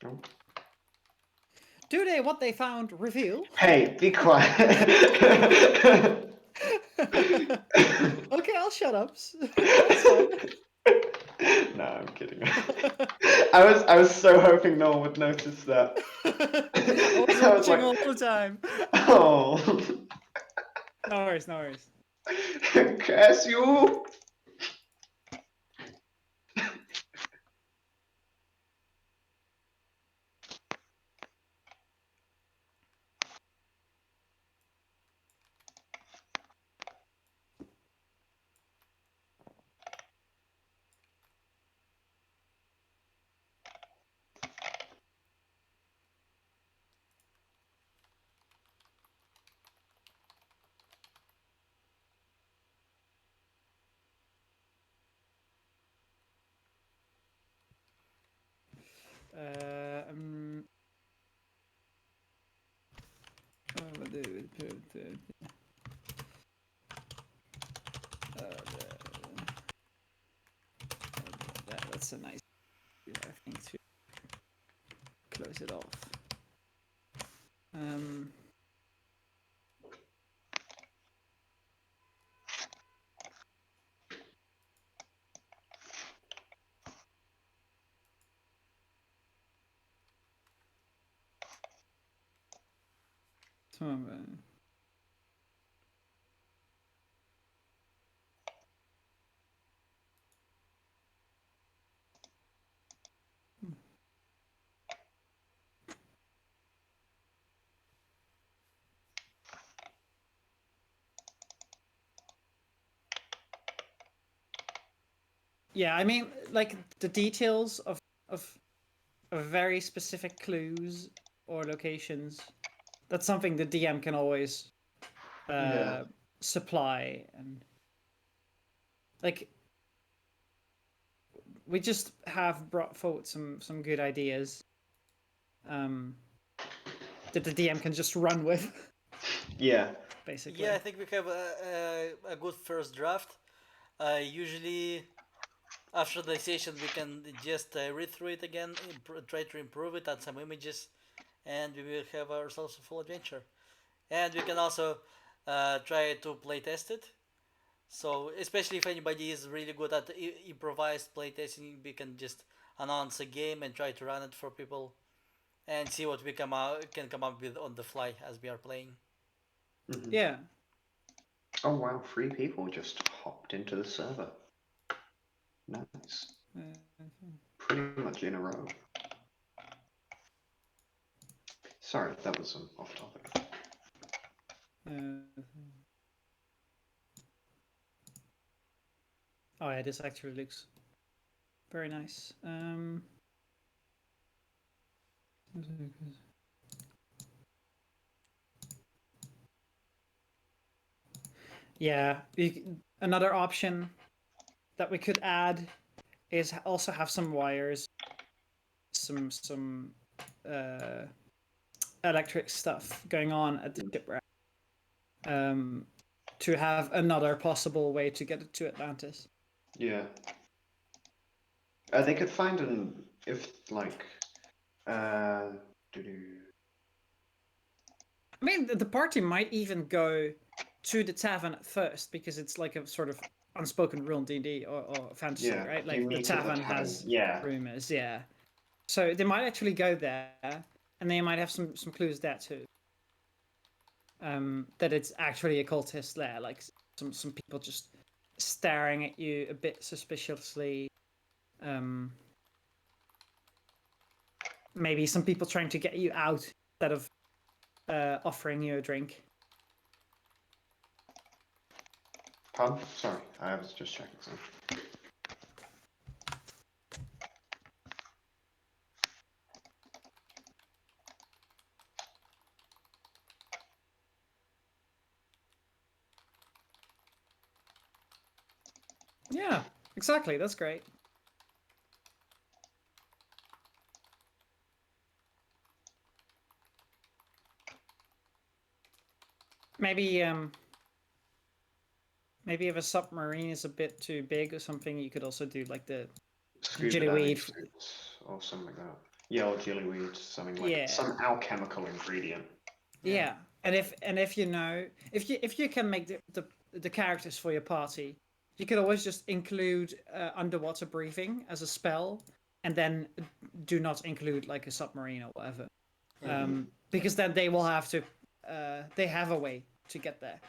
oh.
Do they what they found reveal?
Hey, be quiet.
Okay, I'll shut up. That's fine.
No, I'm kidding. I was so hoping no one would notice that.
I was
I was
watching
like,
all the time.
oh.
No worries, no worries.
Curse you!
That's a nice, I think, to close it off. Yeah, I mean, like the details of very specific clues or locations. That's something the DM can always
Yeah.
supply, and like we just have brought forward some good ideas that the DM can just run with,
Yeah.
basically.
Yeah, I think we have a good first draft. Usually, after the session, we can just read through it again, try to improve it, add some images, and we will have ourselves a full adventure. And we can also try to play test it. So, especially if anybody is really good at improvised playtesting, we can just announce a game and try to run it for people and see what we can come up with on the fly as we are playing.
Mhm.
Yeah.
Oh wow, 3 people just hopped into the server. Nice. Pretty much in a row. Sorry, that was off topic.
Uh, oh yeah, this actually looks very nice. Yeah, another option that we could add is also have some wires, some uh, electric stuff going on at the shipwreck, to have another possible way to get it to Atlantis.
Yeah. They could find if like uh doo-doo.
I mean, the party might even go to the tavern at first because it's like a sort of unspoken rule in D&D or fantasy,
Yeah,
right?
you
Like the
meet at the
tavern
tavern.
has
Yeah.
rumors, yeah. So they might actually go there, and they might have some clues there too. That it's actually a cultist there, like some people just staring at you a bit suspiciously. Maybe some people trying to get you out instead of offering you a drink.
Pardon? Sorry, I was just checking something.
Yeah, exactly. That's great. Maybe maybe if a submarine is a bit too big or something, you could also do like the
Scuba diving
jitterweed.
suits or something like that. Yeah, or jellyweed, something like
Yeah,
some alchemical ingredient.
yeah. And if you know if you can make the characters for your party, you could always just include underwater breathing as a spell, and then do not include like a submarine or whatever, because then they will have to they have a way to get there.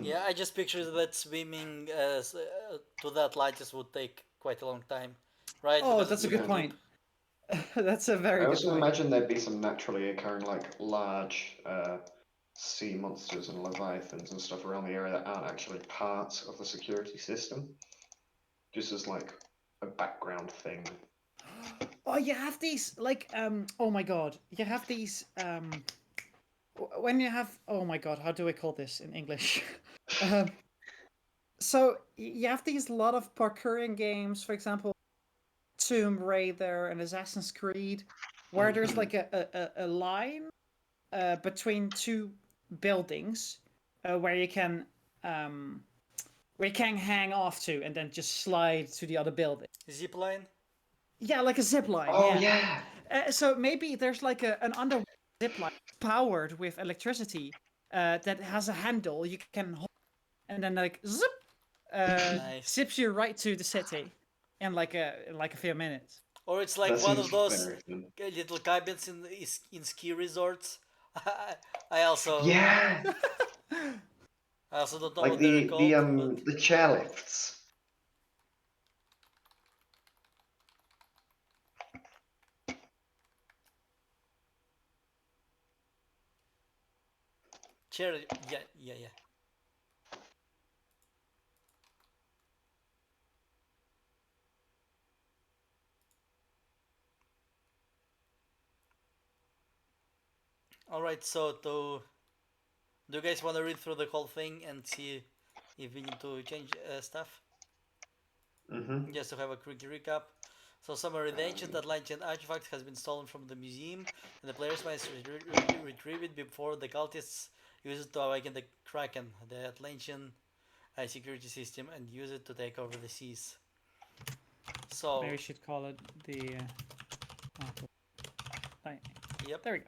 Yeah, I just picture that swimming to the Atlantis would take quite a long time, right?
Oh,
Because
that's
it's
a
a
good
Yeah.
big
point.
loop.
That's a
I
very good
also
point.
imagine there'd be some naturally occurring like large sea monsters and leviathans and stuff around the area that aren't actually part of the security system, just as like a background thing.
Oh, you have these like oh my god, you have these when you have oh my god, how do I call this in English? um, so you have these lot of parkouring games, for example, Tomb Raider and Assassin's Creed, where there's like a line between two buildings where you can hang off to and then just slide to the other building.
Zipline?
Yeah, like a zip line.
Oh
Yeah.
yeah,
So maybe there's like an underwater zip line powered with electricity that has a handle you can hold, and then like zip,
Nice.
zips you right to the city in like a few minutes.
Or it's
that
like one
seems
of those
very fun.
little cabins in ski resorts. I also
Yeah,
I also don't know
like
what they're
the
called, but
the chairlifts.
cherry. Yeah, yeah, yeah. All right. So do you guys want to read through the whole thing and see if we need to change stuff?
Mm-hmm.
Just to have a quick recap. So summary: the ancient Atlantean artifact has been stolen from the museum, and the players must retrieve it before the cultists use it to awaken the Kraken, the Atlantean security system, and use it to take over the seas. So,
Maybe we should call it the. Lightning.
yep.
There we go.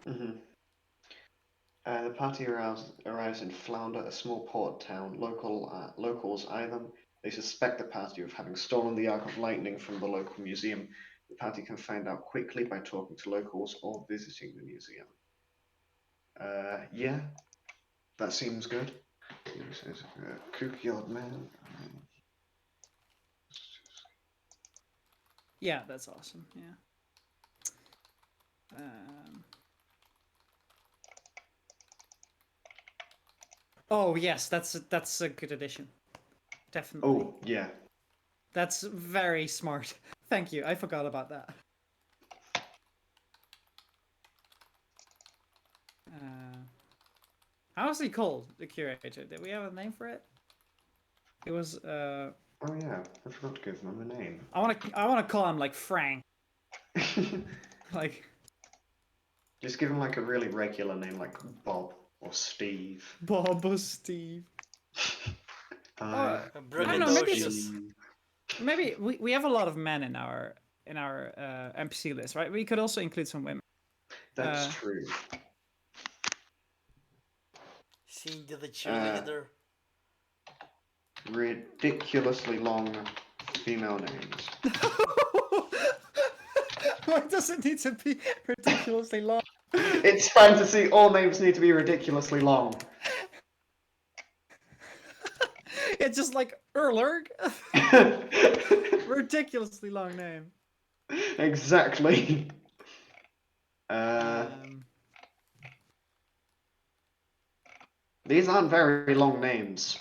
Mm-hmm. The party arrives in Flounder, a small port town. Locals eye them. They suspect the party of having stolen the Ark of Lightning from the local museum. The party can find out quickly by talking to locals or visiting the museum. Yeah, that seems good. Kooky old man.
Yeah, that's awesome. Yeah. Um, oh yes, that's a good addition. Definitely.
Oh, yeah.
That's very smart. Thank you. I forgot about that. How was he called? The curator. Did we have a name for it? It was.
Oh, yeah. I forgot to give him a name.
I wanna call him like Frank. Like.
Just give him like a really regular name, like Bob or Steve.
Bob or Steve.
I
I don't know, maybe it's
Braggadocious.
maybe we have a lot of men in our NPC list, right? We could also include some women.
That's true.
Cindy the cheerleader.
Ridiculously long female names.
Why does it need to be ridiculously long?
It's fantasy. All names need to be ridiculously long.
It's just like Erlerg. Ridiculously long name.
Exactly. These aren't very long names.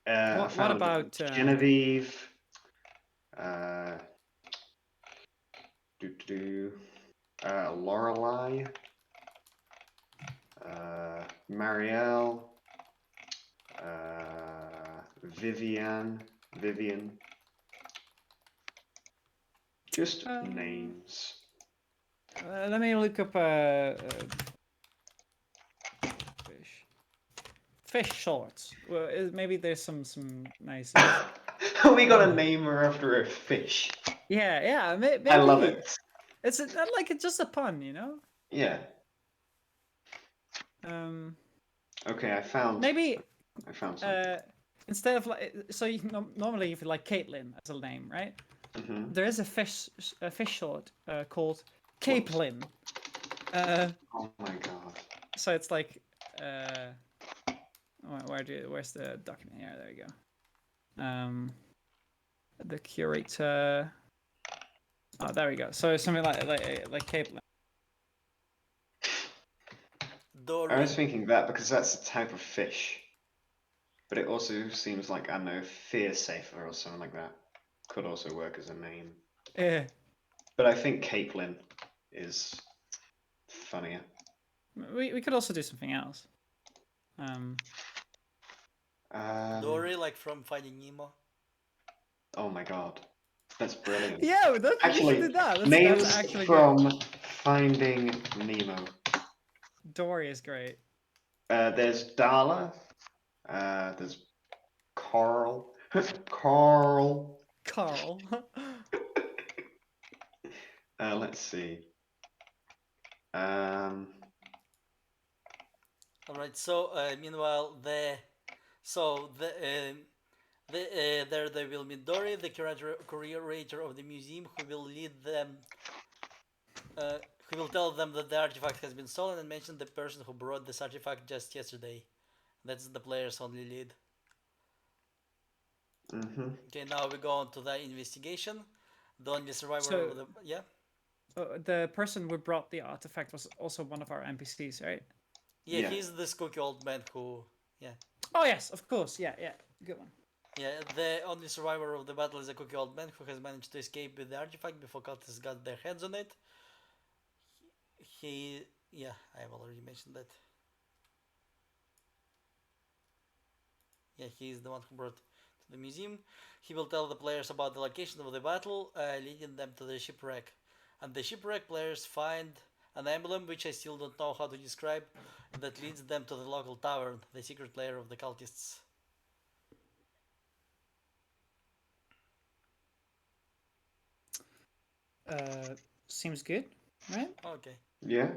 What about
Genevieve? Lorelei. Marielle. Vivian. Just names.
let me look up fish shorts. Well, maybe there's some nice.
We got a name her after a fish.
Yeah, maybe.
I love it.
It's like it's just a pun, you know.
Yeah. Okay, I found.
Maybe.
I found something.
Instead of like, so you normally if you like Caitlin as a name, right?
Mm-hmm.
There is a fish short called Capelin.
Oh my god.
So it's like, where's the document here? There you go. The curator. Oh, there we go. So something like Capelin.
Dory.
I was thinking that because that's a type of fish. But it also seems like, I don't know, Fear Safer or something like that. Could also work as a name.
Yeah.
But I think Caitlin is funnier.
We could also do something else.
Dory, like from Finding Nemo.
Oh my god. That's brilliant.
Yeah,
Actually,
we should do that.
names
that's actually
from
good.
Finding Nemo.
Dory is great.
There's Darla. There's Carl. Carl. Let's see.
All right. So meanwhile, there they will meet Dory, the curator of the museum, who will lead them. Who will tell them that the artifact has been stolen and mention the person who brought this artifact just yesterday. That's the player's only lead.
Mm-hmm.
Okay, now we go on to the investigation. The only survivor of the
the person who brought the artifact was also one of our NPCs, right?
Yeah, he's this cookie old man who. Yeah.
Oh yes, of course. Yeah, good one.
Yeah, the only survivor of the battle is a cookie old man who has managed to escape with the artifact before cultists got their hands on it. He, yeah, I have already mentioned that. Yeah, he is the one who brought to the museum. He will tell the players about the location of the battle, leading them to the shipwreck. And the shipwreck players find an emblem, which I still don't know how to describe, that leads them to the local tavern, the secret lair of the cultists.
Seems good, right?
Okay.
Yeah,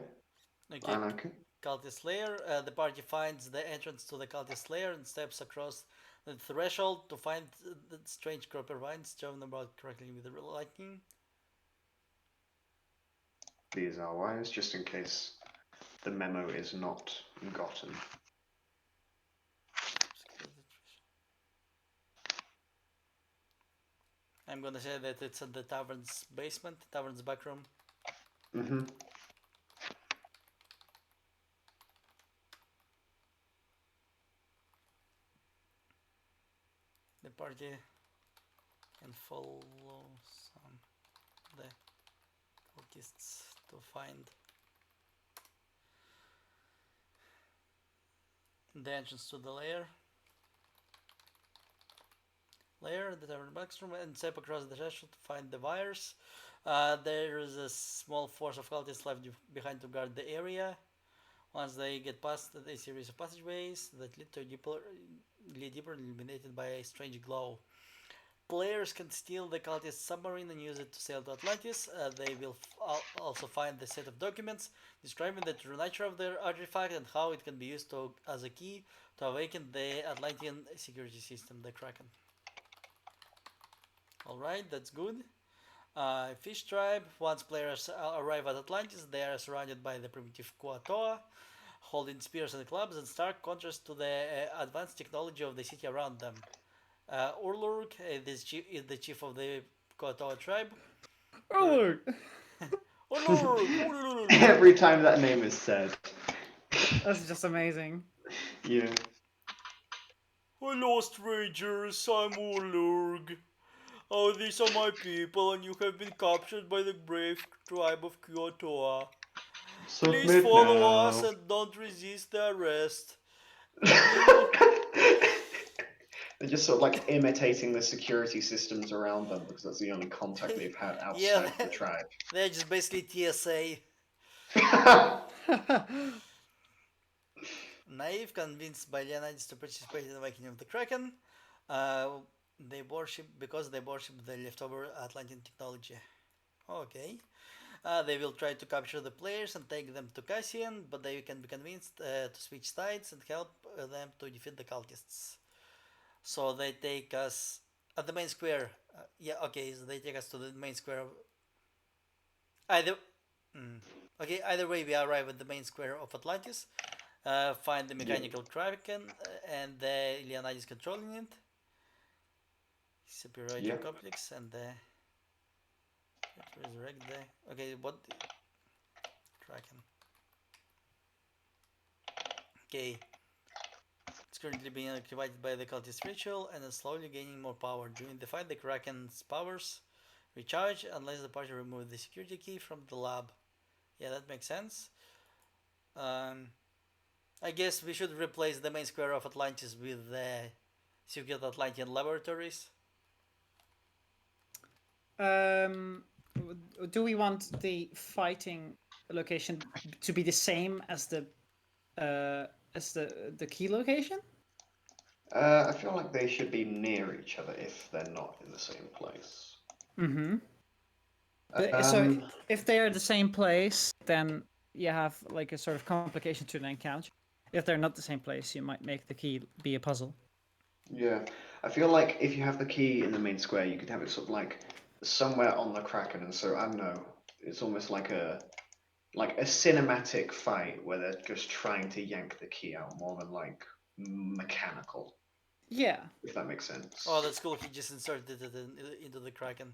I
Okay.
like it.
Cultist lair. The party finds the entrance to the cultist lair and steps across the threshold to find the strange copper vines thrown about crackling with the lightning.
These are wires, just in case the memo is not gotten.
I'm gonna say that it's at the tavern's basement, tavern's back room.
Mm-hmm.
The party can follow some the cultists to find the entrance to the layer, the tavern backroom, and step across the threshold to find the wires. There is a small force of cultists left behind to guard the area. Once they get past a series of passageways that lead to deeper illuminated by a strange glow. Players can steal the cultist submarine and use it to sail to Atlantis. They will also find the set of documents describing the true nature of their artifact and how it can be used as a key to awaken the Atlantean security system, the Kraken. Alright, that's good. Fish tribe. Once players arrive at Atlantis, they are surrounded by the primitive Kuatoa, holding spears and clubs, in stark contrast to the advanced technology of the city around them. Urlurk is the chief of the Kuatoa tribe.
Oh,
Urlurk!
Every time that name is said.
that's just amazing.
Yeah.
Hello, strangers. I'm Urlurk. Oh, these are my people, and you have been captured by the brave tribe of Kuatoa. Please
Submit
follow us
now.
and don't resist the arrest. We will.
They're just sort of like imitating the security systems around them because that's the only contact they've had
Yeah,
outside of the tribe.
they're just basically TSA. Naive, convinced by Leonidas to participate in the awakening of the Kraken, uh, they worship because they worship the leftover Atlantean technology. Okay. They will try to capture the players and take them to Cassian, but they can be convinced to switch sides and help them to defeat the cultists. So they take us at the main square. Yeah, okay, so they take us to the main square. Either, either way, we arrive at the main square of Atlantis, find the
Yeah.
mechanical Kraken, and the Leonidas controlling it, superiority
Yeah.
complex, and resurrect the. Okay, what? Kraken. Okay, it's currently being activated by the cultist ritual and is slowly gaining more power. During the fight, the Kraken's powers recharge unless the party removes the security key from the lab. Yeah, that makes sense. Um, I guess we should replace the main square of Atlantis with the secret Atlantean laboratories.
Um, do we want the fighting location to be the same as the key location?
I feel like they should be near each other if they're not in the same place.
Mm-hmm. But, so
Um,
if they are the same place, then you have like a sort of complication to the encounter. If they're not the same place, you might make the key be a puzzle.
yeah, I feel like if you have the key in the main square, you could have it sort of like somewhere on the Kraken, and so I don't know. It's almost like a cinematic fight where they're just trying to yank the key out more than like mechanical,
Yeah.
if that makes sense.
Oh, that's cool. He just inserted it into the Kraken.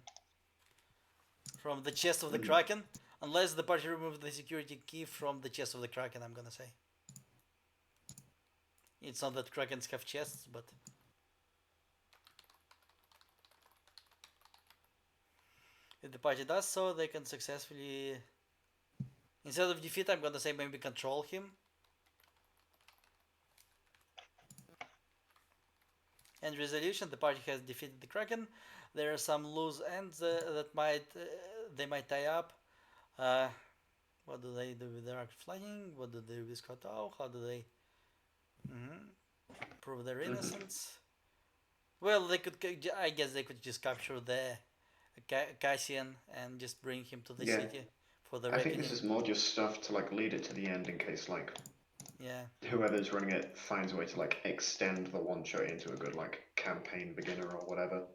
From the chest of the Kraken. Unless the party removes the security key from the chest of the Kraken, I'm gonna say. It's not that Krakens have chests, but. If the party does so, they can successfully, instead of defeat, I'm gonna say maybe control him. And resolution: the party has defeated the Kraken. There are some loose ends that they might tie up. Uh, what do they do with their act flying? What do they do with Kotao? How do they prove their innocence? Well, they could. I guess they could just capture the Cassian and just bring him to the
Yeah.
city for the
I think
reckoning.
this is more just stuff to like lead it to the end in case like
Yeah.
whoever's running it finds a way to like extend the one shot into a good like campaign beginner or whatever.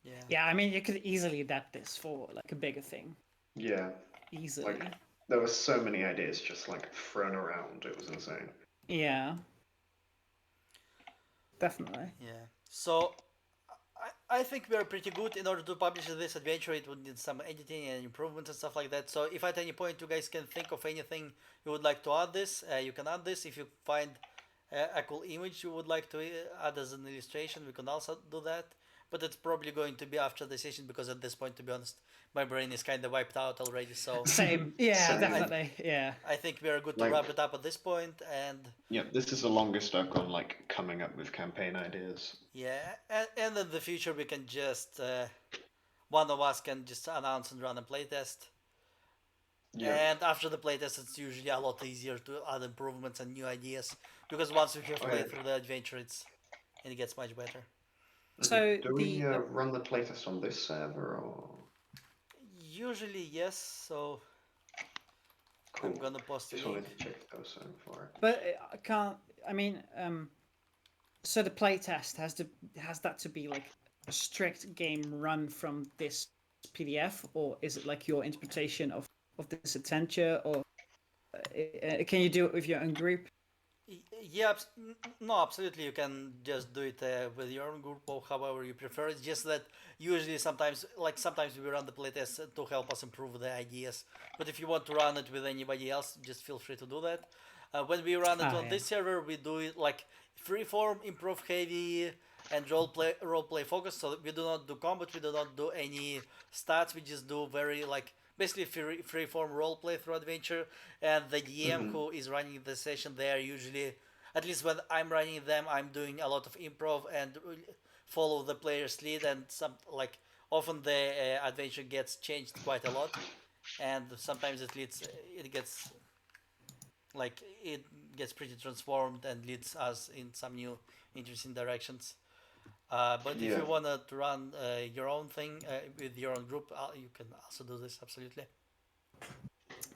Yeah.
Yeah, I mean, you could easily adapt this for like a bigger thing.
Yeah.
Easily.
Like there were so many ideas just like thrown around. It was insane.
Yeah. Definitely.
Yeah. So I think we are pretty good. In order to publish this adventure, it would need some editing and improvements and stuff like that. So if at any point you guys can think of anything you would like to add this, you can add this. If you find a cool image you would like to add as an illustration, we can also do that. But it's probably going to be after the session because at this point, to be honest, my brain is kind of wiped out already. So
Same. Yeah,
Same.
definitely. Yeah.
I think we are good to
Like-
wrap it up at this point. And
Yeah, this is the longest I've gone like coming up with campaign ideas.
yeah, and in the future we can just one of us can just announce and run a playtest.
Yeah.
And after the playtest, it's usually a lot easier to add improvements and new ideas because once we have
Oh,
played
yeah.
through the adventure, it gets much better.
So
do we
the
run the playtest on this server or?
Usually, yes. So
Cool.
I'm gonna post a
Just
link.
wanted to check if there was something for it.
but I can't. I mean, so the playtest has that to be like a strict game run from this PDF, or is it like your interpretation of this adventure, or can you do it with your own group?
Yeah, no, absolutely. You can just do it with your own group or however you prefer. It's just that usually sometimes we run the playtest to help us improve the ideas. But if you want to run it with anybody else, just feel free to do that. When we run it
Ah,
on
yeah.
this server, we do it like freeform, improv heavy, and role play focus. So we do not do combat. We do not do any stats. We just do very like basically free-form roleplay through adventure, and the DM who is running the session, they are usually, at least when I'm running them, I'm doing a lot of improv and follow the player's lead, and some like often the adventure gets changed quite a lot, and sometimes it gets pretty transformed and leads us in some new interesting directions. But if
Yeah.
you want to run your own thing with your own group, you can also do this absolutely.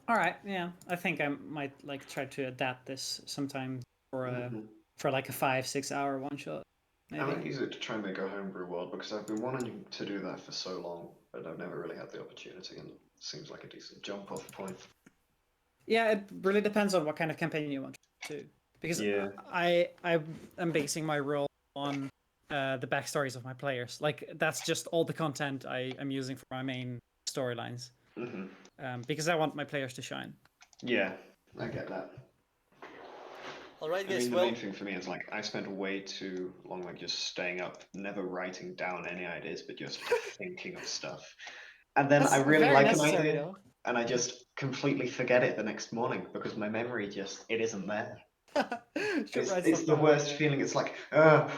All right. Yeah, I think I might like try to adapt this sometime for like a 5-6 hour one shot.
I
Maybe.
might use it to try and make a homebrew world because I've been wanting to do that for so long, but I've never really had the opportunity, and it seems like a decent jump-off point.
Yeah, it really depends on what kind of campaign you want to do. Because
Yeah.
I am basing my role on the backstories of my players. Like that's just all the content I am using for my main storylines. Because I want my players to shine.
Yeah, I get that.
All right,
I
guys.
mean, the
Well,
main thing for me is like I spent way too long like just staying up, never writing down any ideas, but just thinking of stuff. And then I really
very
like an
necessary,
idea,
though.
and I just completely forget it the next morning because my memory just it isn't there.
Should write
It's
stuff
the
down,
worst
yeah.
feeling. It's like,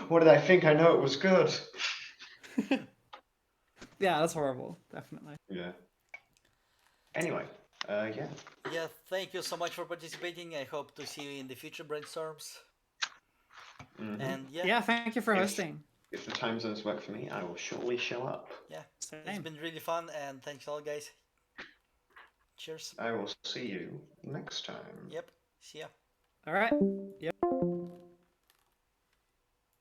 what did I think? I know it was good.
Yeah, that's horrible. Definitely.
Yeah. Anyway, yeah.
yeah, thank you so much for participating. I hope to see you in the future brainstorms. And yeah,
Yeah, thank you for
If-
hosting.
If the time zones work for me, I will surely show up.
yeah, it's
Same.
been really fun, and thanks all, guys. Cheers.
I will see you next time.
Yep. See ya.
All right. Yep.